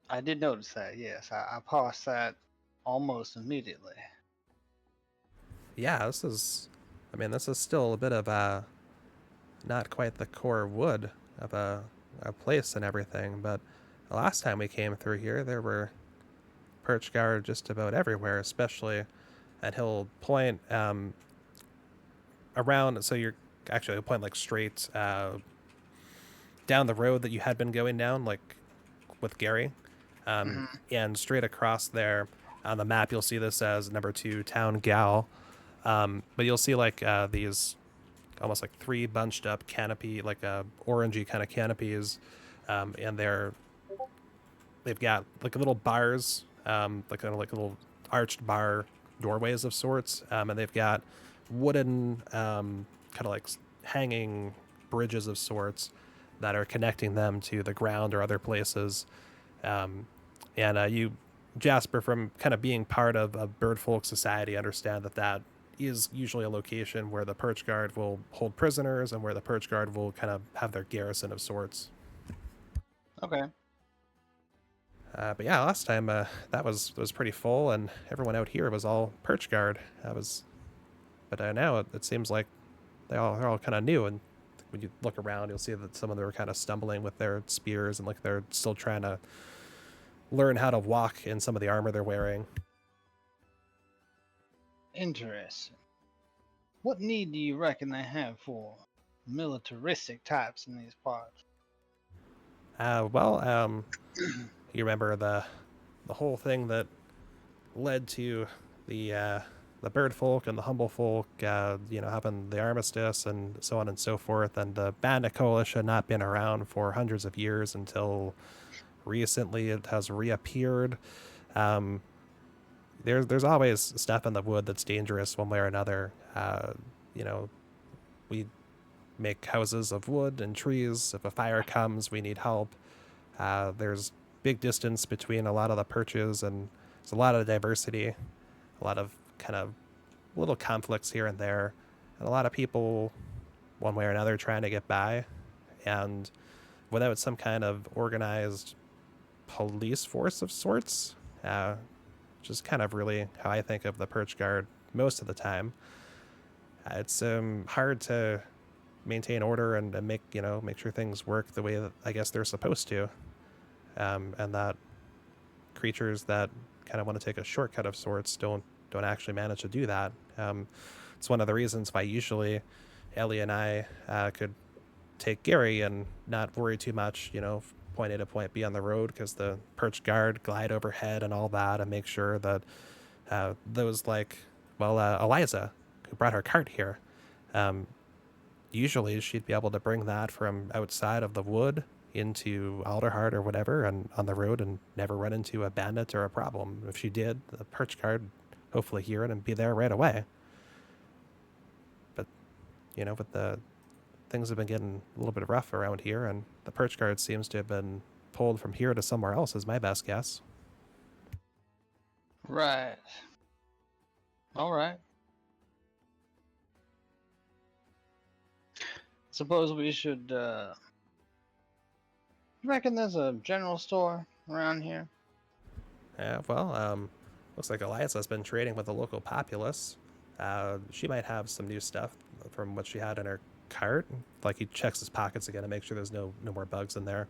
I did notice that, yes. I parsed that almost immediately. Yeah, this is still a bit of not quite the core wood of a place and everything, but the last time we came through here, there were perch guard just about everywhere, especially at Hill Point. Around, so you're actually a point like straight down the road that you had been going down, like with Gaery, Hmm. and straight across there on the map, you'll see this as number 2 Town Gal. But you'll see like these almost like 3 bunched up canopy, like orangey kind of canopies, and they've got like little bars, like kind of like little arched bar doorways of sorts, and they've got wooden kind of like hanging bridges of sorts that are connecting them to the ground or other places. And you, Jasper, from kind of being part of a bird folk society, understand that is usually a location where the perch guard will hold prisoners and where the perch guard will kind of have their garrison of sorts. Okay. But yeah, last time that was pretty full, and everyone out here was all perch guard. But now it seems like they're all kind of new. And when you look around, you'll see that some of them are kind of stumbling with their spears, and like they're still trying to learn how to walk in some of the armor they're wearing. Interesting. What need do you reckon they have for militaristic types in these parts? You remember the whole thing that led to the bird folk and the humble folk, having the armistice and so on and so forth, and the bandit coalition not been around for hundreds of years until recently it has reappeared. There's always stuff in the wood that's dangerous one way or another. We make houses of wood and trees. If a fire comes, we need help. There's big distance between a lot of the perches, and there's a lot of diversity, a lot of kind of little conflicts here and there, and a lot of people, one way or another, trying to get by. And without some kind of organized police force of sorts, which is kind of really how I think of the perch guard most of the time, it's hard to maintain order and make sure things work the way that I guess they're supposed to, and that creatures that kind of want to take a shortcut of sorts don't actually manage to do that. It's one of the reasons why usually Ellie and I could take Gaery and not worry too much, point A to point B on the road, because the perch guard glide overhead and all that, and make sure that those like, Eliza, who brought her cart here, usually she'd be able to bring that from outside of the wood into Alderheart or whatever, and on the road, and never run into a bandit or a problem. If she did, the perch guard hopefully hear it and be there right away. But with the things have been getting a little bit rough around here, and the perch guard seems to have been pulled from here to somewhere else, is my best guess. Right. All right. Suppose we should, reckon there's a general store around here? Looks like Elias has been trading with the local populace. She might have some new stuff from what she had in her cart. Like he checks his pockets again to make sure there's no more bugs in there.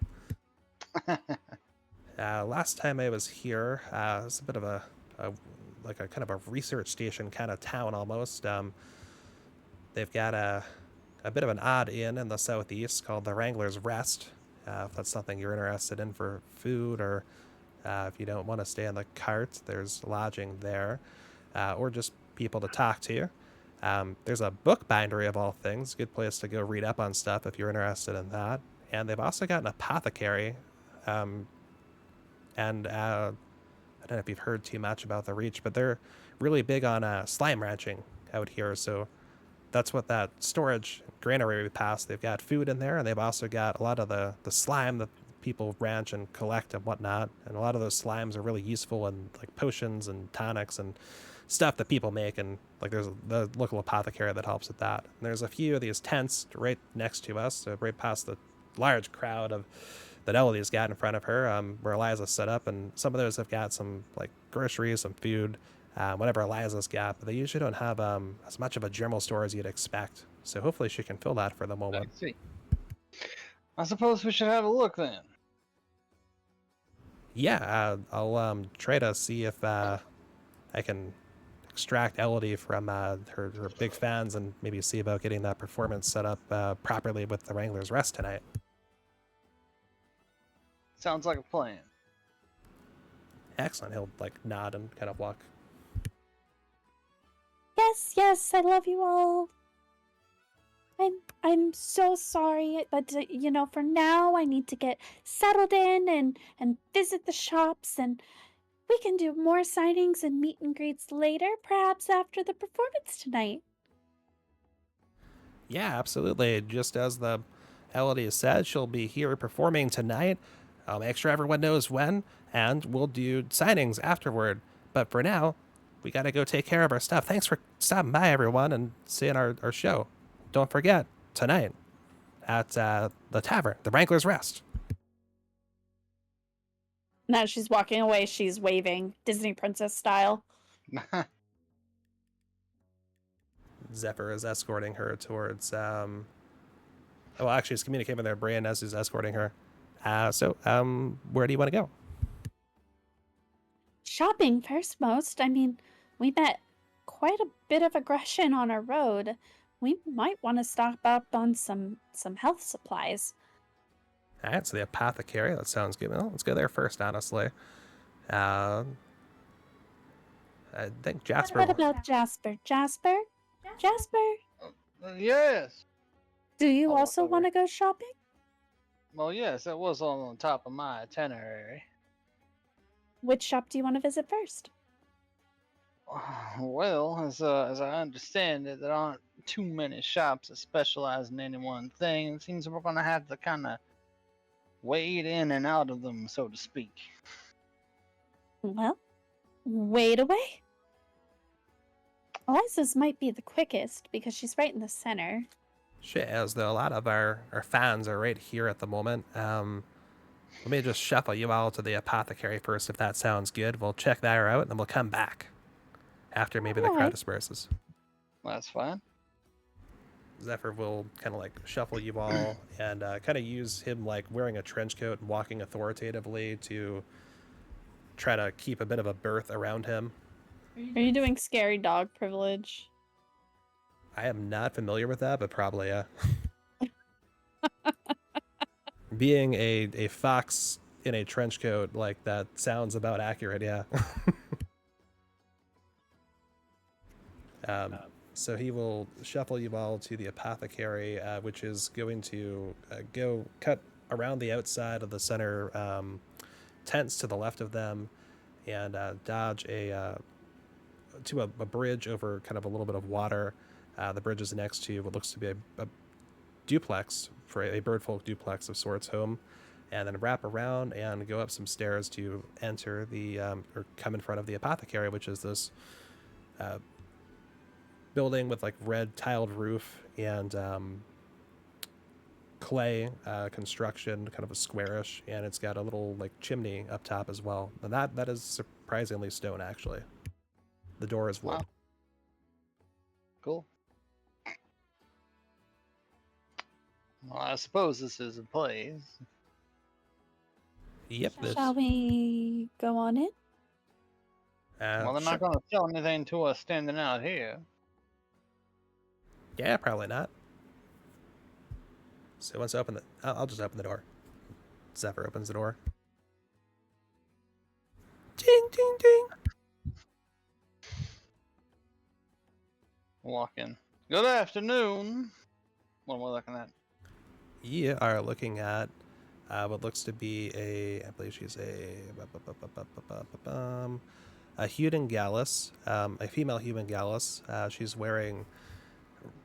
Last time I was here, it was a bit of a like a kind of a research station kind of town almost. They've got a bit of an odd inn in the southeast called the Wrangler's Rest. If that's something you're interested in for food, or if you don't want to stay in the cart, there's lodging there, or just people to talk to. There's a book bindery of all things, good place to go read up on stuff if you're interested in that. And they've also got an apothecary. And I don't know if you've heard too much about the Reach, but they're really big on slime ranching out here. So that's what that storage granary we passed. They've got food in there, and they've also got a lot of the slime that people ranch and collect and whatnot. And a lot of those slimes are really useful in like potions and tonics and stuff that people make. And like there's the local apothecary that helps with that. And there's a few of these tents right next to us, so right past the large crowd of that Elodie's got in front of her, where Eliza's set up, and some of those have got some like groceries, some food, whatever Eliza's got, but they usually don't have as much of a general store as you'd expect. So hopefully she can fill that for the I moment. see. I suppose we should have a look then. Yeah, I'll try to see if I can extract Elodie from her big fans and maybe see about getting that performance set up properly with the Wrangler's Rest tonight. Sounds like a plan. Excellent. He'll like nod and kind of walk. Yes, yes, I love you all. I'm so sorry, but for now I need to get settled in and visit the shops, and we can do more signings and meet and greets later, perhaps after the performance tonight. Yeah, absolutely. Just as the Elodie said, she'll be here performing tonight. I'll make sure everyone knows when, and we'll do signings afterward. But for now, we gotta go take care of our stuff. Thanks for stopping by, everyone, and seeing our show. Don't forget, tonight at the tavern, the Wrangler's Rest. Now she's walking away, she's waving, Disney princess style. Zephyr is escorting her towards. Oh, actually, he's communicating with her brain as he's escorting her. So, where do you want to go? Shopping first, most. I mean, we met quite a bit of aggression on our road. We might want to stock up on some health supplies. All right, so the apothecary. That sounds good. Well, let's go there first, honestly. I think Jasper. What about Jasper? Jasper? Yes. Do you Oh, also over. want to go shopping? Well, yes, that was on top of my itinerary. Which shop do you want to visit first? Well, as I understand it, there aren't too many shops that specialize in any one thing. It seems we're gonna have to kind of wade in and out of them, so to speak. Well, wait away. Eliza's might be the quickest because she's right in the center. She is, though. A lot of our fans are right here at the moment. Let me just shuffle you all to the apothecary first, if that sounds good. We'll check that out, and then we'll come back after maybe the crowd Alright. disperses. That's fine. Zephyr will kind of like shuffle you all and kind of use him like wearing a trench coat and walking authoritatively to try to keep a bit of a berth around him. Are you doing scary dog privilege? I am not familiar with that, but probably, yeah. Being a fox in a trench coat, like, that sounds about accurate, yeah. So he will shuffle you all to the apothecary, which is going to go cut around the outside of the center tents to the left of them and dodge to a bridge over kind of a little bit of water. The bridge is next to what looks to be a duplex, for a birdfolk duplex of sorts home, and then wrap around and go up some stairs to enter the or come in front of the apothecary, which is this building with like red tiled roof and clay construction, kind of a squarish, and it's got a little like chimney up top as well. And that is surprisingly stone, actually. The door is wood. Wow. Cool. Well, I suppose this is a place. Yep. This, Shall we go on in? Well, they're sure. not going to sell anything to us standing out here. Yeah, probably not. So once I open the, I'll just open the door. Zephyr opens the door. Ding, ding, ding. Walk in. Good afternoon. What am I looking at? You are looking at what looks to be I believe she's a human gallus, a female human gallus. She's wearing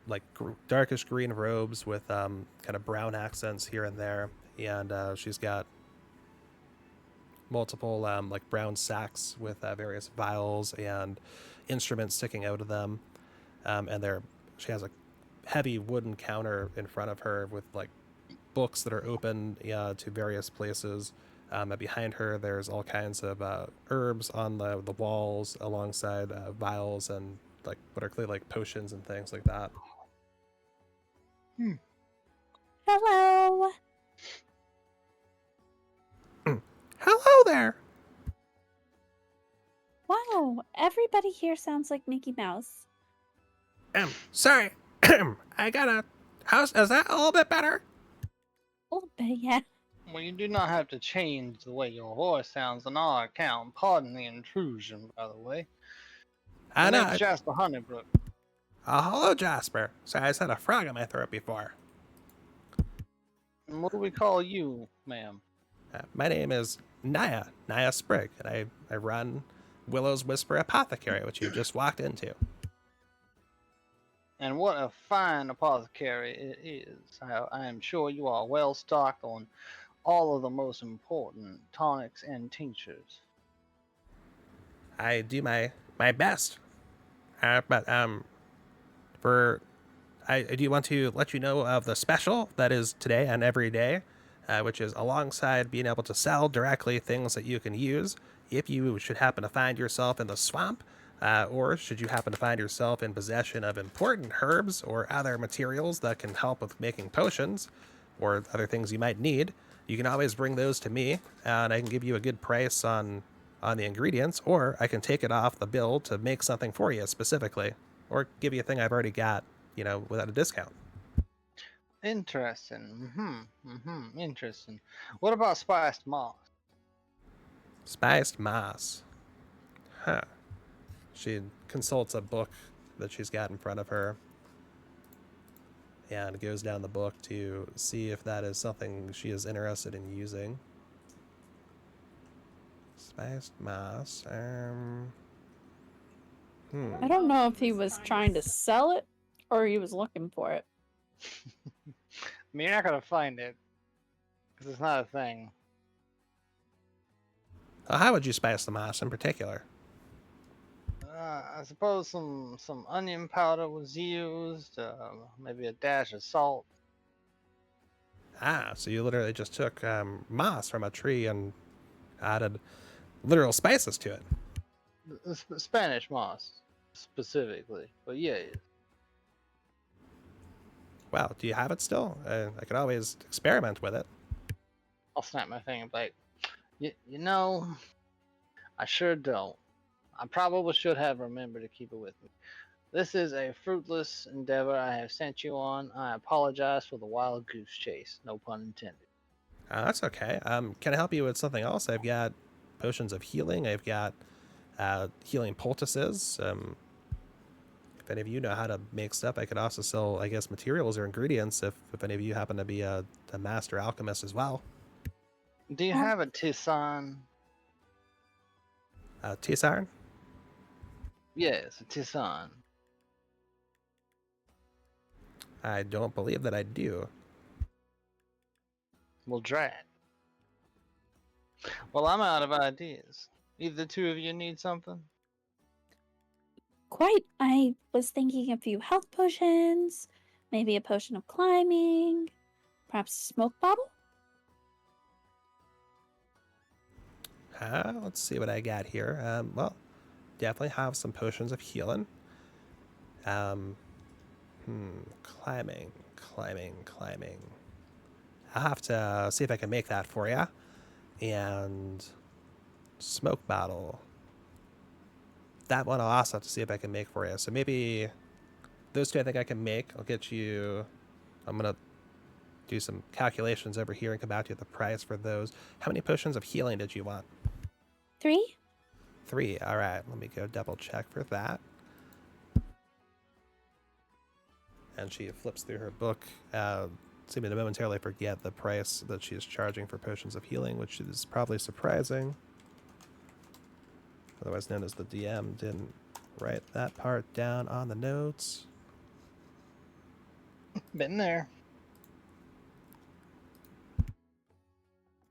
like darkish green robes with kind of brown accents here and there, and she's got multiple like brown sacks with various vials and instruments sticking out of them, and she has a heavy wooden counter in front of her with like books that are open to various places. And behind her, there's all kinds of herbs on the walls alongside vials and like what are clearly like potions and things like that. Hello. Hello there. Wow, everybody here sounds like Mickey Mouse. Sorry. I got a house. Is that a little bit better? A little bit, yeah. Well, you do not have to change the way your voice sounds on our account. Pardon the intrusion, by the way. I My know. name's Jasper Honeybrook. Hello, Jasper. Sorry, I just had a frog in my throat before. And what do we call you, ma'am? My name is Naya Sprigg, and I run Willow's Whisper Apothecary, which you just walked into. And what a fine apothecary it is. I am sure you are well stocked on all of the most important tonics and tinctures. I do my best, but I do want to let you know of the special that is today and every day, which is alongside being able to sell directly things that you can use if you should happen to find yourself in the swamp, or should you happen to find yourself in possession of important herbs or other materials that can help with making potions or other things you might need. You can always bring those to me, and I can give you a good price on the ingredients, or I can take it off the bill to make something for you specifically, or give you a thing I've already got, without a discount. Interesting. Interesting. What about spiced moss? Spiced moss. Huh. She consults a book that she's got in front of her and goes down the book to see if that is something she is interested in using. Spiced moss. I don't know if he was trying to sell it or he was looking for it. I mean, you're not going to find it because it's not a thing. How would you spice the moss in particular? I suppose some onion powder was used, maybe a dash of salt. So you literally just took moss from a tree and added literal spices to it. Spanish moss, specifically. But yeah. Wow, do you have it still? I could always experiment with it. I'll snap my finger like, you know, I sure don't. I probably should have remembered to keep it with me. This is a fruitless endeavor I have sent you on. I apologize for the wild goose chase. No pun intended. That's okay. Can I help you with something else? I've got potions of healing. I've got healing poultices. If any of you know how to make stuff, I could also sell, I guess, materials or ingredients if any of you happen to be a master alchemist as well. Do you have a tisane? Tisarn? Yes, a tisane. I don't believe that I do. Well, drat. Well, I'm out of ideas. Either the two of you need something? Quite. I was thinking a few health potions, maybe a potion of climbing, perhaps a smoke bottle? Let's see what I got here. Well, definitely have some potions of healing. Climbing, climbing, climbing. I'll have to see if I can make that for you. And smoke bottle. That one I'll also have to see if I can make for you. So maybe those two I think I can make. I'll get you. I'm going to do some calculations over here and come back to you with the price for those. How many potions of healing did you want? 3? 3. All right. Let me go double check for that. And she flips through her book, seeming to momentarily forget the price that she is charging for potions of healing, which is probably surprising. Otherwise known as the DM didn't write that part down on the notes. Been there.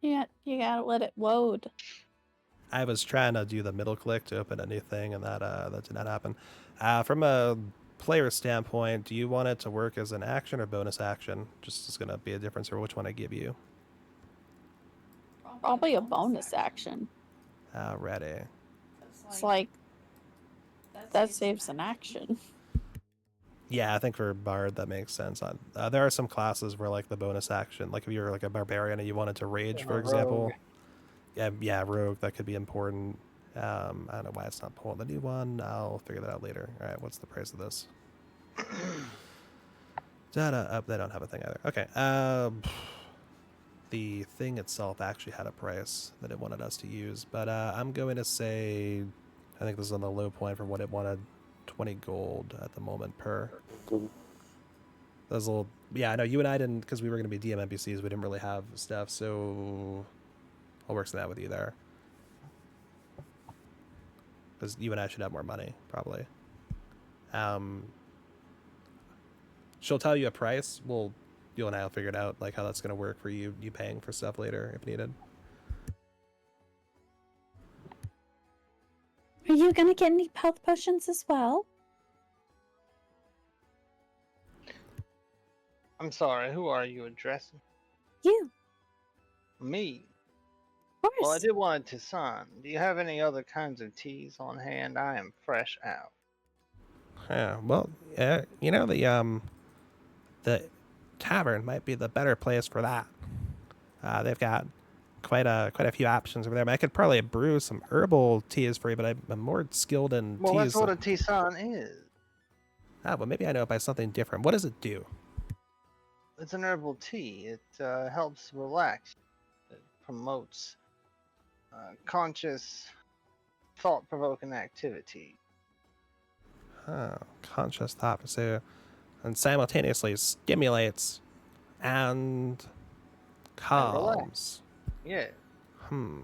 Yeah, you gotta let it load. I was trying to do the middle click to open a new thing, and that did not happen. From a player standpoint, do you want it to work as an action or bonus action? Just is going to be a difference for which one I give you. Probably a bonus action. Alrighty. It's like, that saves an action. Yeah, I think for Bard that makes sense. There are some classes where like the bonus action, like if you're like a barbarian and you wanted to rage, for example. Yeah, rogue, that could be important. I don't know why it's not pulling the new one. I'll figure that out later. All right, what's the price of this? They don't have a thing either. Okay. The thing itself actually had a price that it wanted us to use, but I'm going to say, I think this is on the low point for what it wanted, 20 gold at the moment per. Those little, yeah, I know you and I didn't, because we were going to be DM NPCs, we didn't really have stuff, so I'll work some that with you there. Because you and I should have more money, probably. She'll tell you a price. You and I will figure it out, like how that's going to work for you paying for stuff later if needed. Are you gonna get any health potions as well? I'm sorry, who are you addressing? You, Me. of Well, I course. did want to sign. Do you have any other kinds of teas on hand? I am fresh out. Yeah, well, you know, the tavern might be the better place for that. They've got quite a few options over there. I could probably brew some herbal teas for you, but I'm more skilled in Well, teas. that's what a tisane is. Well, maybe I know it by something different. What does it do? It's an herbal tea. It helps relax. It promotes conscious, thought-provoking activity. Conscious thought. So, and simultaneously stimulates and And relax. calms. Yeah. Hmm.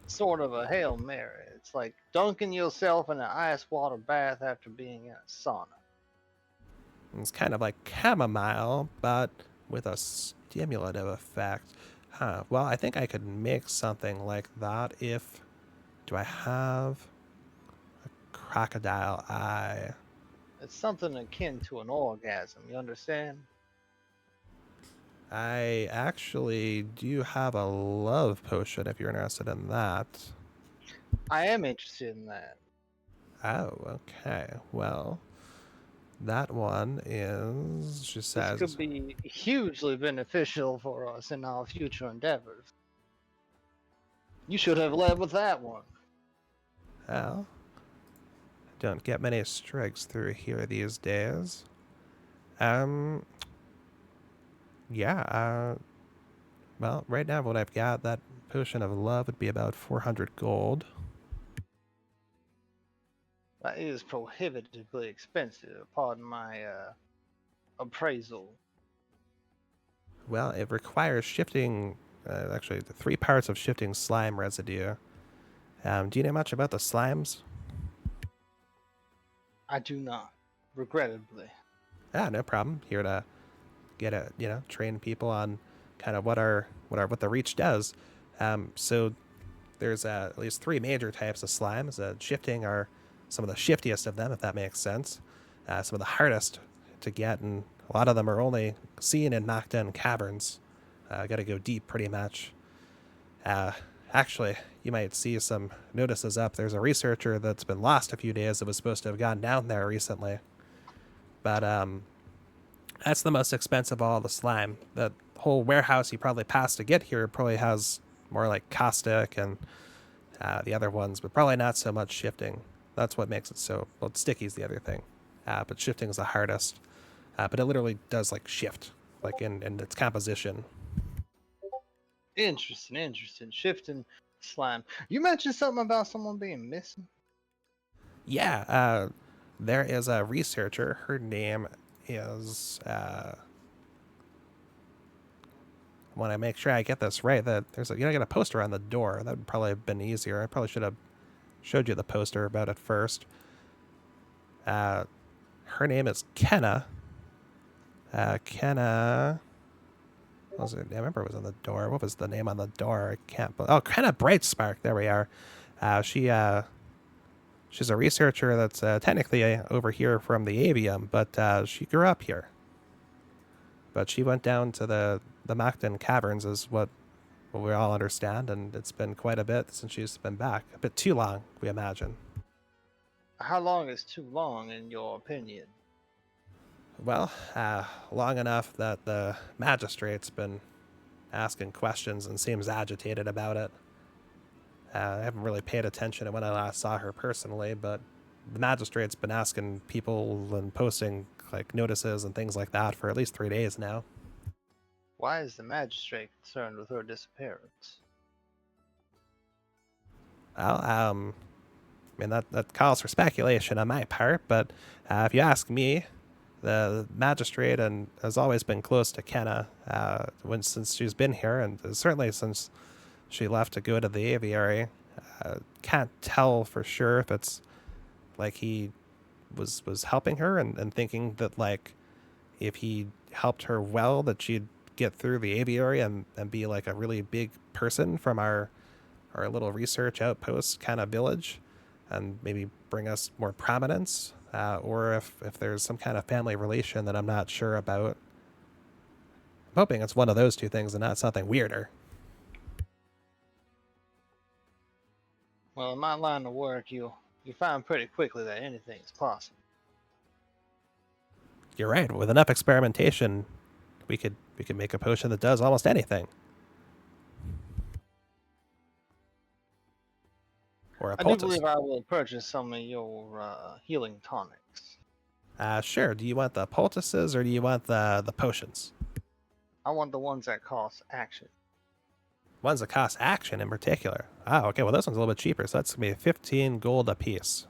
Sort of a Hail Mary. It's like dunking yourself in an ice water bath after being in a sauna. It's kind of like chamomile, but with a stimulative effect. Well, I think I could make something like that if... Do I have a crocodile eye? It's something akin to an orgasm, you understand? I actually do have a love potion if you're interested in that. I am interested in that. Oh, okay. Well, that one is, she This says, could be hugely beneficial for us in our future endeavors. You should have led with that one. well, don't get many strikes through here these days. Yeah, well, right now what I've got, that potion of love would be about 400 gold. That is prohibitively expensive, pardon my appraisal. Well, it requires shifting, actually, 3 parts of shifting slime residue. Do you know much about the slimes? I do not, regrettably. No problem. Here to train people on kind of what the Reach does. So there's at least 3 major types of slimes. Shifting are some of the shiftiest of them, if that makes sense. Some of the hardest to get, and a lot of them are only seen in knocked in caverns. Got to go deep pretty much. Actually, you might see some notices up. There's a researcher that's been lost a few days that was supposed to have gone down there recently. But That's the most expensive of all the slime. The whole warehouse you probably passed to get here probably has more like caustic and the other ones, but probably not so much shifting. That's what makes it so, well, sticky is the other thing. But shifting is the hardest. But it literally does like shift, like in its composition. Interesting. Shifting slime. You mentioned something about someone being missing. Yeah, there is a researcher. Her name is. I want to make sure I get this right. That there's you don't get a poster on the door. That would probably have been easier. I probably should have showed you the poster about it first. Her name is Kenna. Kenna. What was it? I remember it was on the door. What was the name on the door? I can't. Oh, Kenna Brightspark. There we are. She's a researcher that's technically over here from the avium, but she grew up here. But she went down to the Macton Caverns, is what we all understand, and it's been quite a bit since she's been back. A bit too long, we imagine. How long is too long, in your opinion? Well, long enough that the magistrate's been asking questions and seems agitated about it. I haven't really paid attention to when I last saw her personally, but the magistrate's been asking people and posting like notices and things like that for at least 3 days now. Why is the magistrate concerned with her disappearance? Well, I mean that calls for speculation on my part, but if you ask me, the magistrate and has always been close to Kenna since she's been here, and certainly since she left to go to the aviary. Can't tell for sure if it's like he was helping her and thinking that like if he helped her well that she'd get through the aviary and be like a really big person from our little research outpost kind of village and maybe bring us more prominence, or if there's some kind of family relation that I'm not sure about. I'm hoping it's one of those two things and not something weirder. Well, in my line of work, you find pretty quickly that anything is possible. You're right. With enough experimentation, we could make a potion that does almost anything. Or a I do poultice. believe I will purchase some of your healing tonics. Sure. Do you want the poultices or do you want the potions? I want the ones that cost action. Ones that cost action in particular. Oh, okay. Well, this one's a little bit cheaper, so that's gonna be 15 gold a piece.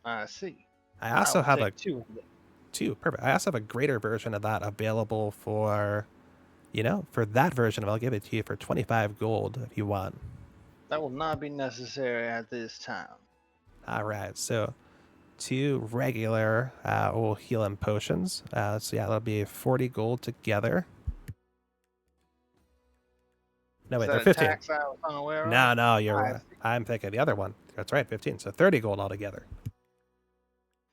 I see. I also will have take two of them. two. Perfect. I also have a greater version of that available for, for that version. I'll give it to you for 25 gold if you want. That will not be necessary at this time. All right. So, two regular old healing potions. So yeah, that'll be 40 gold together. No, wait, Is they're that a 15. tax I was unaware of? No, you're I right. I'm thinking the other one. That's right, 15. So 30 gold altogether.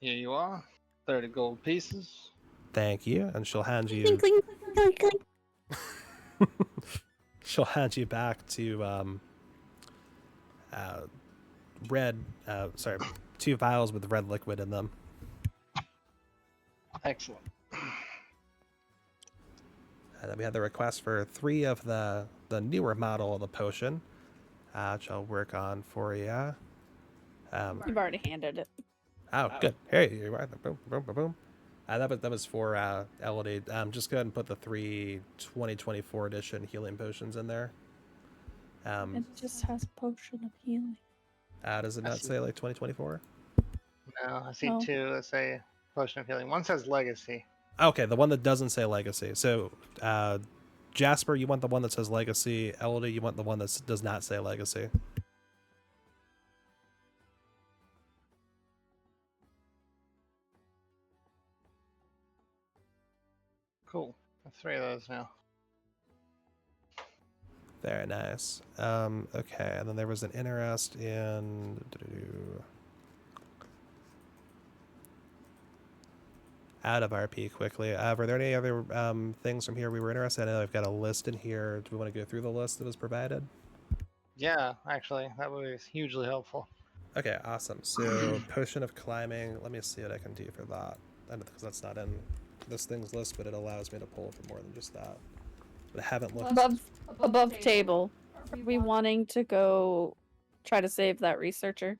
Here you are. 30 gold pieces. Thank you. And she'll hand you. Clink, clink, clink, clink. She'll hand you back to two vials with red liquid in them. Excellent. And then we had the request for 3 of the newer model of the potion, which I'll work on for you. You've already handed it. Oh, good. Here you are. Boom, boom, boom, boom. That was for Elodie. Just go ahead and put the 3 2024 edition healing potions in there. It just has potion of healing. Does it I not see. say like 2024? No, I see No. two that say potion of healing. One says legacy. Okay, the one that doesn't say legacy. So, Jasper, you want the one that says legacy. Elodie, you want the one that does not say legacy. Cool. I have 3 of those now. Very nice. Okay, and then there was an interest in out of RP quickly. Were there any other things from here we were interested in? I know I've got a list in here. Do we want to go through the list that was provided? Yeah, actually, that would be hugely helpful. Okay, awesome. So, potion of climbing. Let me see what I can do for that. Because that's not in this thing's list, but it allows me to pull for more than just that. But I haven't looked. Above table. Are we wanting to go try to save that researcher?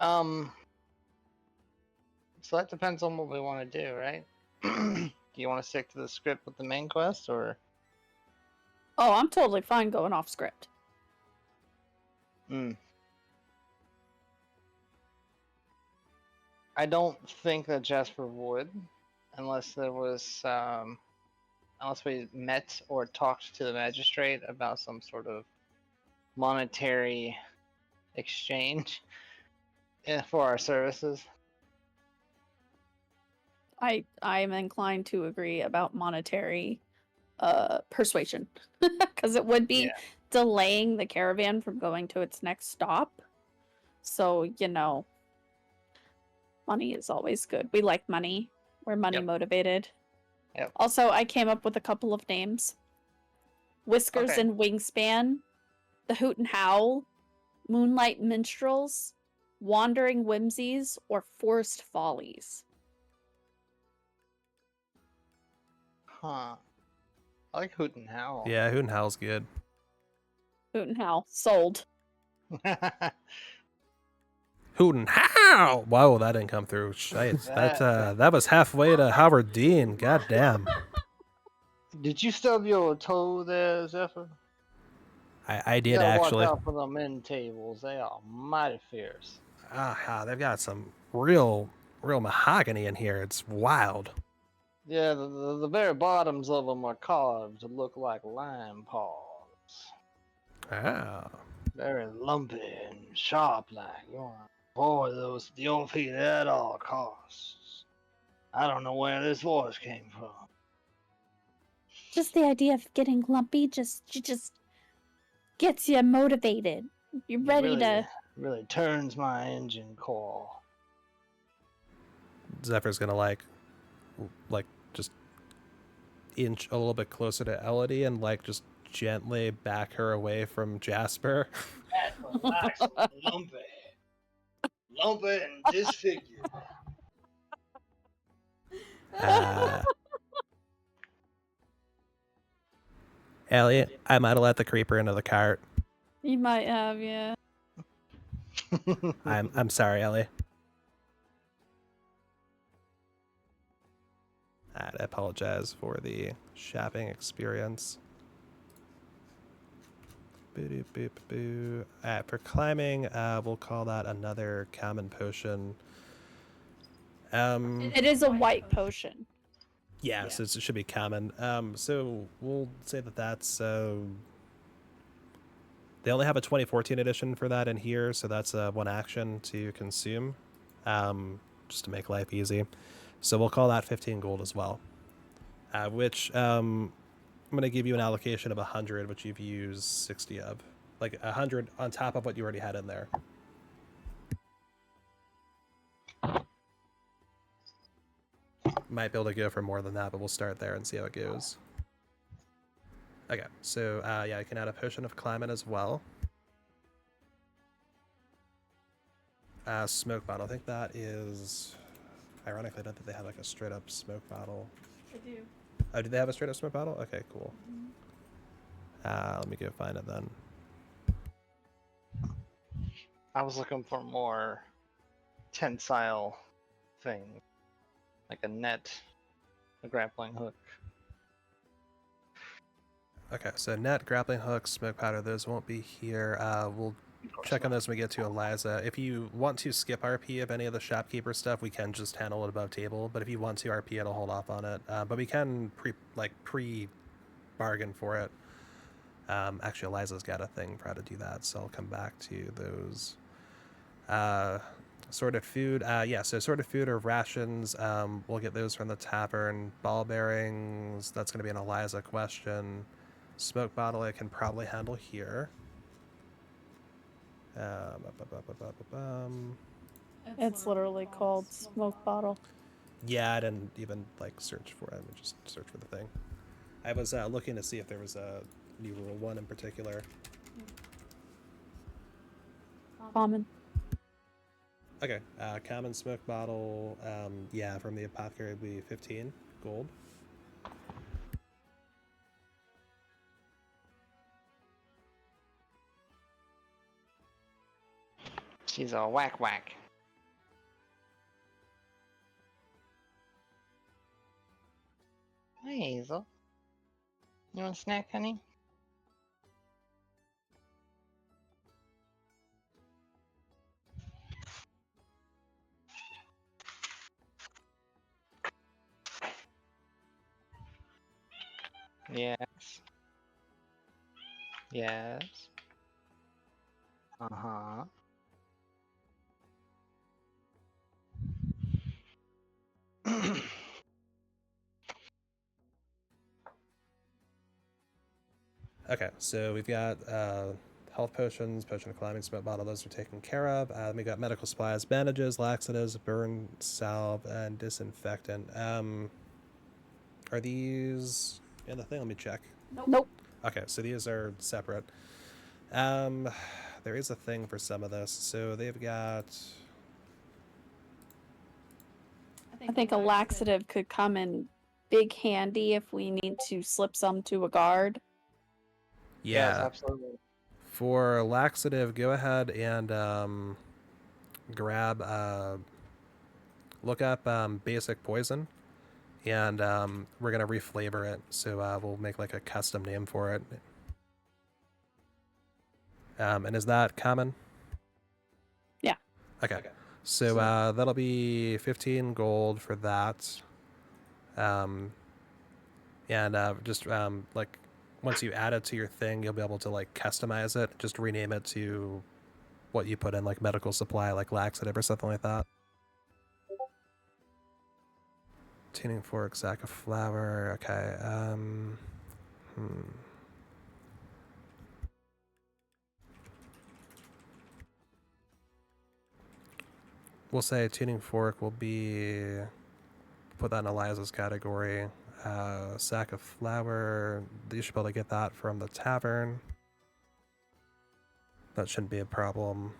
So that depends on what we want to do, right? Do you want to stick to the script with the main quest, or? Oh, I'm totally fine going off script. I don't think that Jasper would, unless there was, unless we met or talked to the magistrate about some sort of monetary exchange for our services. I'm inclined to agree about monetary persuasion because it would be delaying the caravan from going to its next stop. So, you know, money is always good. We like money. We're money motivated. Yep. Also, I came up with a couple of names. Whiskers Okay. and Wingspan, The Hoot and Howl, Moonlight Minstrels, Wandering Whimsies, or Forced Follies. Huh. I like Hoot and Howl. Yeah, Hoot and Howl's good. Hoot and Howl. Sold. Hoot and Howl! Wow, that didn't come through. That was halfway to Howard Dean. God damn. Did you stub your toe there, Zephyr? I You did gotta actually. watch out for them end tables. They are mighty fierce. They've got some real mahogany in here. It's wild. Yeah, the very bottoms of them are carved to look like lion paws. Ah. Very lumpy and sharp like. You want to avoid those with your feet at all costs. I don't know where this voice came from. Just the idea of getting lumpy just gets you motivated. You're ready to. Really turns my engine core. Zephyr's gonna like just inch a little bit closer to Elodie and like just gently back her away from Jasper. Relax, lumpy and disfigured. Elliot, I might have let the creeper into the cart. You might have, yeah. I'm sorry, Ellie. I apologize for the shopping experience. Boo-doo-boo-boo. For climbing, we'll call that another common potion. It is a white potion. Yeah, so it should be common. So we'll say that's... they only have a 2014 edition for that in here, so that's one action to consume, just to make life easy. So we'll call that 15 gold as well, which I'm going to give you an allocation of 100, which you've used 60 of. Like 100 on top of what you already had in there. Might be able to go for more than that, but we'll start there and see how it goes. Okay, so yeah, I can add a potion of climate as well. Smoke bottle. I think that is... Ironically, I don't think they have like a straight up smoke bottle. They do. Oh, do they have a straight up smoke bottle? Okay, cool. Let me go find it then. I was looking for more tensile thing, like a net, a grappling hook. Okay, so net, grappling hook, smoke powder, those won't be here. We'll check on those when we get to Eliza. If you want to skip RP of any of the shopkeeper stuff, we can just handle it above table. But if you want to RP, it'll hold off on it. But we can pre-bargain for it. Actually, Eliza's got a thing for how to do that, so I'll come back to those. Sorted food. Yeah, so sorted food or rations, we'll get those from the tavern. Ball bearings, that's going to be an Eliza question. Smoke bottle I can probably handle here. It's literally called smoke bottle. Yeah, I didn't even search for it. I just search for the thing. I was looking to see if there was a new rule 1 in particular. Common. Okay, common smoke bottle, yeah, from the apothecary would be 15 gold. She's a whack whack. Hey, Hazel. You want a snack, honey? Yes. Yes. Uh-huh. Okay, so we've got health potions, potion of climbing, smoke bottle, those are taken care of. We got medical supplies, bandages, laxatives, burn salve, and disinfectant. Are these in the thing? Let me check. Nope. Okay, so these are separate. Um, there is a thing for some of this. So they've got. I think a laxative could come in big handy if we need to slip some to a guard. Yes, Yeah. absolutely. For laxative, go ahead and grab. Look up basic poison, and we're gonna reflavor it. So we'll make like a custom name for it. And is that common? Yeah. Okay. So that'll be 15 gold for that. And just like once you add it to your thing, you'll be able to like customize it. Just rename it to what you put in, like medical supply, like laxative or something like that. Tuning fork, sack of flour. Okay. We'll say tuning fork will be, put that in Eliza's category. Sack of flour. You should be able to get that from the tavern. That shouldn't be a problem.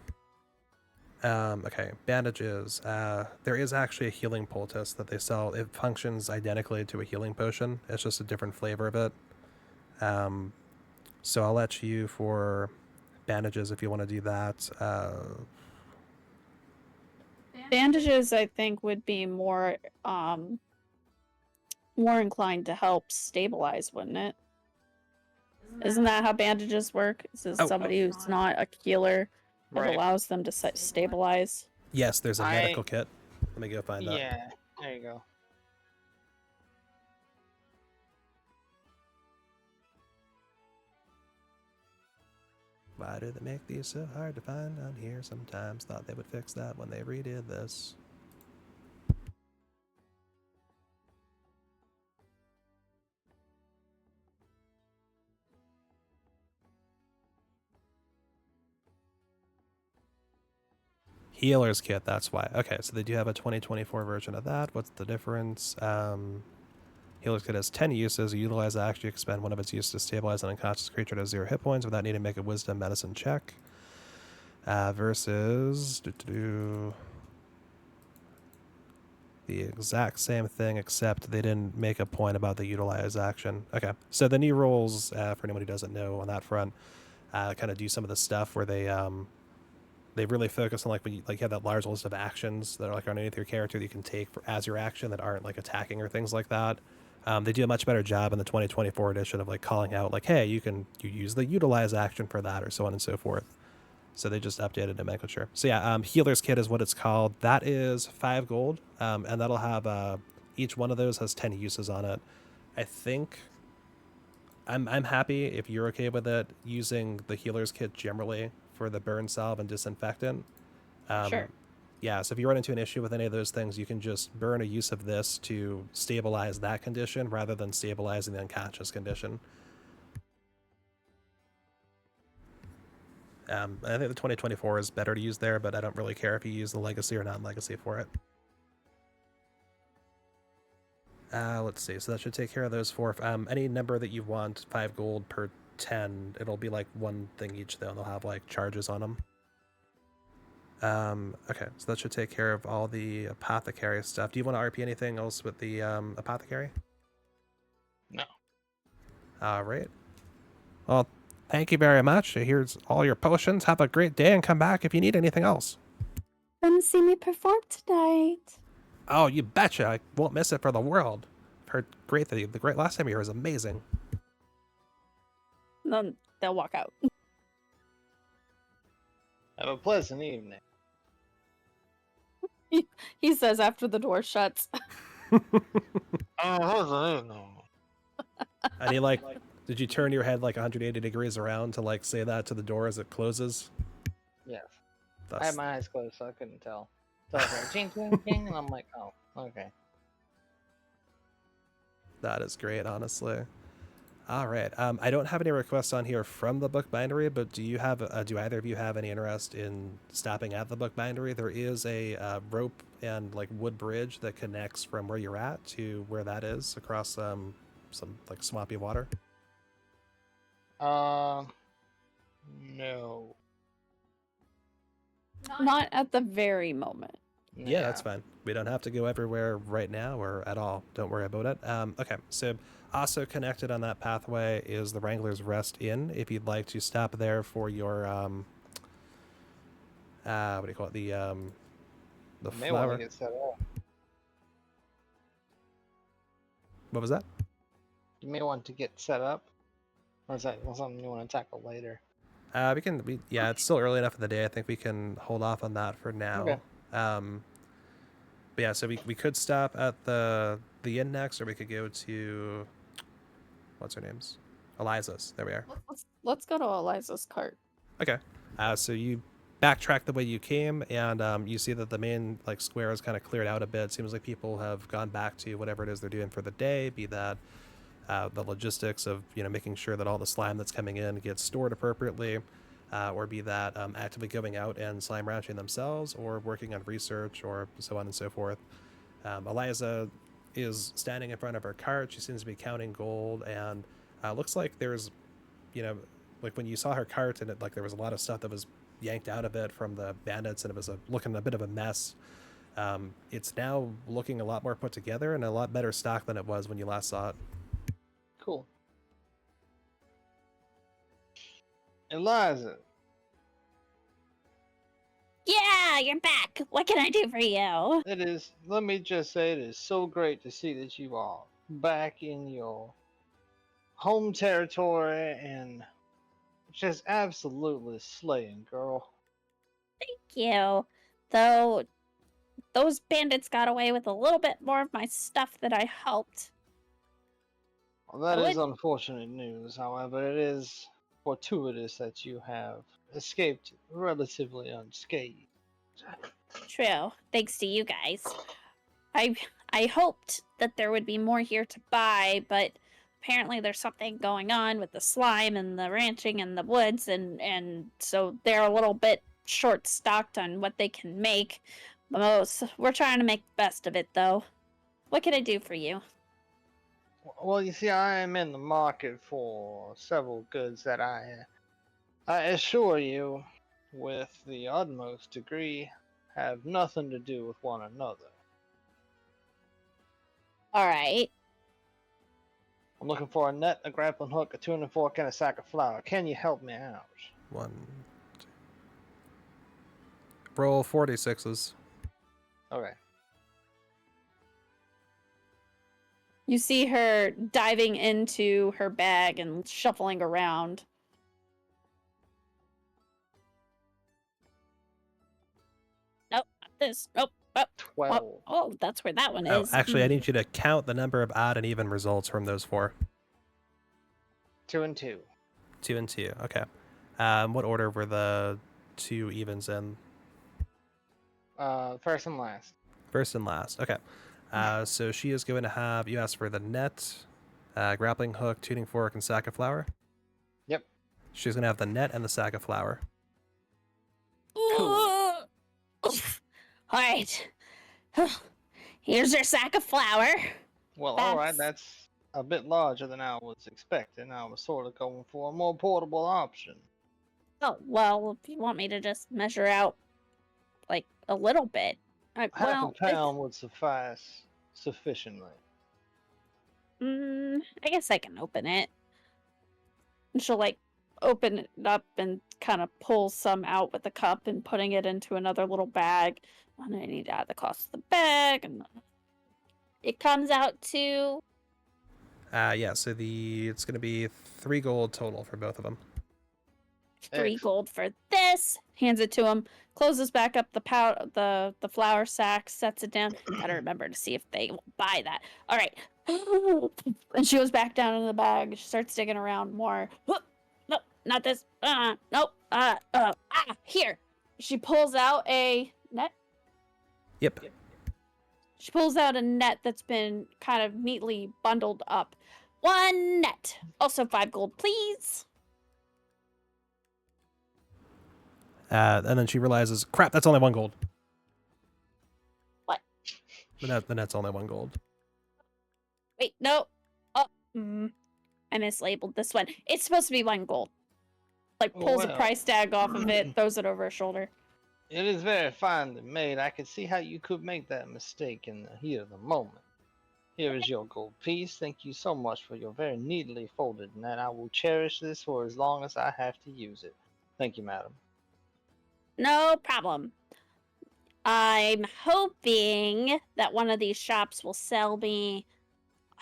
Okay, bandages. There is actually a healing poultice that they sell. It functions identically to a healing potion. It's just a different flavor of it. So I'll let you for bandages if you want to do that. Bandages, I think, would be more inclined to help stabilize, wouldn't it? Isn't that how bandages work? Is this somebody who's not a healer that Right. allows them to stabilize? Yes, there's a medical kit. Let me go find that. Yeah, there you go. Why do they make these so hard to find on here sometimes? Thought they would fix that when they redid this. Healer's kit, that's why. Okay, so they do have a 2024 version of that. What's the difference? Healer's kit has 10 uses. Utilize the action to expend one of its uses to stabilize an unconscious creature to 0 hit points without needing to make a wisdom medicine check. Versus the exact same thing, except they didn't make a point about the utilize action. Okay, so the new rules, for anyone who doesn't know on that front, kind of do some of the stuff where they really focus on like when you like you have that large list of actions that are like underneath your character that you can take as your action that aren't like attacking or things like that. They do a much better job in the 2024 edition of like calling out like, hey, you use the utilize action for that or so on and so forth. So they just updated to make it sure. So yeah, healer's kit is what it's called. That is 5 gold, and that'll have each one of those has 10 uses on it. I think I'm happy if you're okay with it using the healer's kit generally for the burn salve and disinfectant. Sure. Yeah, so if you run into an issue with any of those things, you can just burn a use of this to stabilize that condition rather than stabilizing the unconscious condition. I think the 2024 is better to use there, but I don't really care if you use the legacy or non-legacy for it. Let's see. So that should take care of those 4. Any number that you want, 5 gold per 10. It'll be like one thing each, though. And they'll have like charges on them. Okay, so that should take care of all the apothecary stuff. Do you want to RP anything else with the apothecary? No. All right. Well, thank you very much. Here's all your potions. Have a great day and come back if you need anything else. Come see me perform tonight. Oh, you betcha. I won't miss it for the world. I've heard great the great last time you were was amazing. Then they'll walk out. Have a pleasant evening. He says after the door shuts. Oh, And he did you turn your head like 180 degrees around to like say that to the door as it closes? yes. I That's, had my eyes closed, so I couldn't tell. So I was like, ching, ching, ching, and I'm like, oh, okay. that is great, honestly. All right. I don't have any requests on here from the book bindery, but do either of you have any interest in stopping at the book bindery? There is a rope and like wood bridge that connects from where you're at to where that is across some like swampy water. No. Not at the very moment. Yeah, that's fine. We don't have to go everywhere right now or at all. Don't worry about it. Okay, so also connected on that pathway is the Wrangler's Rest Inn. If you'd like to stop there for your what do you call it? The You may flower. want to get set up. What was that? You may want to get set up. Or is that something you want to tackle later? Yeah, it's still early enough in the day. I think we can hold off on that for now. Okay. But yeah, so we could stop at the inn next, or we could go to what's her name's? Eliza's. There we are. Let's go to Eliza's cart. Okay. So you backtrack the way you came, and you see that the main like square is kind of cleared out a bit. Seems like people have gone back to whatever it is they're doing for the day, be that the logistics of making sure that all the slime that's coming in gets stored appropriately, or be that actively going out and slime ranching themselves, or working on research, or so on and so forth. Eliza is standing in front of her cart. She seems to be counting gold, and looks like there's, like when you saw her cart, and it like there was a lot of stuff that was yanked out of it from the bandits, and it was looking a bit of a mess. It's now looking a lot more put together and a lot better stock than it was when you last saw it. Cool. Eliza. Yeah, you're back. What can I do for you? Let me just say, it is so great to see that you are back in your home territory and just absolutely slaying, girl. Thank you. Though those bandits got away with a little bit more of my stuff than I hoped. Well, that I is would- unfortunate news, however, it is fortuitous that you have escaped relatively unscathed. True, thanks to you guys. I hoped that there would be more here to buy, but apparently there's something going on with the slime and the ranching and the woods, and so they're a little bit short stocked on what they can make. We're trying to make the best of it, though. What can I do for you? Well, you see, I am in the market for several goods that I assure you, with the utmost degree, have nothing to do with one another. All right. I'm looking for a net, a grappling hook, a tuning fork, and a sack of flour. Can you help me out? 1, 2. Roll 46s. Okay. You see her diving into her bag and shuffling around. Nope, not this. Nope. 12. Oh, that's where that one Oh, is. actually, I need you to count the number of odd and even results from those 4. 2 and 2. 2 and 2. Okay. What order were the 2 evens in? First and last. First and last. Okay. So she is going to have, you asked for the net, grappling hook, tuning fork, and sack of flour? Yep. She's going to have the net and the sack of flour. All right. Here's your sack of flour. Well, alright, that's a bit larger than I was expecting. I was sort of going for a more portable option. Oh, well, if you want me to just measure out a little bit. Half a pound would suffice sufficiently. I guess I can open it. And she'll like open it up and kind of pull some out with the cup and putting it into another little bag. And I need to add the cost of the bag, and it comes out to Yeah, so it's going to be 3 gold total for both of them. 3 gold for this. Hands it to him. Closes back up the flour sack. Sets it down. Gotta remember to see if they will buy that. All right. And she goes back down in the bag. She starts digging around more. No, not this. Nope. Here. She pulls out a net. Yep. She pulls out a net that's been kind of neatly bundled up. 1 net. Also 5 gold, please. And then she realizes, crap, that's only 1 gold. What? The net's only 1 gold. Wait, no. Oh, I mislabeled this one. It's supposed to be 1 gold. Like, pulls a price tag off of it, throws it over her shoulder. It is very finely made. I can see how you could make that mistake in the heat of the moment. Here is your gold piece. Thank you so much for your very neatly folded net. I will cherish this for as long as I have to use it. Thank you, madam. No problem. I'm hoping that one of these shops will sell me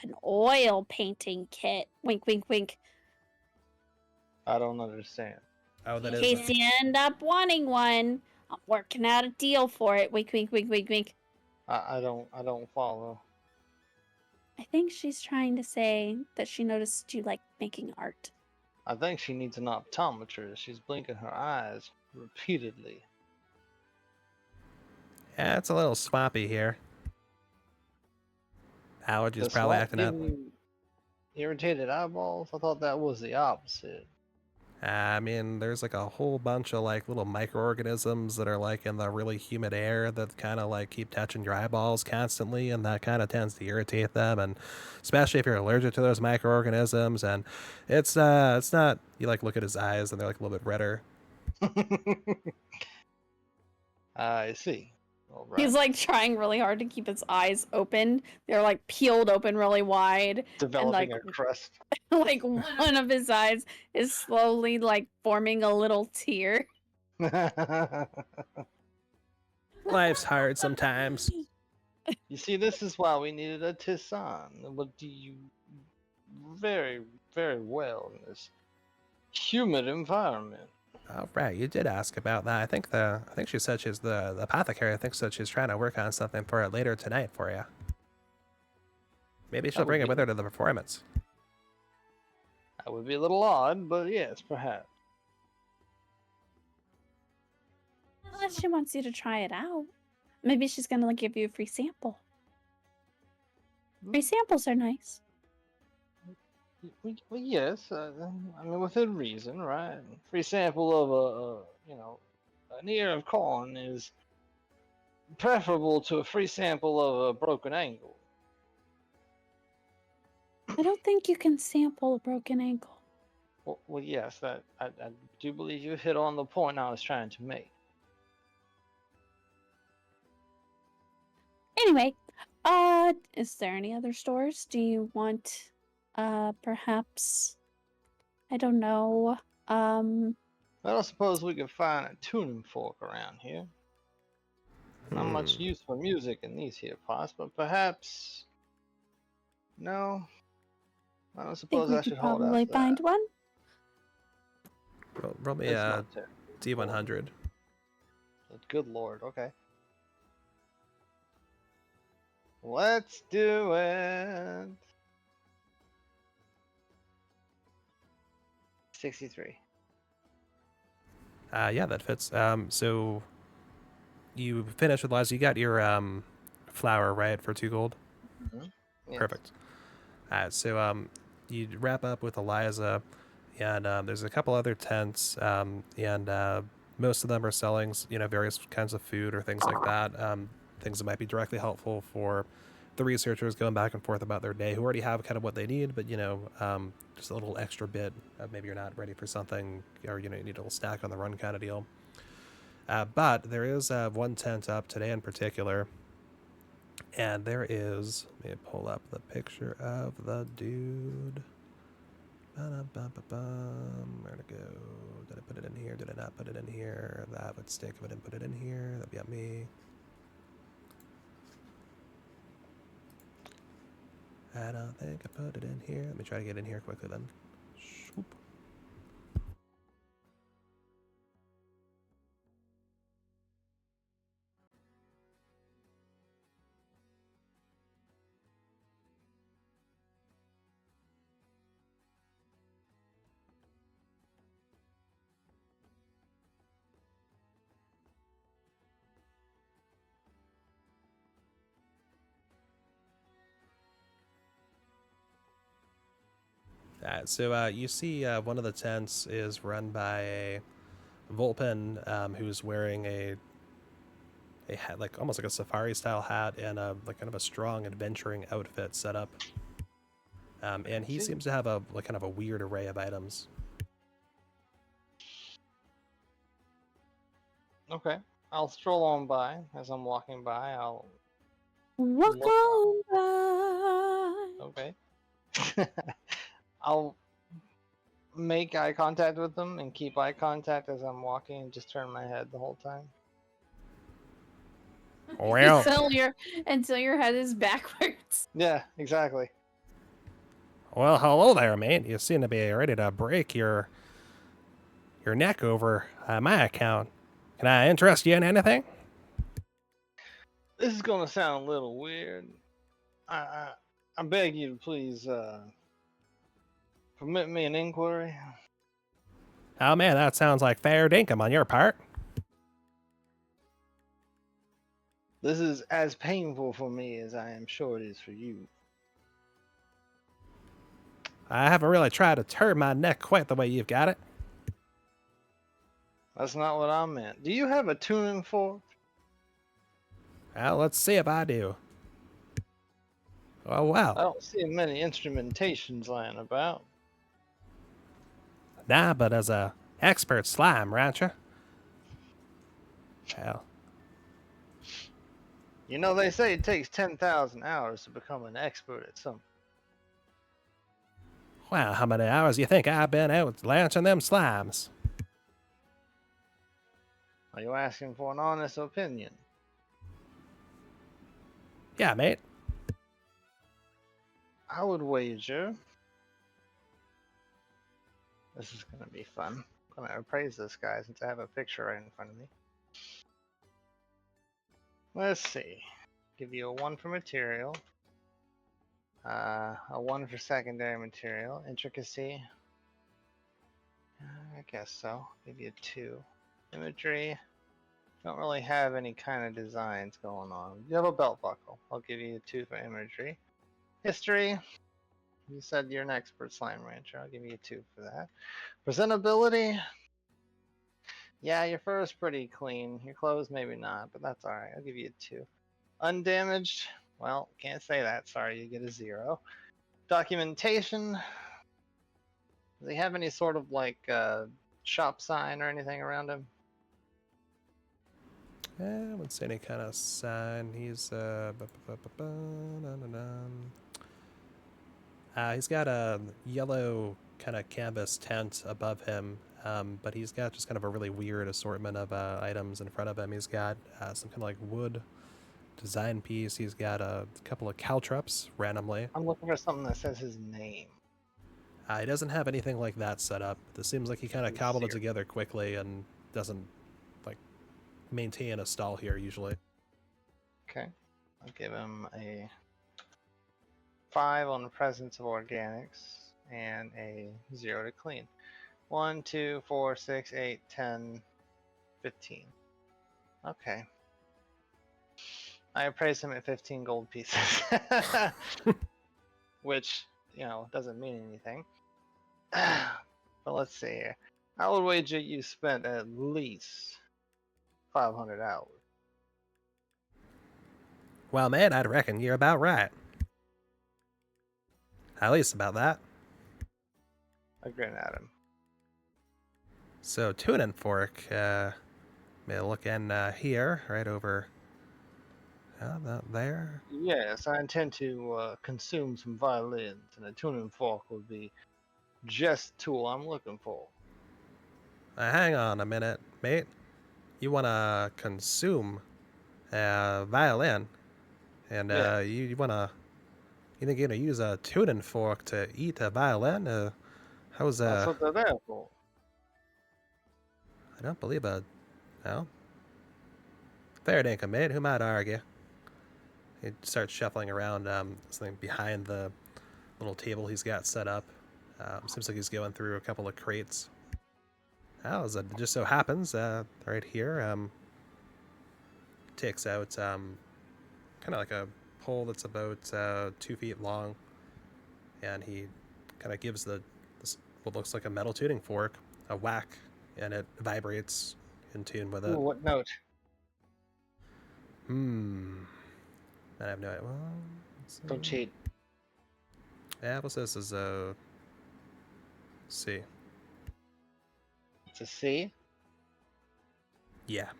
an oil painting kit. Wink, wink, wink. I don't understand. Oh, that In is. case you end up wanting one, I'm working out a deal for it. Wink, wink, wink, wink, wink. I don't follow. I think she's trying to say that she noticed you like making art. I think she needs an optometrist. She's blinking her eyes repeatedly. Yeah, it's a little swampy here. Allergies probably acting up. Irritated eyeballs? I thought that was the opposite. I mean, there's like a whole bunch of like little microorganisms that are like in the really humid air that kind of like keep touching your eyeballs constantly, and that kind of tends to irritate them, and especially if you're allergic to those microorganisms. And it's not, you like look at his eyes and they're like a little bit redder. I see. All right. He's like trying really hard to keep his eyes open. They're like peeled open really wide. Developing like, a crust. Like one of his eyes is slowly like forming a little tear. Life's hard sometimes. You see, this is why we needed a Tissan. It would do you very, very well in this humid environment. Oh, right, you did ask about that. I think she said she's the apothecary. I think said she's trying to work on something for it later tonight for you. Maybe she'll bring it with her to the performance. That would be a little odd, but yes, perhaps. Unless she wants you to try it out. Maybe she's gonna like give you a free sample. Free samples are nice. Well, yes, I mean within reason, right? Free sample of an ear of corn is preferable to a free sample of a broken ankle. I don't think you can sample a broken ankle. Well, yes, that I do believe you hit on the point I was trying to make. Anyway, is there any other stores? Do you want, perhaps, I don't know, I don't suppose we could find a tuning fork around here. Not much use for music in these here parts, but perhaps. No, I don't suppose think we I should could hold out probably for find that. one. Roll me It's a not terrible. D100. Good lord, okay. Let's do it. 63. Yeah, that fits. So you finished with Liza. You got your flour, right, for 2 gold? Yes. Perfect. So you wrap up with Eliza, and there's a couple other tents, and most of them are selling, various kinds of food or things like that. Things that might be directly helpful for the researchers going back and forth about their day, who already have kind of what they need, but just a little extra bit. Maybe you're not ready for something, or you need a little snack on the run kind of deal. But there is one tent up today in particular. And there is, let me pull up the picture of the dude. Ba-dum-bum-ba-bum. Where'd it go? Did I put it in here? Did I not put it in here? That would stink if I didn't put it in here. That'd be on me. I don't think I put it in here. Let me try to get in here quickly then. Swoop. So you see one of the tents is run by a Vulpin who's wearing a hat, like almost like a safari style hat and like kind of a strong adventuring outfit set up. And he See? seems to have a like kind of a weird array of items. Okay. I'll stroll on by. As I'm walking by, I'll Walk look on by. Okay. I'll make eye contact with them and keep eye contact as I'm walking and just turn my head the whole time. Well, Until your head is backwards. Yeah, exactly. well, hello there, mate. You seem to be ready to break your neck over my account. Can I interest you in anything? This is gonna sound a little weird. I beg you to please permit me an inquiry. Oh man, that sounds like fair dinkum on your part. This is as painful for me as I am sure it is for you. I haven't really tried to turn my neck quite the way you've got it. That's not what I meant. Do you have a tuning fork? Well, let's see if I do. Oh, I well. don't see many instrumentations lying about. Nah, but as a expert slime rancher. Well, You know, they say it takes 10,000 hours to become an expert at something. wow, how many hours you think I've been out launching them slimes? Are you asking for an honest opinion? Yeah, mate. I would wager. This is going to be fun. I'm going to appraise this guy since I have a picture right in front of me. Let's see. Give you a 1 for material. A 1 for secondary material. Intricacy. I guess so. Give you a 2. Imagery. Don't really have any kind of designs going on. You have a belt buckle. I'll give you a 2 for imagery. History. You said you're an expert slime rancher. I'll give you a 2 for that. Presentability. Yeah, your fur is pretty clean. Your clothes maybe not, but that's alright. I'll give you a 2. Undamaged. Well, can't say that. Sorry, you get a 0. Documentation. Does he have any sort of like shop sign or anything around him? I wouldn't say any kind of sign. He's he's got a yellow kind of canvas tent above him, but he's got just kind of a really weird assortment of items in front of him. He's got some kind of like wood design piece. He's got a couple of caltrops randomly. I'm looking for something that says his name. He doesn't have anything like that set up. This seems like he kind of cobbled it Zero. together quickly and doesn't like maintain a stall here usually. Okay. I'll give him a 5 on the presence of organics and a 0 to clean. 1, 2, 4, 6, 8, 10, 15. Okay. I appraise him at 15 gold pieces. Which, you know, doesn't mean anything. But let's see here. I would wager you spent at least 500 hours. Well, man, I'd reckon you're about right. At least about that. I grin at him. So, tuning fork, May look in here, right over there. Yes, I intend to consume some violins, and a tuning fork would be just the tool I'm looking for. Hang on a minute, mate. You want to consume a violin, and Yeah, you want to. You think you're gonna use a tuning fork to eat a violin? How's that's what they're there for. I don't believe no. Fair dinkum, mate. Who might argue? He starts shuffling around something behind the little table he's got set up. Seems like he's going through a couple of crates. Oh, as it just so happens, right here, takes out kind of like a pole that's about 2 feet long, and he kind of gives this, what looks like a metal tuning fork a whack, and it vibrates in tune with Ooh, it. what note? I have no idea. Well, Don't cheat. yeah, what's this? Is a C. It's a C. Yeah.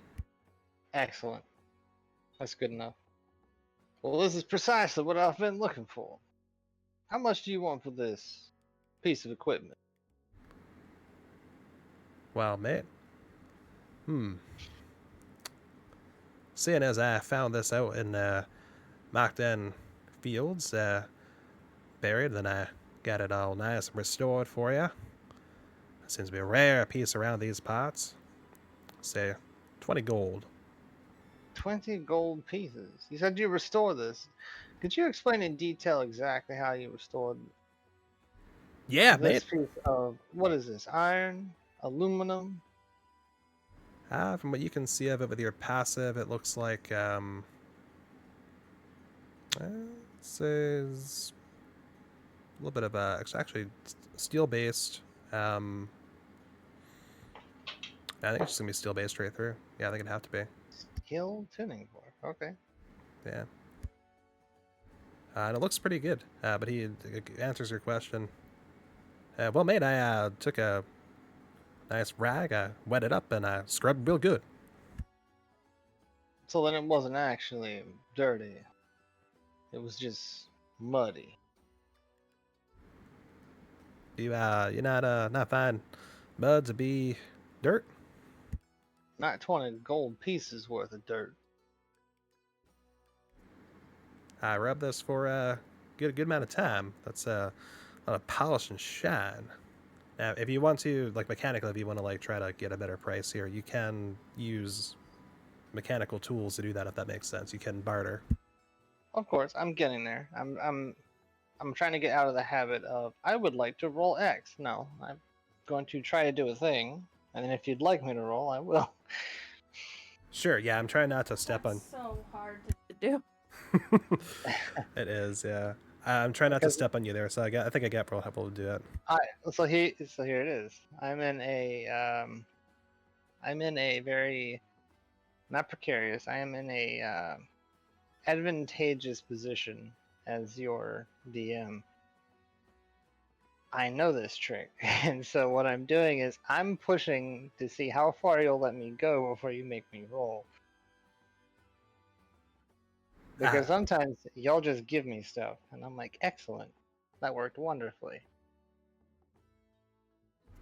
Excellent. That's good enough. Well, this is precisely what I've been looking for. How much do you want for this piece of equipment? Well, mate. Seeing as I found this out in marked in fields, buried, then I got it all nice and restored for you. Seems to be a rare piece around these parts. Say, 20 gold. 20 gold pieces. You said you restore this. Could you explain in detail exactly how you restored Yeah, this mate. piece of, what is this, iron? Aluminum? From what you can see of it with your passive, it looks like it says a little bit of actually steel based. I think it's just gonna be steel based right through. Yeah, I think it'd have to be. Steel tuning fork. Okay. Yeah. And it looks pretty good. But he answers your question. Well, mate, I took a nice rag, I wet it up, and I scrubbed real good. So then it wasn't actually dirty. It was just muddy. You're not find mud to be dirt? Not 20 gold pieces worth of dirt. I rubbed this for a good amount of time. That's a lot of polish and shine. Now, if you want to, like mechanically, if you want to like try to get a better price here, you can use mechanical tools to do that. If that makes sense, you can barter. Of course, I'm getting there. I'm trying to get out of the habit of I would like to roll X. No, I'm going to try to do a thing, and then if you'd like me to roll, I will. Sure. Yeah, I'm trying not to step on. That's so hard to do. It is. Yeah. I'm trying not to Because step on you there, so I think I got pro helpful to do it. so here it is. I'm in a very not precarious. I am in a advantageous position as your DM. I know this trick, and so what I'm doing is I'm pushing to see how far you'll let me go before you make me roll. Because sometimes y'all just give me stuff, and I'm like, excellent, that worked wonderfully.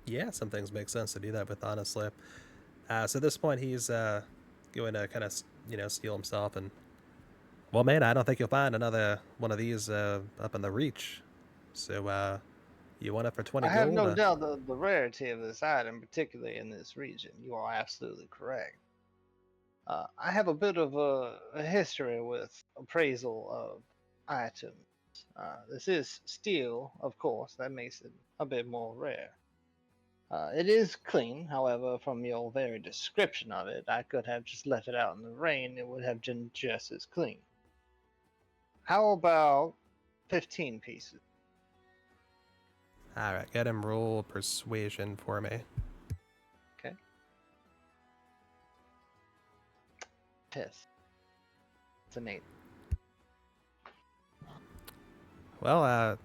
Yeah, some things make sense to do that with, honestly. So at this point, he's going to kind of, steal himself. And, well, man, I don't think you'll find another one of these up in the Reach. So you want it for 20 I have gold? no doubt the rarity of this item, particularly in this region. You are absolutely correct. I have a bit of a history with appraisal of items. This is steel, of course, that makes it a bit more rare. It is clean, however, from your very description of it, I could have just left it out in the rain, it would have been just as clean. How about 15 pieces? All right, get him roll persuasion for me. Okay. Piss. It's an 8. Well,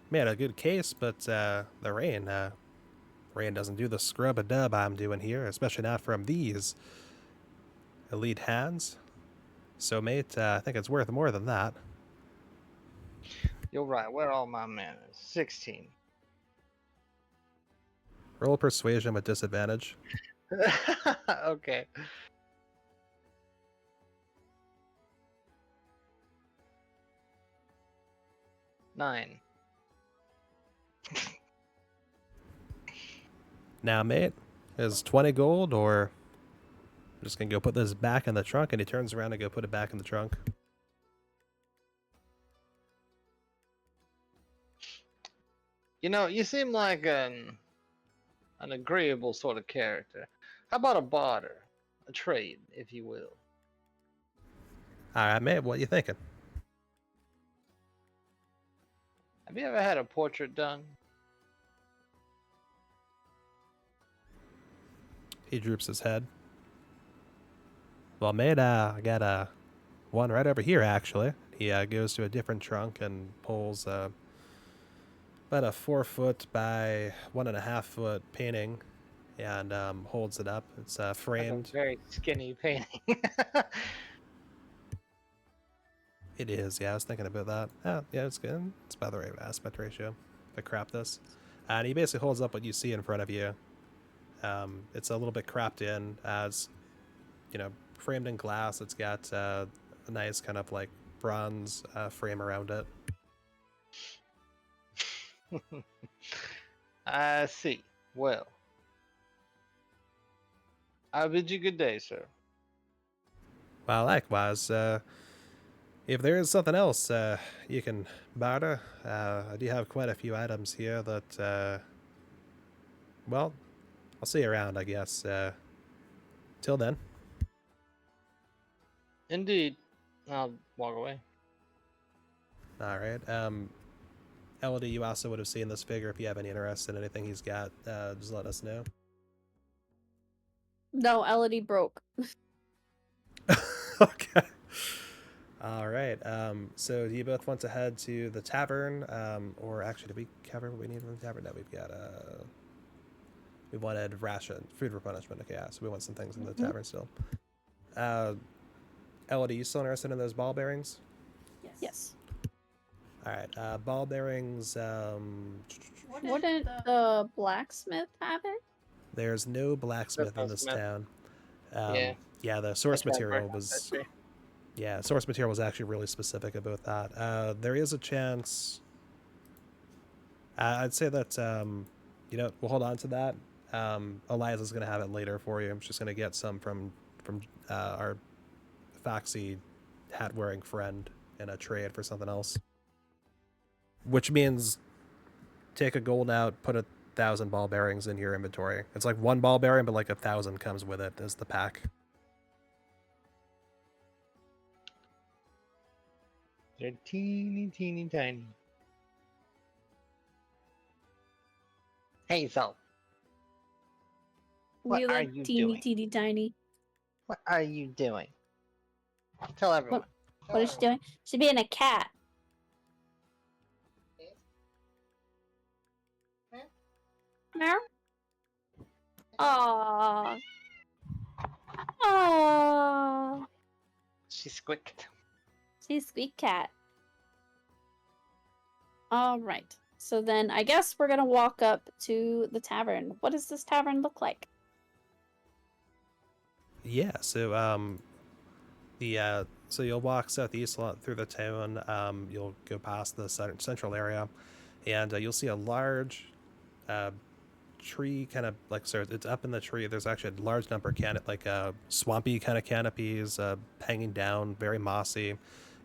made a good case, but the rain doesn't do the scrub a dub I'm doing here, especially not from these elite hands. So, mate, I think it's worth more than that. You're right. Where are all my manners? 16. Roll persuasion with disadvantage. Okay. Nine. Now, mate, is 20 gold, or I'm just gonna go put this back in the trunk? And he turns around and go put it back in the trunk. You know, you seem like an agreeable sort of character. How about a barter? A trade, if you will. All right, mate, what you thinking? Have you ever had a portrait done? He droops his head. Well, mate, I got one right over here, actually. He goes to a different trunk and pulls about a 4 foot by 1.5 foot painting and holds it up. It's Like a framed. very skinny painting. It is, yeah, I was thinking about that. Yeah, it's good. It's by the right aspect ratio. I crap this. And he basically holds up what you see in front of you. It's a little bit cropped in as, framed in glass. It's got a nice kind of like bronze frame around it. I see. Well, I bid you good day, sir. Well, likewise, if there is something else you can barter, I do have quite a few items here that, well, I'll see you around, I guess. Till then. Indeed. I'll walk away. All right. Elodie, you also would have seen this figure. If you have any interest in anything he's got, just let us know. No, Elodie broke. Okay. All right. So do you both want to head to the tavern, or actually, did we cover what we need from the tavern? No, we've got we wanted food replenishment. Okay, yeah. So we want some things in the tavern still. Elodie, you still interested in those ball bearings? Yes. All right. Ball bearings. Wouldn't the blacksmith have it? There's no blacksmith in this Smith. town. Yeah. Yeah. The source That's right, material right, was. that's right. Yeah, source material was actually really specific about that. There is a chance. I'd say that we'll hold on to that. Eliza's gonna have it later for you. I'm just gonna get some from our foxy hat wearing friend in a trade for something else. Which means take a gold out, put 1,000 ball bearings in your inventory. It's like one ball bearing, but like 1,000 comes with it as the pack. They're teeny, teeny, tiny. Hey, so, what We are look you teeny, doing? teeny, tiny. What are you doing? Tell everyone. What is she doing? She's being a cat. Meow. Aww. Aww. She squeaked. She's squeak cat. All right. So then I guess we're gonna walk up to the tavern. What does this tavern look like? Yeah, so so you'll walk southeast through the town. You'll go past the central area, and you'll see a large tree, kind of like, so it's up in the tree. There's actually a large number of swampy kind of canopies hanging down, very mossy,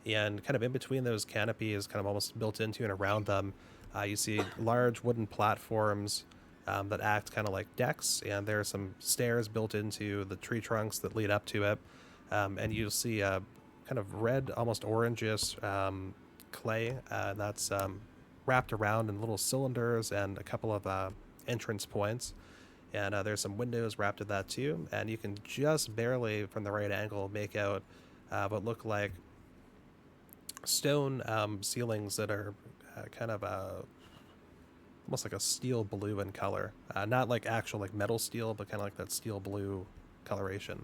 and kind of in between those canopies, kind of almost built into and around them, you see large wooden platforms that act kind of like decks, and there are some stairs built into the tree trunks that lead up to it. And you'll see a kind of red, almost orangish clay that's wrapped around in little cylinders and a couple of entrance points. And there's some windows wrapped in that too. And you can just barely, from the right angle, make out what look like stone ceilings that are kind of almost like a steel blue in color. Not like actual like metal steel, but kind of like that steel blue coloration.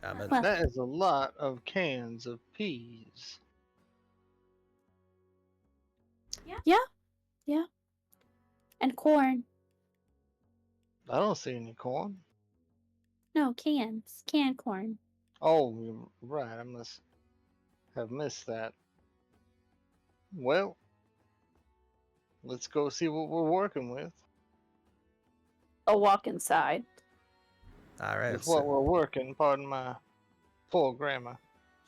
And Well, That is a lot of cans of peas. yeah. And corn. I don't see any corn. No, cans. Canned corn. Oh, you're right. I must have missed that. Well, let's go see what we're working with. I'll walk inside. all right, With so what we're working, pardon my poor grammar.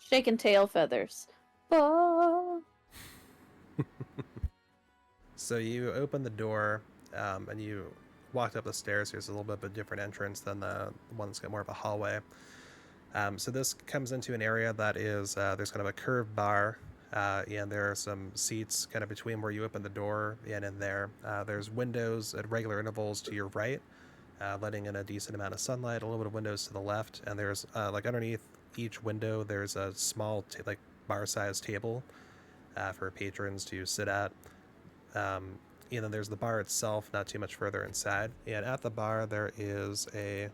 Shaking tail feathers. Oh. so you open the door, and you walked up the stairs. Here's a little bit of a different entrance than the one that's got more of a hallway. So this comes into an area that is there's kind of a curved bar, and there are some seats kind of between where you open the door and in there. There's windows at regular intervals to your right, letting in a decent amount of sunlight. A little bit of windows to the left, and there's like underneath each window there's a small like bar-sized table for patrons to sit at. And then there's the bar itself, not too much further inside. And at the bar there is an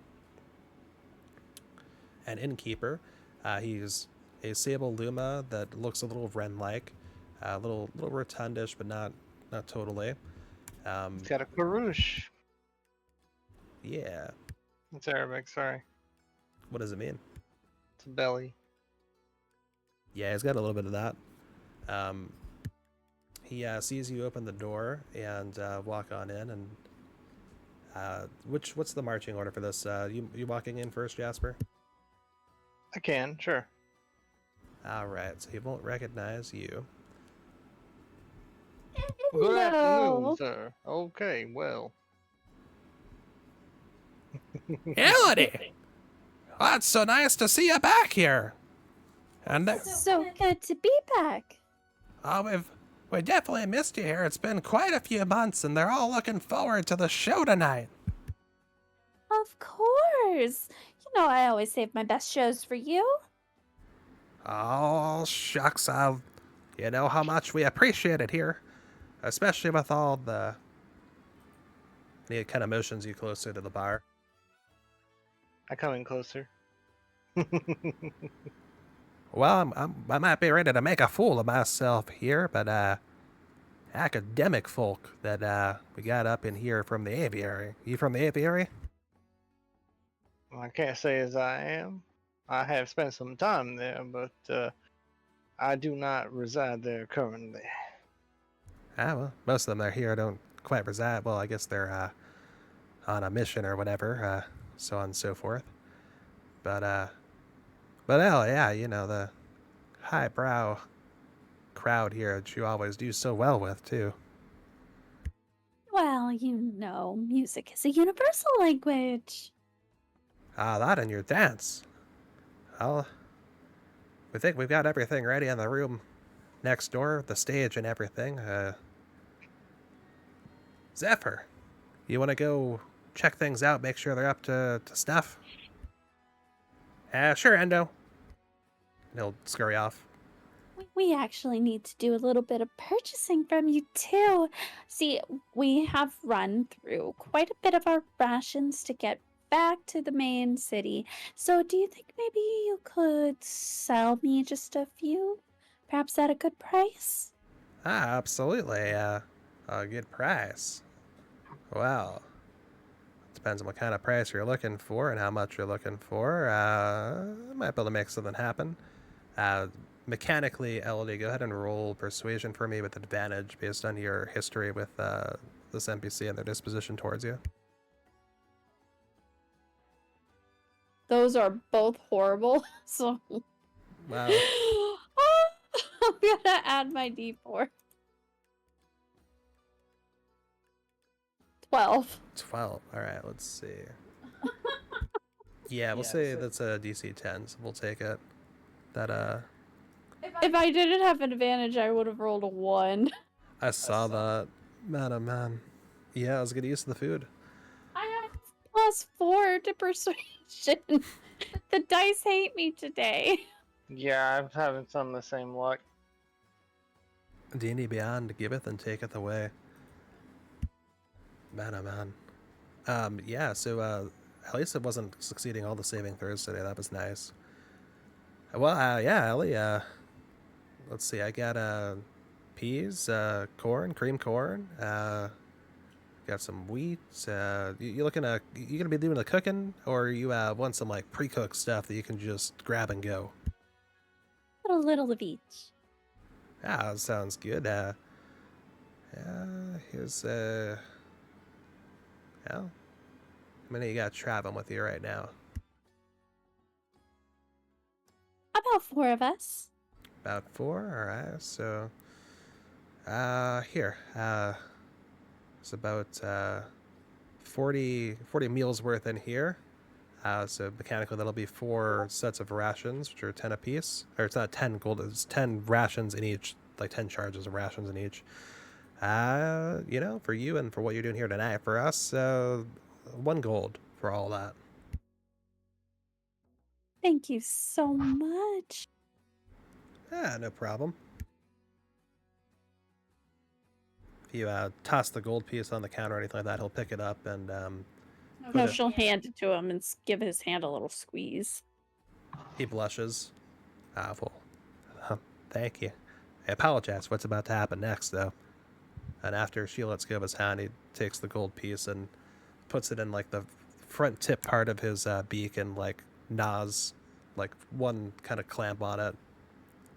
innkeeper. He's a sable luma that looks a little wren-like, a little rotundish, but not totally. It's got a karush. Yeah. It's Arabic, sorry. What does it mean? It's a belly. Yeah, he's got a little bit of that. He sees you open the door and walk on in. And what's the marching order for this? You walking in first, Jasper? I can, sure. All right, so he won't recognize you. Good afternoon, No. sir. Okay, well. Elodie! Oh, it's so nice to see you back here. And So good to be back. oh, we definitely missed you here. It's been quite a few months, and they're all looking forward to the show tonight. Of course. You know I always save my best shows for you. Oh, shucks, you know how much we appreciate it here, especially with all the. He kind of motions you closer to the bar. I come in closer. Well, I might be ready to make a fool of myself here, but academic folk that we got up in here from the aviary. You from the aviary? I can't say as I am. I have spent some time there, but I do not reside there currently. Ah, well, most of them that are here don't quite reside. Well, I guess they're on a mission or whatever, so on and so forth. But hell, yeah, you know, the highbrow crowd here that you always do so well with, too. Well, you know, music is a universal language. Ah, that and your dance. Well, we think we've got everything ready in the room next door, the stage and everything. Zephyr, you want to go check things out, make sure they're up to snuff? Sure, Endo. And he'll scurry off. We actually need to do a little bit of purchasing from you, too. See, we have run through quite a bit of our rations to get back to the main city. So, do you think maybe you could sell me just a few? Perhaps at a good price? Ah, absolutely. A good price. Well, depends on what kind of price you're looking for and how much you're looking for. I might be able to make something happen. Mechanically, Elodie, go ahead and roll persuasion for me with advantage based on your history with this NPC and their disposition towards you. Those are both horrible. So, Wow. I'm gonna add my d4. 12. 12. All right, let's see. Yeah, we'll Yeah, say so- that's a DC 10, so we'll take it. That If I didn't have an advantage, I would have rolled a 1. I saw that. Man, oh man. Yeah, I was getting used to the food. I have +4 to persuasion. The dice hate me today. Yeah, I'm having some of the same luck. D&D Beyond giveth and taketh away. Man, oh man. Yeah, so at least it wasn't succeeding all the saving throws today. That was nice. Well, yeah, Ellie. Let's see. I got peas, corn, cream corn. Got some wheat. You looking to? You gonna be doing the cooking, or you want some like pre-cooked stuff that you can just grab and go? A little of each. Ah, that sounds good. Here's well, how many you got traveling with you right now? About 4 of us. About 4. All right. So, here. It's about 40 meals worth in here. So mechanically, that'll be 4 sets of rations, which are 10 apiece. Or it's not 10 gold; it's 10 rations in each, like 10 charges of rations in each. For you and for what you're doing here tonight. For us, 1 gold for all that. Thank you so much. No problem. If you toss the gold piece on the counter or anything like that, he'll pick it up and No, it- she'll hand it to him and give his hand a little squeeze. he blushes. Well, thank you. I apologize for what's about to happen next, though. And after she lets go of his hand, he takes the gold piece and puts it in like the front tip part of his beak and like gnaws like one kind of clamp on it.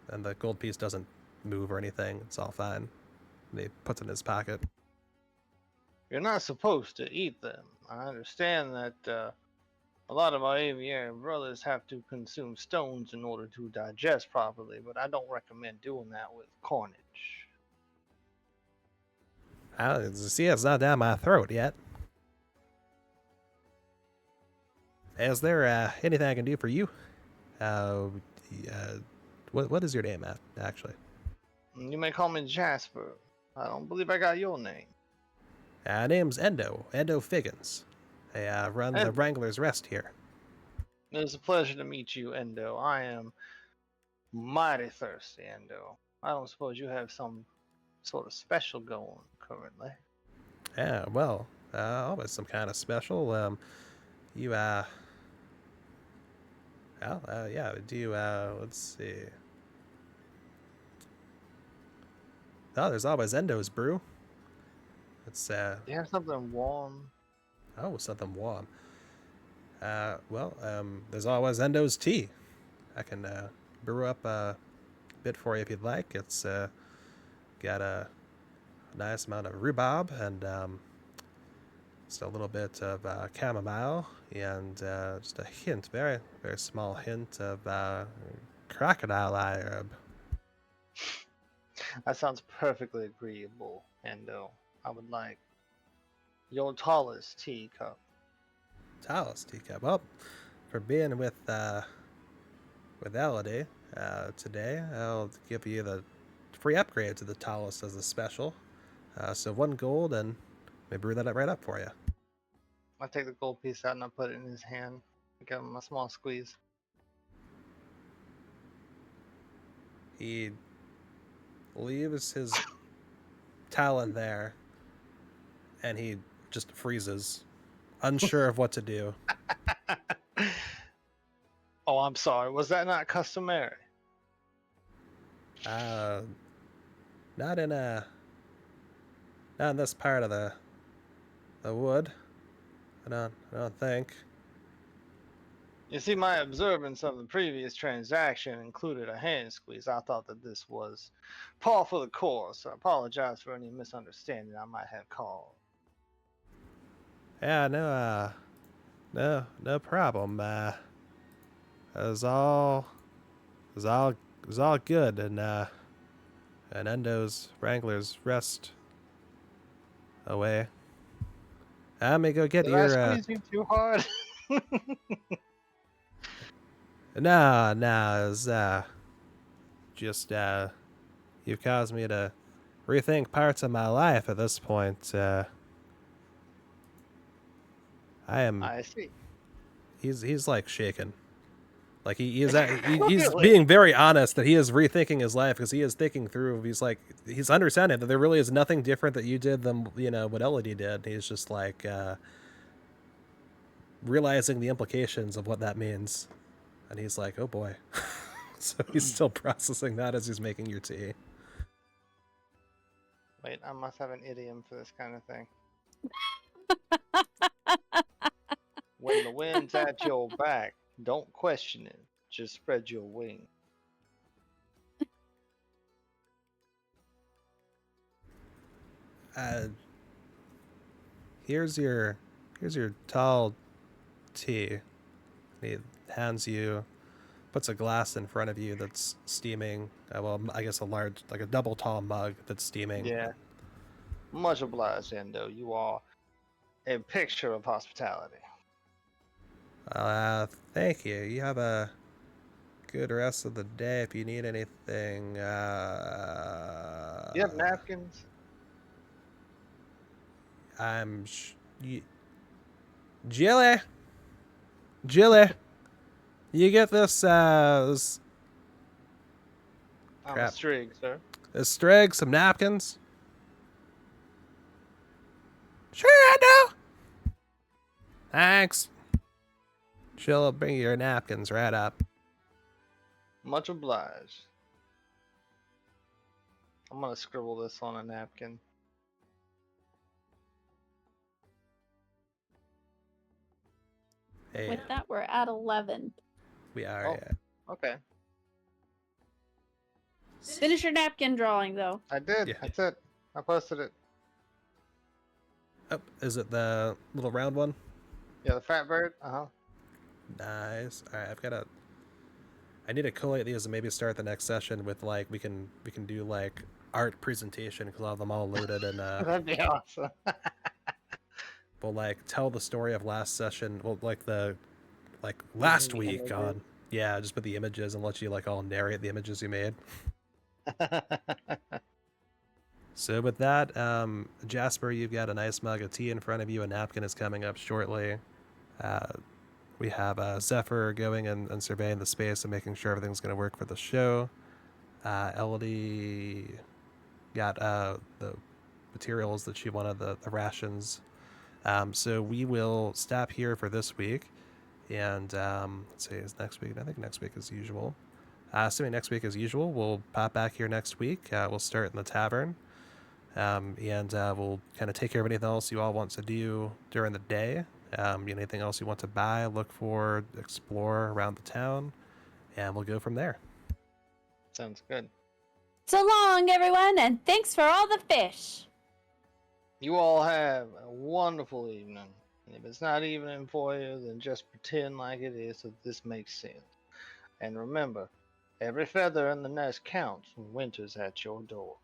And the gold piece doesn't move or anything. It's all fine. And he puts it in his pocket. You're not supposed to eat them. I understand that a lot of our aviary brothers have to consume stones in order to digest properly, but I don't recommend doing that with cornage. See, it's not down my throat yet. Is there anything I can do for you? What is your name, actually? You may call me Jasper. I don't believe I got your name. Name's Endo Figgins. I run the Endo. Wrangler's Rest here. It is a pleasure to meet you, Endo. I am mighty thirsty, Endo. I don't suppose you have some sort of special going currently. Yeah, well, always some kind of special. You, yeah, do you, let's see. Oh, there's always Endo's brew. It's, Do you have something warm? oh, something warm. There's always Endo's tea. I can, brew up a bit for you if you'd like. It's, got a nice amount of rhubarb and, just a little bit of chamomile and just a hint, very, very small hint of crocodile eye herb. That sounds perfectly agreeable, Endo. I would like your tallest teacup. Talus teacup. Well, for being with Elodie today, I'll give you the free upgrade to the Talus as a special. So 1 gold, and we brew that right up for you. I take the gold piece out and I put it in his hand. I give him a small squeeze. He leaves his talon there, and he just freezes, unsure of what to do. Oh, I'm sorry. Was that not customary? Not in this part of the wood. I don't think. You see, my observance of the previous transaction included a hand squeeze. I thought that this was par for the course. I apologize for any misunderstanding I might have caused. Yeah, no problem. It was all good, and Endo's Wrangler's Rest away. I may go get Did your. I squeeze you too hard? No, it was just you caused me to rethink parts of my life at this point. I am. I see. He's like shaken. Like he's Really? being very honest that he is rethinking his life because he is thinking through. He's understanding that there really is nothing different that you did than what Elodie did. He's just like realizing the implications of what that means, and he's like, oh boy. So he's still processing that as he's making your tea. Wait, I must have an idiom for this kind of thing. When the wind's at your back, don't question it. Just spread your wing. Uh, here's your tall tea. He hands you, puts a glass in front of you that's steaming. Well, I guess a large, like a double tall mug that's steaming. Yeah. Much obliged, Endo. You are a picture of hospitality. Thank you. You have a good rest of the day. If you need anything, You have napkins? I'm Jilly, you get this I'm a crap. strig, sir. This Strig, some napkins. Sure, I do. Thanks. She'll bring you your napkins right up. Much obliged. I'm gonna scribble this on a napkin. Hey, With that, we're at 11. we are. Oh. Okay. Finish your napkin drawing, though. I did. Yeah. That's it. I posted it. Oh, is it the little round one? Yeah, the fat bird? Uh-huh. Nice. All right, I need to collate these and maybe start the next session with like we can do like art presentation because I'll have them all loaded and That'd be awesome. we'll like tell the story of last session. Well, like last the week images. on. Yeah, just put the images and let you like all narrate the images you made. So with that, Jasper, you've got a nice mug of tea in front of you. A napkin is coming up shortly. We have Zephyr going and surveying the space and making sure everything's going to work for the show. Elodie got the materials that she wanted, the rations. So we will stop here for this week. And let's see, is next week? I think next week is usual. Assuming next week as usual, we'll pop back here next week. We'll start in the tavern. And we'll kind of take care of anything else you all want to do during the day. Anything else you want to buy, look for, explore around the town, and we'll go from there. Sounds good. So long, everyone, and thanks for all the fish. You all have a wonderful evening. And if it's not evening for you, then just pretend like it is so this makes sense. And remember, every feather in the nest counts when winter's at your door.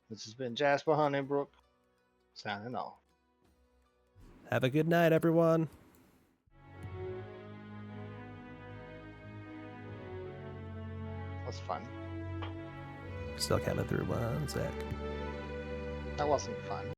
This has been Jasper Honeybrook, signing off. Have a good night, everyone. That's fun. Still counting through 1 sec. That wasn't fun.